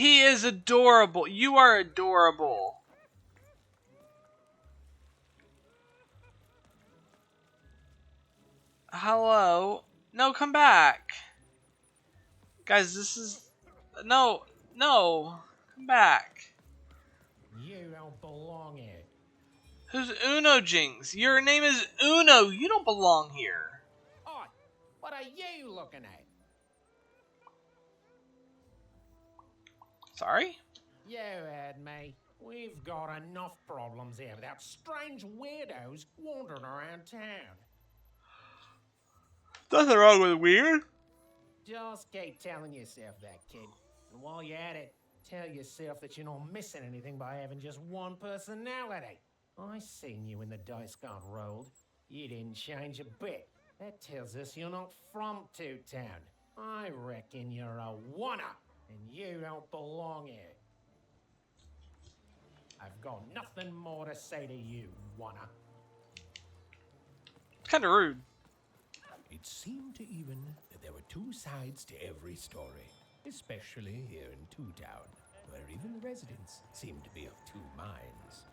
Speaker 1: He is adorable. You are adorable. Hello? No, come back. Guys, this is... No, no. Come back.
Speaker 13: You don't belong here.
Speaker 1: Who's Uno Jinx? Your name is Uno. You don't belong here.
Speaker 13: Oi, what are you looking at?
Speaker 1: Sorry?
Speaker 13: You heard me. We've got enough problems here without strange weirdos wandering around town.
Speaker 1: Nothing wrong with weird.
Speaker 13: Just keep telling yourself that, kid. And while you're at it, tell yourself that you're not missing anything by having just one personality. I seen you when the dice got rolled. You didn't change a bit. That tells us you're not from Two Town. I reckon you're a wanna, and you don't belong here. I've got nothing more to say to you, wanna.
Speaker 1: Kind of rude.
Speaker 11: It seemed to even that there were two sides to every story, especially here in Two Town, where even the residents seemed to be of two minds.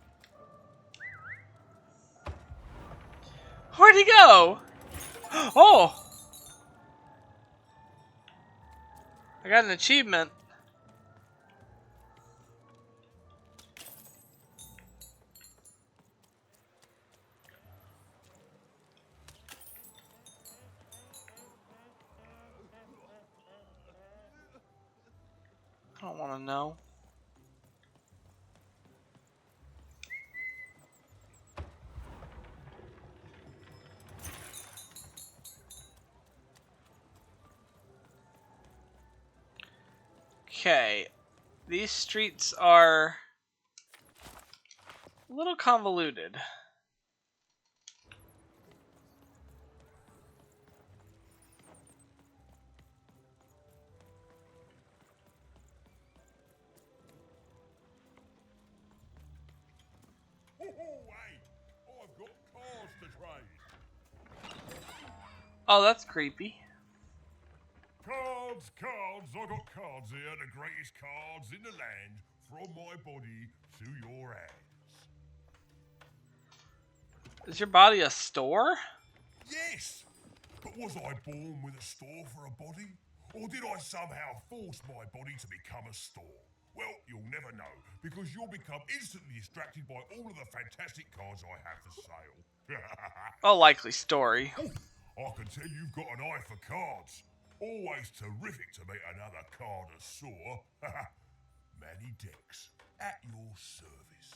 Speaker 1: Where'd he go? Oh! I got an achievement. I don't want to know. Okay, these streets are a little convoluted.
Speaker 6: I've got cars to trade.
Speaker 1: Oh, that's creepy.
Speaker 6: Cards, cards, I got cards here, the greatest cards in the land, from my body to your hands.
Speaker 1: Is your body a store?
Speaker 6: Yes! But was I born with a store for a body? Or did I somehow force my body to become a store? Well, you'll never know, because you'll become instantly distracted by all of the fantastic cards I have for sale.
Speaker 1: A likely story.
Speaker 6: I can tell you've got an eye for cards. Always terrific to meet another connoisseur. Manny Dex, at your service.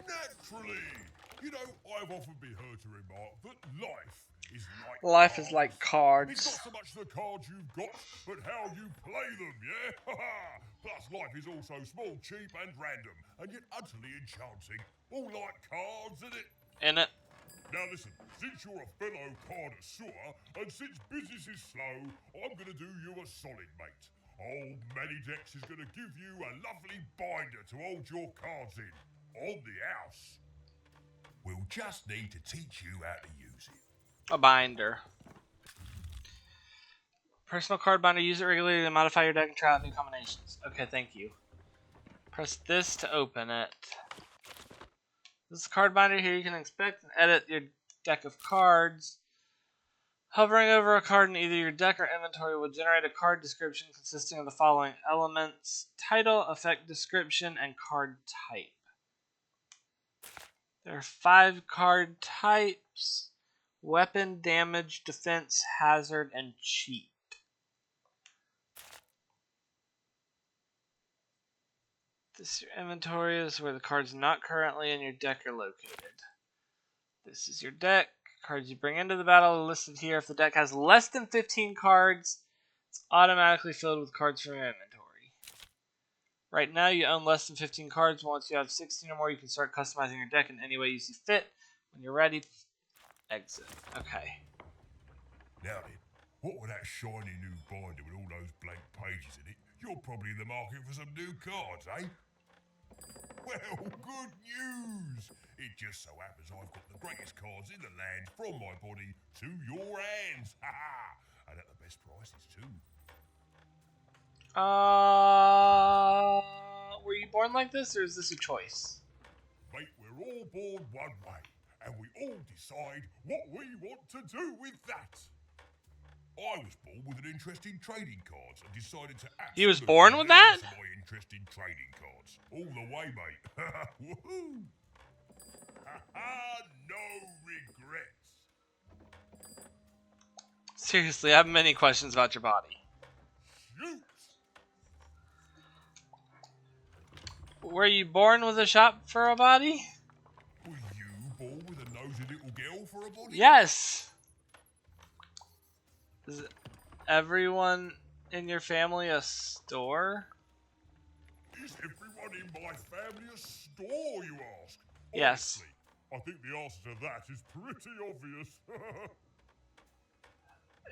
Speaker 6: Naturally! You know, I've often been heard to remark that life is like cards. It's not so much the cards you've got, but how you play them, yeah? Plus, life is also small, cheap, and random, and yet utterly enchanting. All like cards, isn't it?
Speaker 1: In it.
Speaker 6: Now listen, since you're a fellow connoisseur, and since business is slow, I'm going to do you a solid, mate. Old Manny Dex is going to give you a lovely binder to hold your cards in, on the house. We'll just need to teach you how to use it.
Speaker 1: A binder. Personal card binder. Use it regularly to modify your deck and try out new combinations. Okay, thank you. Press this to open it. This card binder here, you can inspect and edit your deck of cards. Hovering over a card in either your deck or inventory will generate a card description consisting of the following elements: title, effect description, and card type. There are 5 card types: weapon, damage, defense, hazard, and cheat. This your inventory is where the cards not currently in your deck are located. This is your deck. Cards you bring into the battle are listed here. If the deck has less than 15 cards, it's automatically filled with cards from your inventory. Right now you own less than 15 cards. Once you have 16 or more, you can start customizing your deck in any way you see fit. When you're ready, exit. Okay.
Speaker 6: Now then, what with that shiny new binder with all those blank pages in it, you're probably in the market for some new cards, eh? Well, good news! It just so happens I've got the greatest cards in the land from my body to your hands. Ha ha! And at the best
Speaker 2: best prices too.
Speaker 1: Were you born like this, or is this a choice?
Speaker 2: Mate, we're all born one way, and we all decide what we want to do with that. I was born with an interest in trading cards and decided to
Speaker 1: He was born with that?
Speaker 2: my interest in trading cards. All the way, mate. Woohoo! No regrets.
Speaker 1: Seriously, I have many questions about your body.
Speaker 2: Shoot!
Speaker 1: Were you born with a shop for a body?
Speaker 2: Were you born with a nosy little girl for a body?
Speaker 1: Yes! Is everyone in your family a store?
Speaker 2: Is everyone in my family a store, you ask?
Speaker 1: Yes.
Speaker 2: Honestly, I think the answer to that is pretty obvious.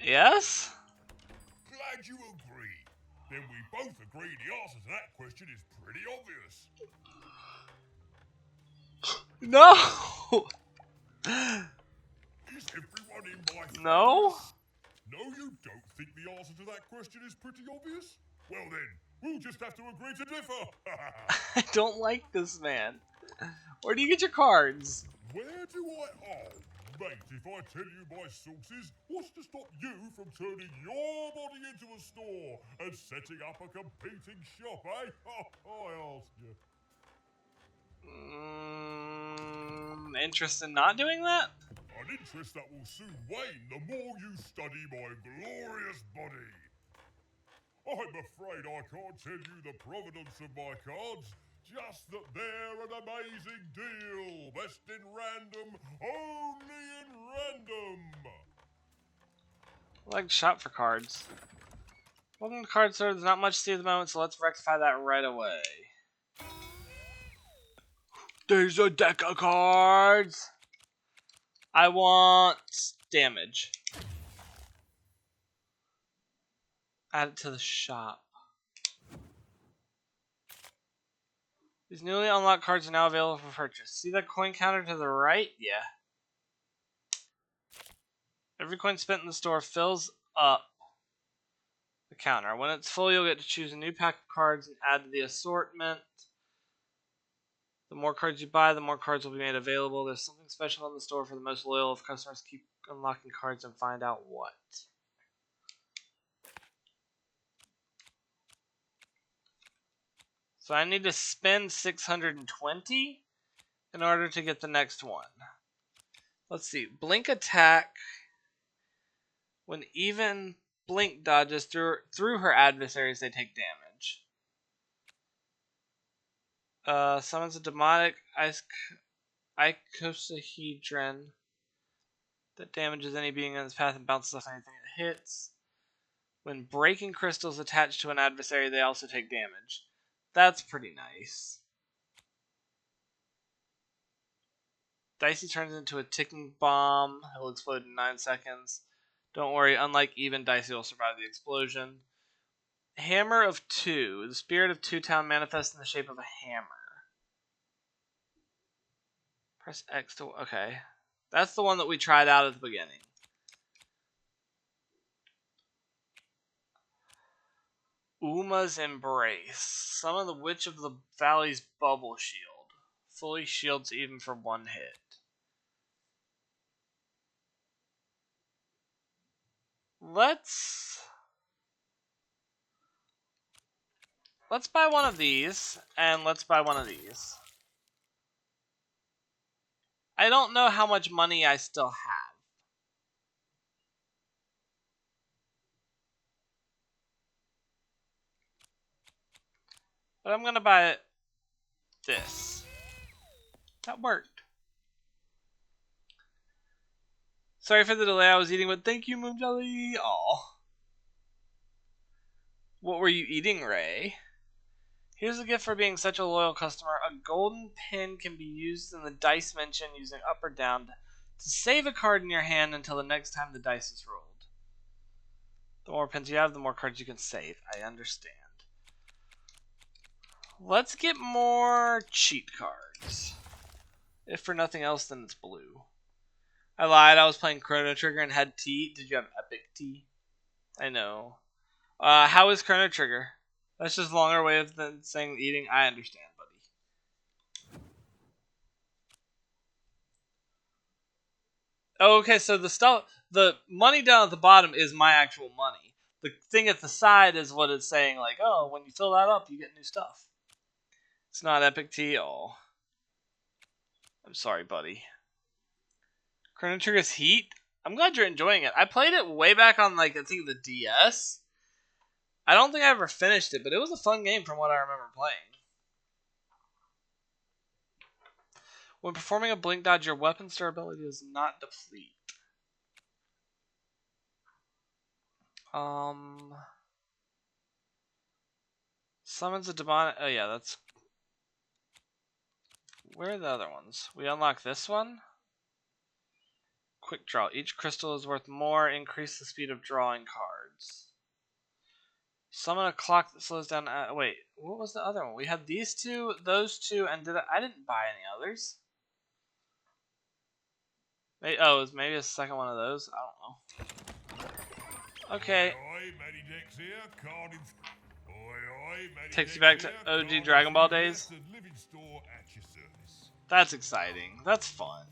Speaker 1: Yes?
Speaker 2: Glad you agree. Then we both agree the answer to that question is pretty obvious.
Speaker 1: No!
Speaker 2: Is everyone in my family?
Speaker 1: No?
Speaker 2: No, you don't think the answer to that question is pretty obvious? Well then, we'll just have to agree to differ.
Speaker 1: I don't like this man. Where do you get your cards?
Speaker 2: Where do I... Oh, mate, if I tell you my sources, what's to stop you from turning your body into a store and setting up a competing shop, eh? I ask you.
Speaker 1: Interest in not doing that?
Speaker 2: An interest that will soon wane the more you study my glorious body. I'm afraid I can't tell you the provenance of my cards, just that they're an amazing deal. Best in random, only in random.
Speaker 1: I like to shop for cards. Welcome to card store. There's not much to see at the moment, so let's rectify that right away. There's a deck of cards. I want damage. Add it to the shop. These newly unlocked cards are now available for purchase. See that coin counter to the right? Yeah. Every coin spent in the store fills up the counter. When it's full, you'll get to choose a new pack of cards and add to the assortment. The more cards you buy, the more cards will be made available. There's something special in the store for the most loyal if customers keep unlocking cards and find out what. So I need to spend 620 in order to get the next one. Let's see. Blink attack. When even Blink dodges through her adversaries, they take damage. Summons a demonic icosahedron that damages any being in its path and bounces off anything it hits. When breaking crystals attached to an adversary, they also take damage. That's pretty nice. Dicey turns into a ticking bomb. It will explode in 9 seconds. Don't worry, unlike even, Dicey will survive the explosion. Hammer of Two. The spirit of Two Town manifests in the shape of a hammer. Press X to... Okay. That's the one that we tried out at the beginning. Uma's Embrace. Summon the Witch of the Valley's Bubble Shield. Fully shields even for one hit. Let's buy one of these, and let's buy one of these. I don't know how much money I still have. But I'm gonna buy this. That worked. Sorry for the delay, I was eating, but thank you, Moon Jelly. Aw. What were you eating, Ray? Here's a gift for being such a loyal customer. A golden pin can be used in the dice mention using up or down to save a card in your hand until the next time the dice is rolled. The more pins you have, the more cards you can save. I understand. Let's get more cheat cards. If for nothing else, then it's blue. I lied, I was playing Chrono Trigger and had tea. Did you have Epic Tea? I know. How is Chrono Trigger? That's just a longer way of saying eating. I understand, buddy. Oh, okay, so the money down at the bottom is my actual money. The thing at the side is what it's saying, like, oh, when you fill that up, you get new stuff. It's not Epic Tea. Oh. I'm sorry, buddy. Chrono Trigger's Heat? I'm glad you're enjoying it. I played it way back on, like, I think the DS. I don't think I ever finished it, but it was a fun game from what I remember playing. When performing a blink dodge, your weapon's durability does not deplete. Summons a demonic... Oh, yeah, that's... Where are the other ones? We unlock this one. Quick draw. Each crystal is worth more. Increase the speed of drawing cards. Summon a clock that slows down... wait, what was the other one? We had these two, those two, and I didn't buy any others. Maybe, oh, it was maybe a second one of those? I don't know. Okay. Takes you back to OG Dragon Ball days. That's exciting. That's fun.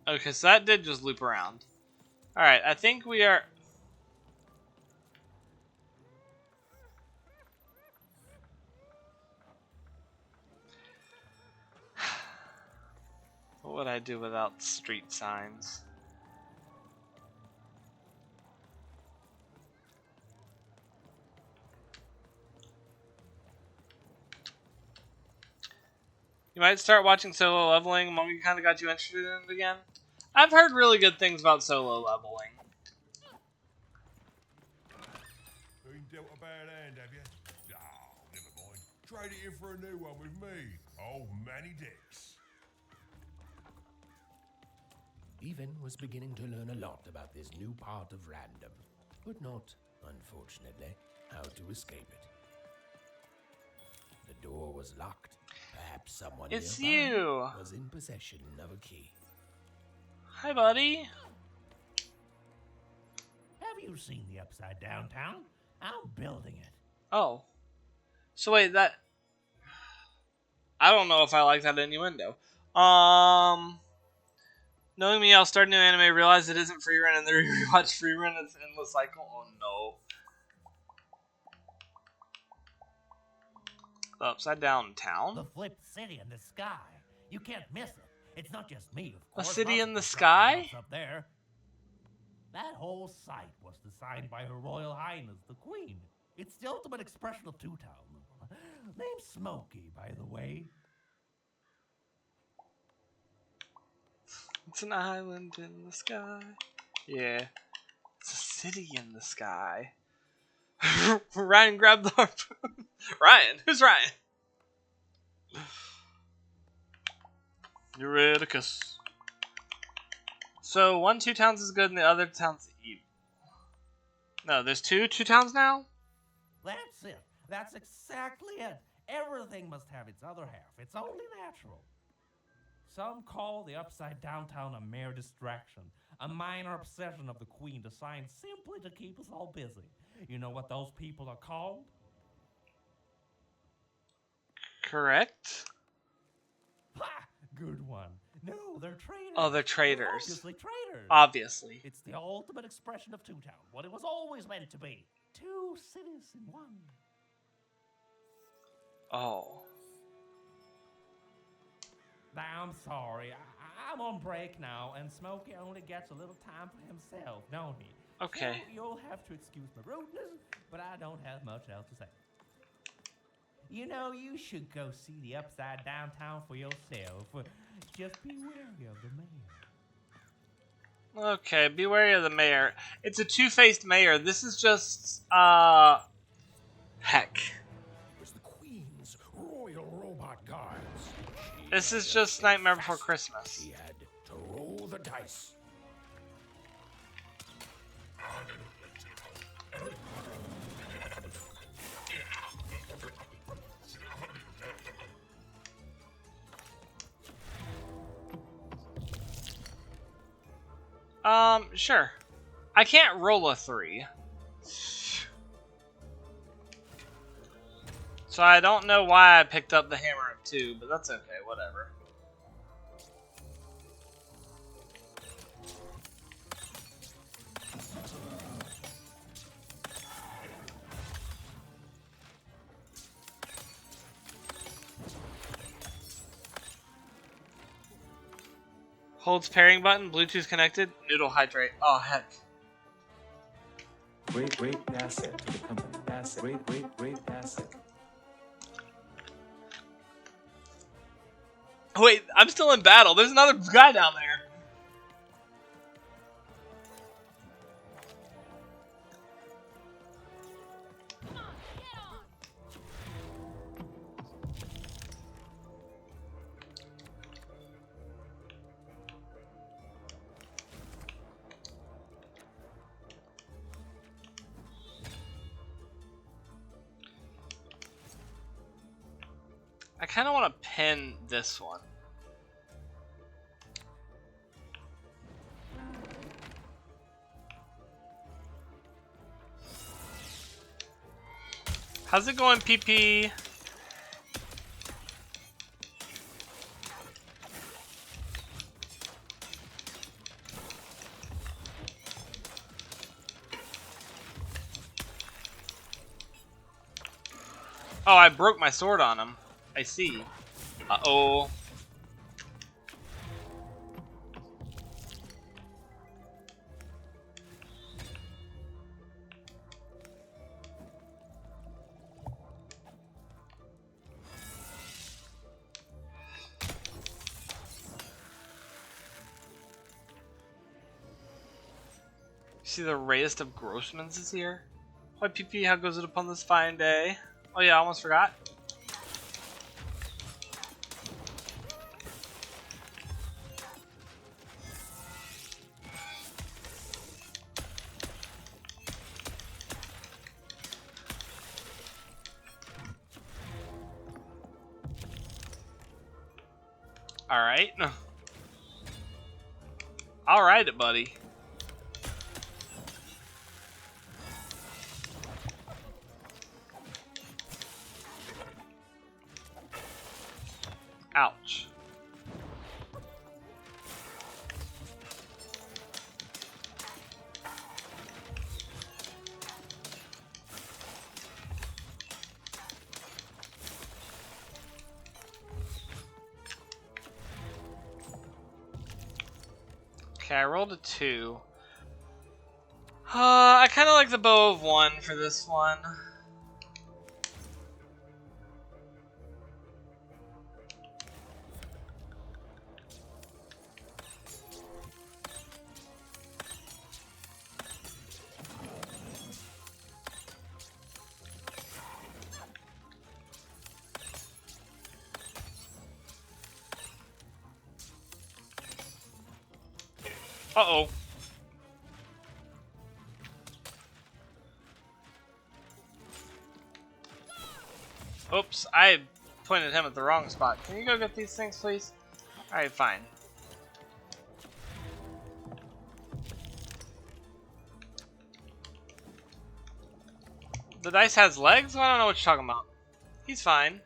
Speaker 1: Okay, so that did just loop around. Alright, I think we are... What would I do without street signs? You might start watching Solo Leveling. Monkey kind of got you interested in it again. I've heard really good things about Solo Leveling.
Speaker 6: Been dealt a bad hand, have you? Oh, never mind. Trade it in for a new one with me. Old Manny Dex.
Speaker 11: Even was beginning to learn a lot about this new part of random, but not, unfortunately, how to escape it. The door was locked. Perhaps someone
Speaker 1: It's
Speaker 11: nearby
Speaker 1: you.
Speaker 11: was in possession of a key.
Speaker 1: Hi, buddy.
Speaker 19: Have you seen the Upside Down Town? I'm building it.
Speaker 1: Oh. So wait, that... I don't know if I like that innuendo. Knowing me, I'll start a new anime, realize it isn't free run, and then rewatch free run, it's an endless cycle. Oh no. The Upside Down Town?
Speaker 19: The flipped city in the sky. You can't miss it. It's not just me, of
Speaker 1: A
Speaker 19: course.
Speaker 1: city in the
Speaker 19: Lots of
Speaker 1: sky?
Speaker 19: construction up there. That whole site was designed by Her Royal Highness, the Queen. It's the ultimate expression of Two-Town. Name's Smokey, by the way.
Speaker 1: It's an island in the sky. Yeah. It's a city in the sky. Ryan grabbed the harpoon. Ryan? Who's Ryan? Euryticus. So, one Two Towns is good and the other town's evil. No, there's two towns now?
Speaker 19: That's it. That's exactly it. Everything must have its other half. It's only natural. Some call the Upside Down Town a mere distraction, a minor obsession of the Queen designed simply to keep us all busy. You know what those people are called?
Speaker 1: Correct.
Speaker 19: Ha! Good one. No, they're traitors.
Speaker 1: Oh, they're traitors.
Speaker 19: They're obviously traitors.
Speaker 1: Obviously.
Speaker 19: It's the ultimate expression of Two-Town, what it was always meant to be. Two cities in one.
Speaker 1: Oh.
Speaker 19: I'm sorry. I'm on break now, and Smokey only gets a little time for himself, don't he?
Speaker 1: Okay.
Speaker 19: So you'll have to excuse my rudeness, but I don't have much else to say. You know, you should go see the Upside Down Town for yourself. Just be wary of the mayor.
Speaker 1: Okay, be wary of the mayor. It's a two-faced mayor. This is just, heck.
Speaker 11: It was the Queen's Royal Robot Guards.
Speaker 1: This is just Nightmare Before Christmas.
Speaker 11: She had to roll the dice.
Speaker 1: Sure. I can't roll a 3. So I don't know why I picked up the Hammer of 2, but that's okay, whatever. Holds pairing button, Bluetooth connected, noodle hydrate. Oh, heck.
Speaker 20: Great asset to the company. Asset. Great asset.
Speaker 1: Wait, I'm still in battle. There's another guy down there. I kind of want to pin this one. How's it going, PP? Oh, I broke my sword on him. I see. Uh-oh. See, the rarest of Grossman's is here. Why, PP, how goes it upon this fine day? Oh yeah, I almost forgot. Alright. Alright, buddy. Ouch. Okay, I rolled a 2. I kind of like the bow of 1 for this one. Uh-oh. Oops, I pointed him at the wrong spot. Can you go get these things, please? Alright, fine. The dice has legs? Well, I don't know what you're talking about. He's fine.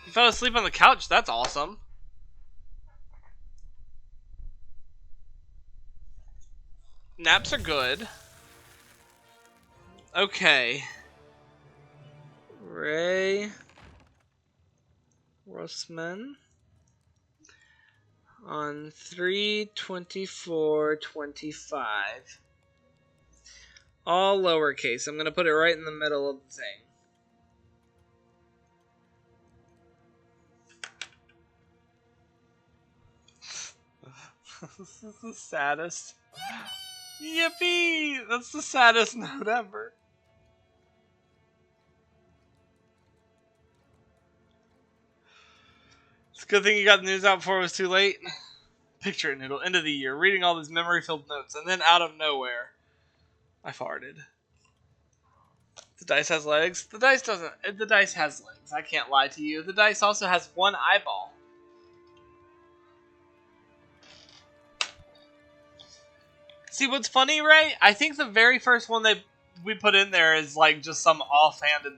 Speaker 1: He fell asleep on the couch. That's awesome. Naps are good. Okay. Ray Rossman on 3/24/25. All lowercase. I'm gonna put it right in the middle of the thing. This is the saddest. Yippee! That's the saddest note ever. It's a good thing you got the news out before it was too late. Picture it, Noodle. End of the year. Reading all these memory-filled notes, and then out of nowhere, I farted. The dice has legs? The dice doesn't. The dice has legs. I can't lie to you. The dice also has one eyeball. See, what's funny, Ray? I think the very first one we put in there is like just some offhanded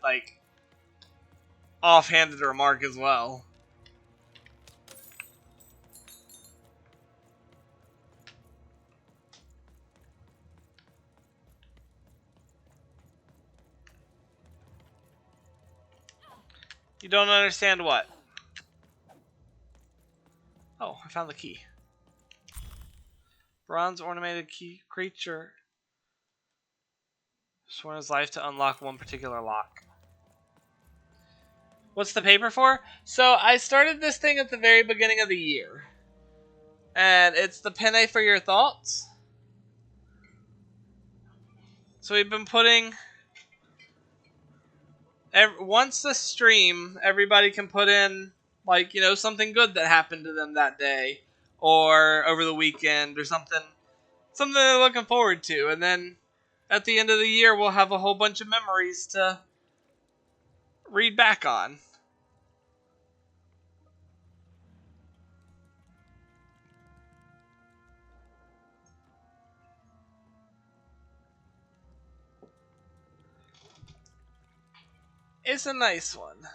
Speaker 1: remark as well. You don't understand what? Oh, I found the key. Bronze ornamented key creature. Sworn his life to unlock one particular lock. What's the paper for? So I started this thing at the very beginning of the year. And it's the Penne for your thoughts. So we've been putting... once a stream, everybody can put in, like, you know, something good that happened to them that day. Or over the weekend or something they're looking forward to. And then at the end of the year, we'll have a whole bunch of memories to read back on. It's a nice one.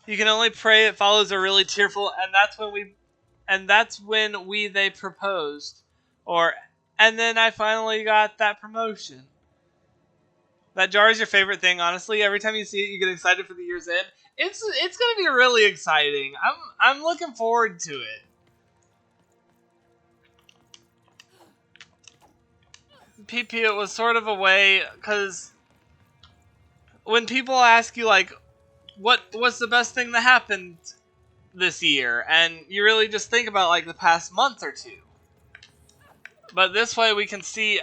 Speaker 1: You can only pray it follows a really tearful, and that's when they proposed, and then I finally got that promotion. That jar is your favorite thing, honestly. Every time you see it, you get excited for the year's end. It's gonna be really exciting. I'm looking forward to it. PP, it was sort of a way, because when people ask you, like, what's the best thing that happened this year? And you really just think about, like, the past month or two. But this way we can see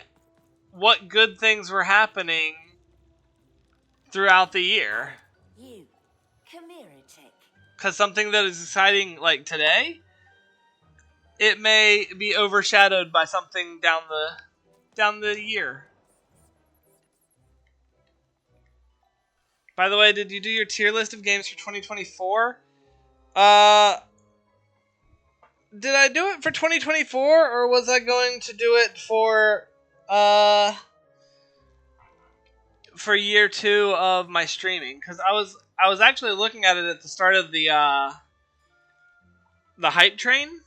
Speaker 1: what good things were happening throughout the year.
Speaker 16: You, come here, Tick.
Speaker 1: Because something that is exciting, like, today, it may be overshadowed by something down the year. By the way, did you do your tier list of games for 2024? Did I do it for 2024, or was I going to do it for year 2 of my streaming? Because I was actually looking at it at the start of the hype train.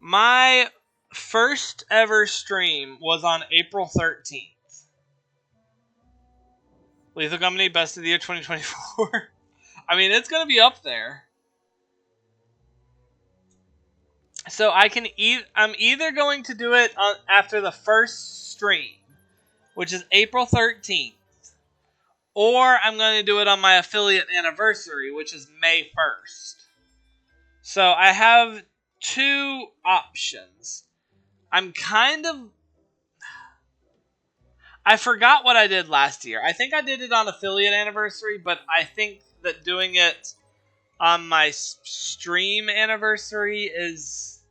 Speaker 1: My first ever stream was on April 13th. Lethal Company Best of the Year 2024. I mean, it's gonna be up there. So I'm either going to do it after the first stream, which is April 13th, or I'm going to do it on my affiliate anniversary, which is May 1st. So I have two options. I forgot what I did last year. I think I did it on affiliate anniversary, but I think that doing it on my stream anniversary is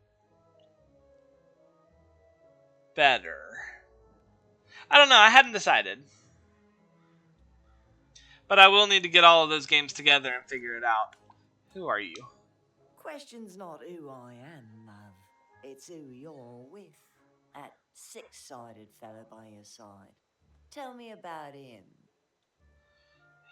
Speaker 1: better. I don't know. I hadn't decided. But I will need to get all of those games together and figure it out. Who are you?
Speaker 16: Question's not who I am, love. It's who you're with. That six-sided fella by your side. Tell me about him.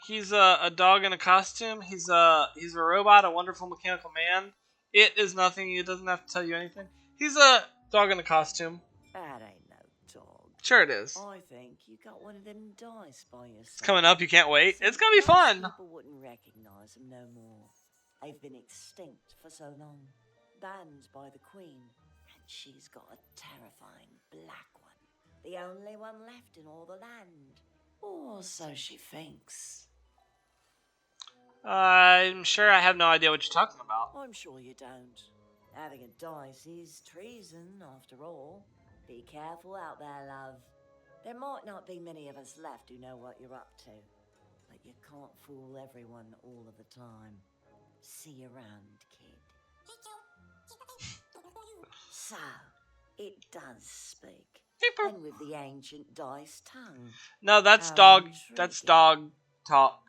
Speaker 1: He's a dog in a costume. He's a robot, a wonderful mechanical man. It is nothing. It doesn't have to tell you anything. He's a dog in a costume.
Speaker 16: That ain't no dog.
Speaker 1: Sure it is.
Speaker 16: I think you got one of them dice by your side.
Speaker 1: It's coming up. You can't wait. It's gonna be fun.
Speaker 16: People wouldn't recognize them no more. They've been extinct for so long. Banned by the Queen. And she's got a terrifying black one. The only one left in all the land. Or so she thinks.
Speaker 1: I'm sure I have no idea what you're talking about.
Speaker 16: I'm sure you don't. Having a dice is treason, after all. Be careful out there, love. There might not be many of us left who know what you're up to. But you can't fool everyone all of the time. See you around, kid. So, it does speak. And with the ancient dice tongue.
Speaker 1: No, that's
Speaker 16: How
Speaker 1: dog.
Speaker 16: intriguing.
Speaker 1: That's dog talk.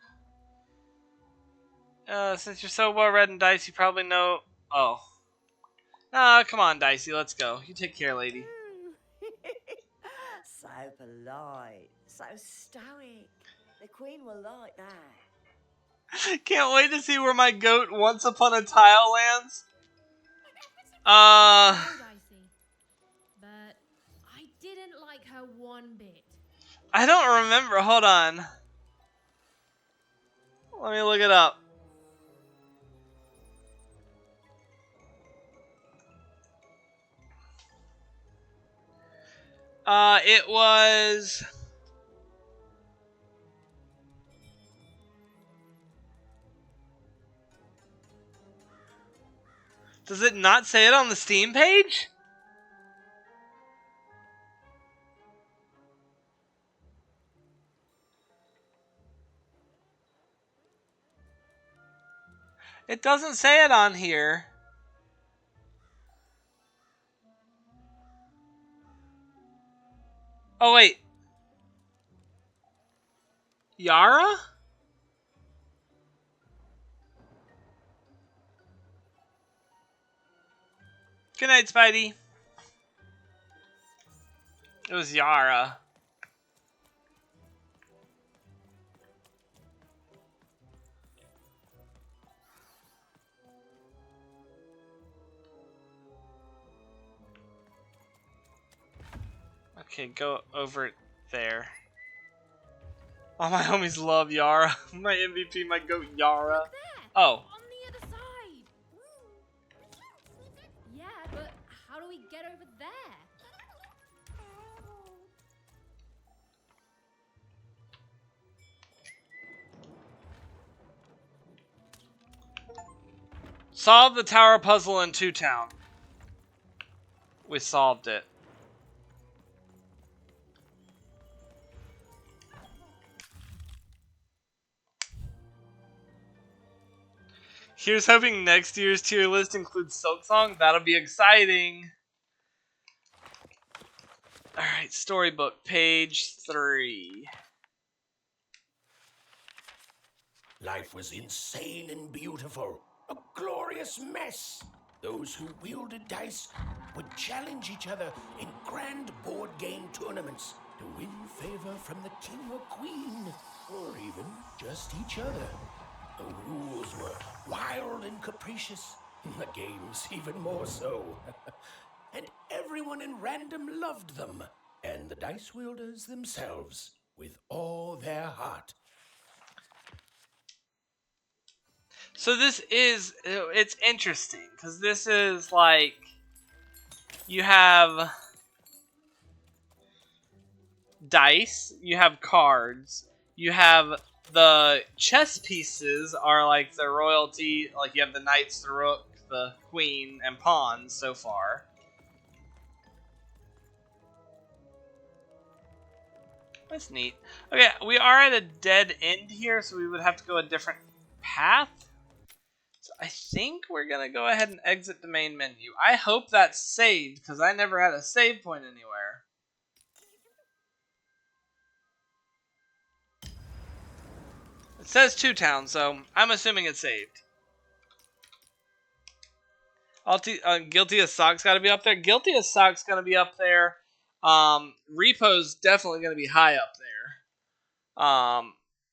Speaker 1: Since you're so well read in dice, you probably know. Oh, Ah, come on, Dicey, let's go. You take care, lady.
Speaker 16: So polite, so stoic. The Queen will like that.
Speaker 1: Can't wait to see where my goat once upon a tile lands.
Speaker 3: No, Dicey. But I didn't like her one bit.
Speaker 1: I don't remember. Hold on. Let me look it up. It was... Does it not say it on the Steam page? It doesn't say it on here. Oh, wait. Yara? Good night, Spidey. It was Yara. Okay, go over there. All my homies love Yara. My MVP, my goat Yara. Oh.
Speaker 3: On the other side. Yeah, but how do we get over there?
Speaker 1: Solve the tower puzzle in Two Town. We solved it. Here's hoping next year's tier list includes Silksong. That'll be exciting. Alright, storybook, page 3.
Speaker 11: Life was insane and beautiful. A glorious mess. Those who wielded dice would challenge each other in grand board game tournaments to win favor from the king or queen, or even just each other. The rules were wild and capricious, the games even more so. And everyone in random loved them, and the dice wielders themselves, with all their heart.
Speaker 1: So this is, it's interesting, because this is like, you have dice, you have cards, you have the chess pieces are like the royalty, like you have the knights, the rook, the queen, and pawns so far. That's neat. Okay, we are at a dead end here, so we would have to go a different path. So I think we're going to go ahead and exit the main menu. I hope that's saved, because I never had a save point anywhere. It says Two Town, so I'm assuming it's saved. Guilty as Sock's got to be up there. Guilty as Sock's going to be up there. Repo's definitely going to be high up there.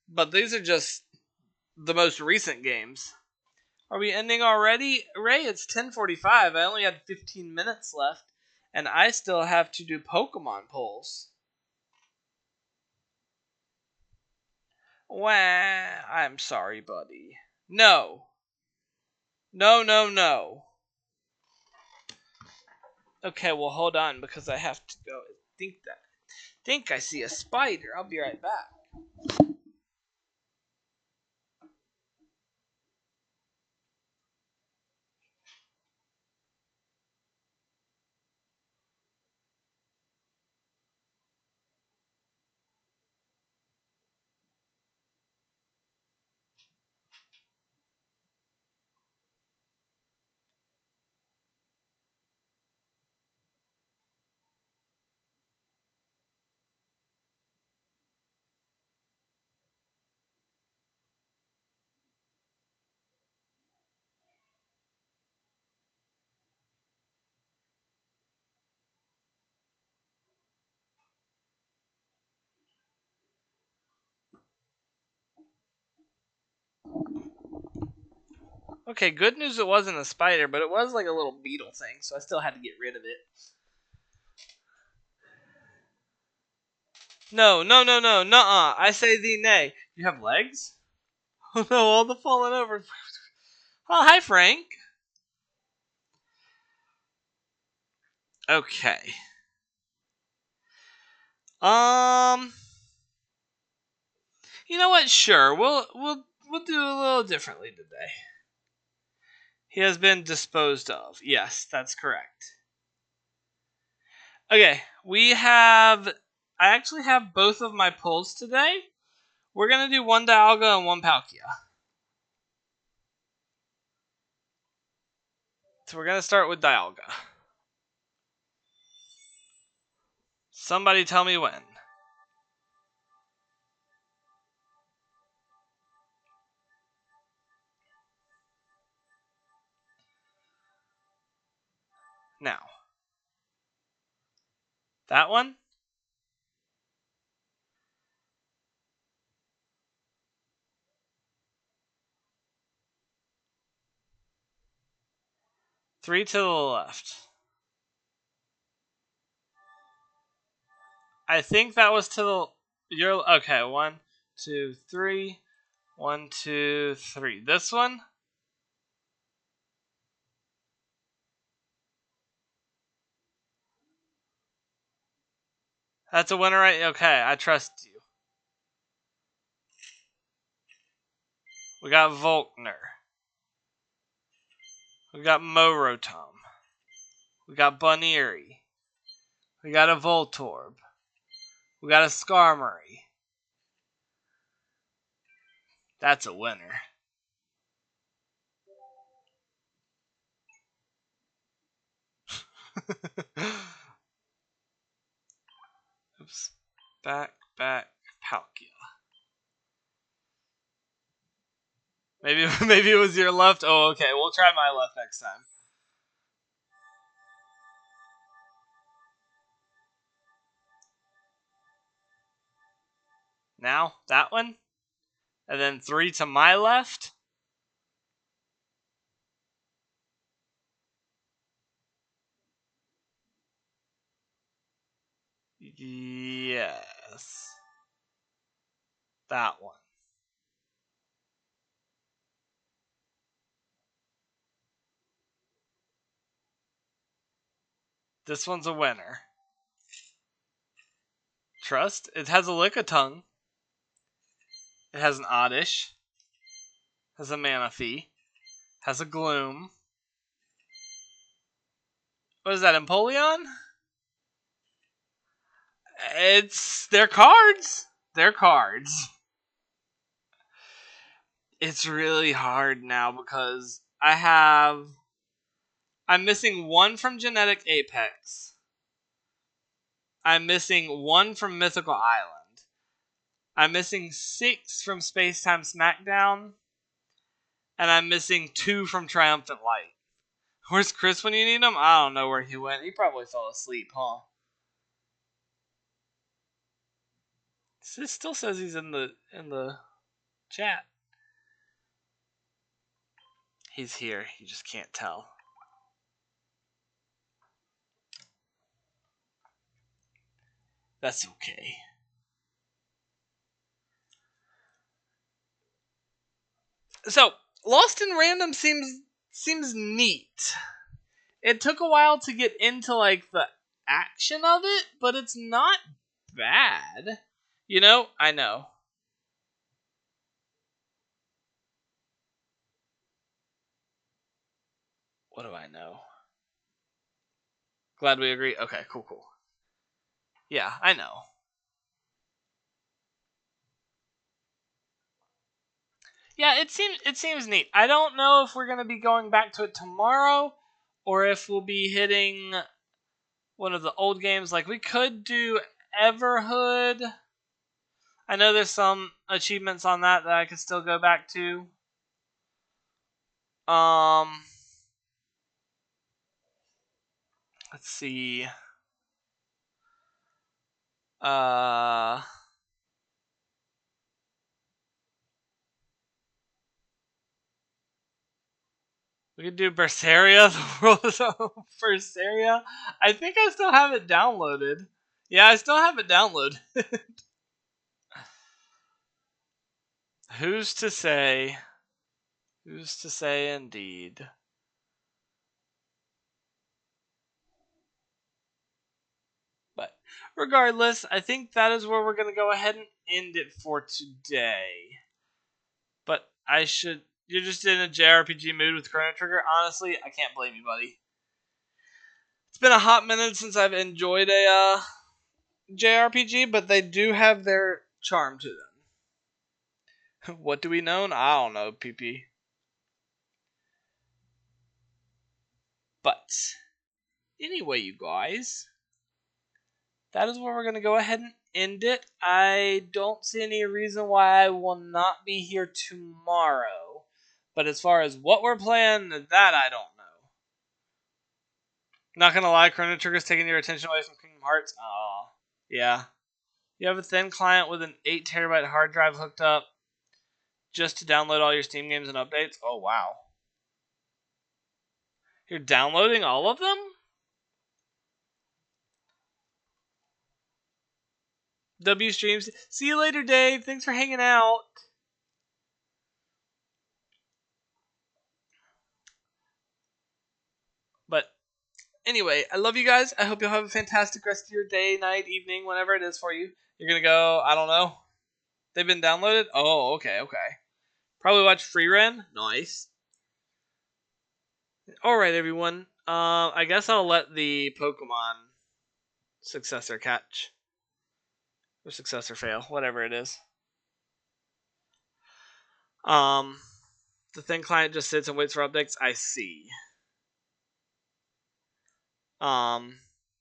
Speaker 1: But these are just the most recent games. Are we ending already? Ray, it's 10:45. I only had 15 minutes left. And I still have to do Pokemon polls. Wah, I'm sorry, buddy. No. No, no, no. Okay, well, hold on, because I have to go. I think I see a spider. I'll be right back. Okay, good news it wasn't a spider, but it was like a little beetle thing, so I still had to get rid of it. No, nuh-uh. I say thee nay. You have legs? Oh no, all the falling over. Oh, hi, Frank. Okay. You know what? Sure, we'll do a little differently today. He has been disposed of. Yes, that's correct. Okay, I actually have both of my pulls today. We're gonna do one Dialga and one Palkia. So we're gonna start with Dialga. Somebody tell me when. Now. That one? Three to the left. I think that was to the... Okay, 1, 2, 3. 1, 2, 3. This one? That's a winner, right? Okay, I trust you. We got Volkner. We got Morotom. We got Bunnery. We got a Voltorb. We got a Skarmory. That's a winner. Oops. Back, Palkia. Maybe it was your left. Oh, okay. We'll try my left next time. Now, that one. And then 3 to my left. Yes. That one. This one's a winner. Trust. It has a Lickitung. It has an Oddish. Has a Manaphy. Has a Gloom. What is that, Empoleon? They're cards. They're cards. It's really hard now because I'm missing 1 from Genetic Apex. I'm missing 1 from Mythical Island. I'm missing 6 from Space Time Smackdown. And I'm missing 2 from Triumphant Light. Where's Chris when you need him? I don't know where he went. He probably fell asleep, huh? It still says he's in the chat. He's here. You just can't tell. That's okay. So, Lost in Random seems neat. It took a while to get into like the action of it, but it's not bad. You know, I know. What do I know? Glad we agree. Okay, cool. Yeah, I know. Yeah, it seems neat. I don't know if we're gonna be going back to it tomorrow, or if we'll be hitting one of the old games. Like we could do Everhood. I know there's some achievements on that I could still go back to. Let's see. We could do Berseria, the world is Berseria. I think I still have it downloaded. Yeah, I still have it downloaded. Who's to say? Who's to say indeed? But regardless, I think that is where we're going to go ahead and end it for today. But you're just in a JRPG mood with Chrono Trigger. Honestly, I can't blame you, buddy. It's been a hot minute since I've enjoyed a JRPG, but they do have their charm to them. What do we know? I don't know, PP. But anyway, you guys, that is where we're going to go ahead and end it. I don't see any reason why I will not be here tomorrow. But as far as what we're playing, that I don't know. Not going to lie, Chrono Trigger's taking your attention away from Kingdom Hearts. Aw, yeah. You have a thin client with an 8 terabyte hard drive hooked up just to download all your Steam games and updates? Oh, wow. You're downloading all of them? W streams. See you later, Dave. Thanks for hanging out. But anyway, I love you guys. I hope you'll have a fantastic rest of your day, night, evening, whenever it is for you. You're going to go, I don't know. They've been downloaded? Oh, okay. Probably watch Freerun. Nice. Alright, everyone. I guess I'll let the Pokemon successor catch. Or successor fail. Whatever it is. The thin client just sits and waits for updates. I see. But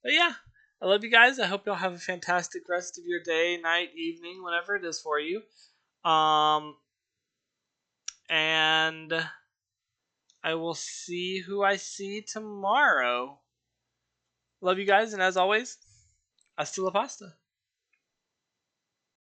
Speaker 1: yeah. I love you guys. I hope you'll have a fantastic rest of your day, night, evening, whenever it is for you. And I will see who I see tomorrow. Love you guys, and as always, hasta la pasta.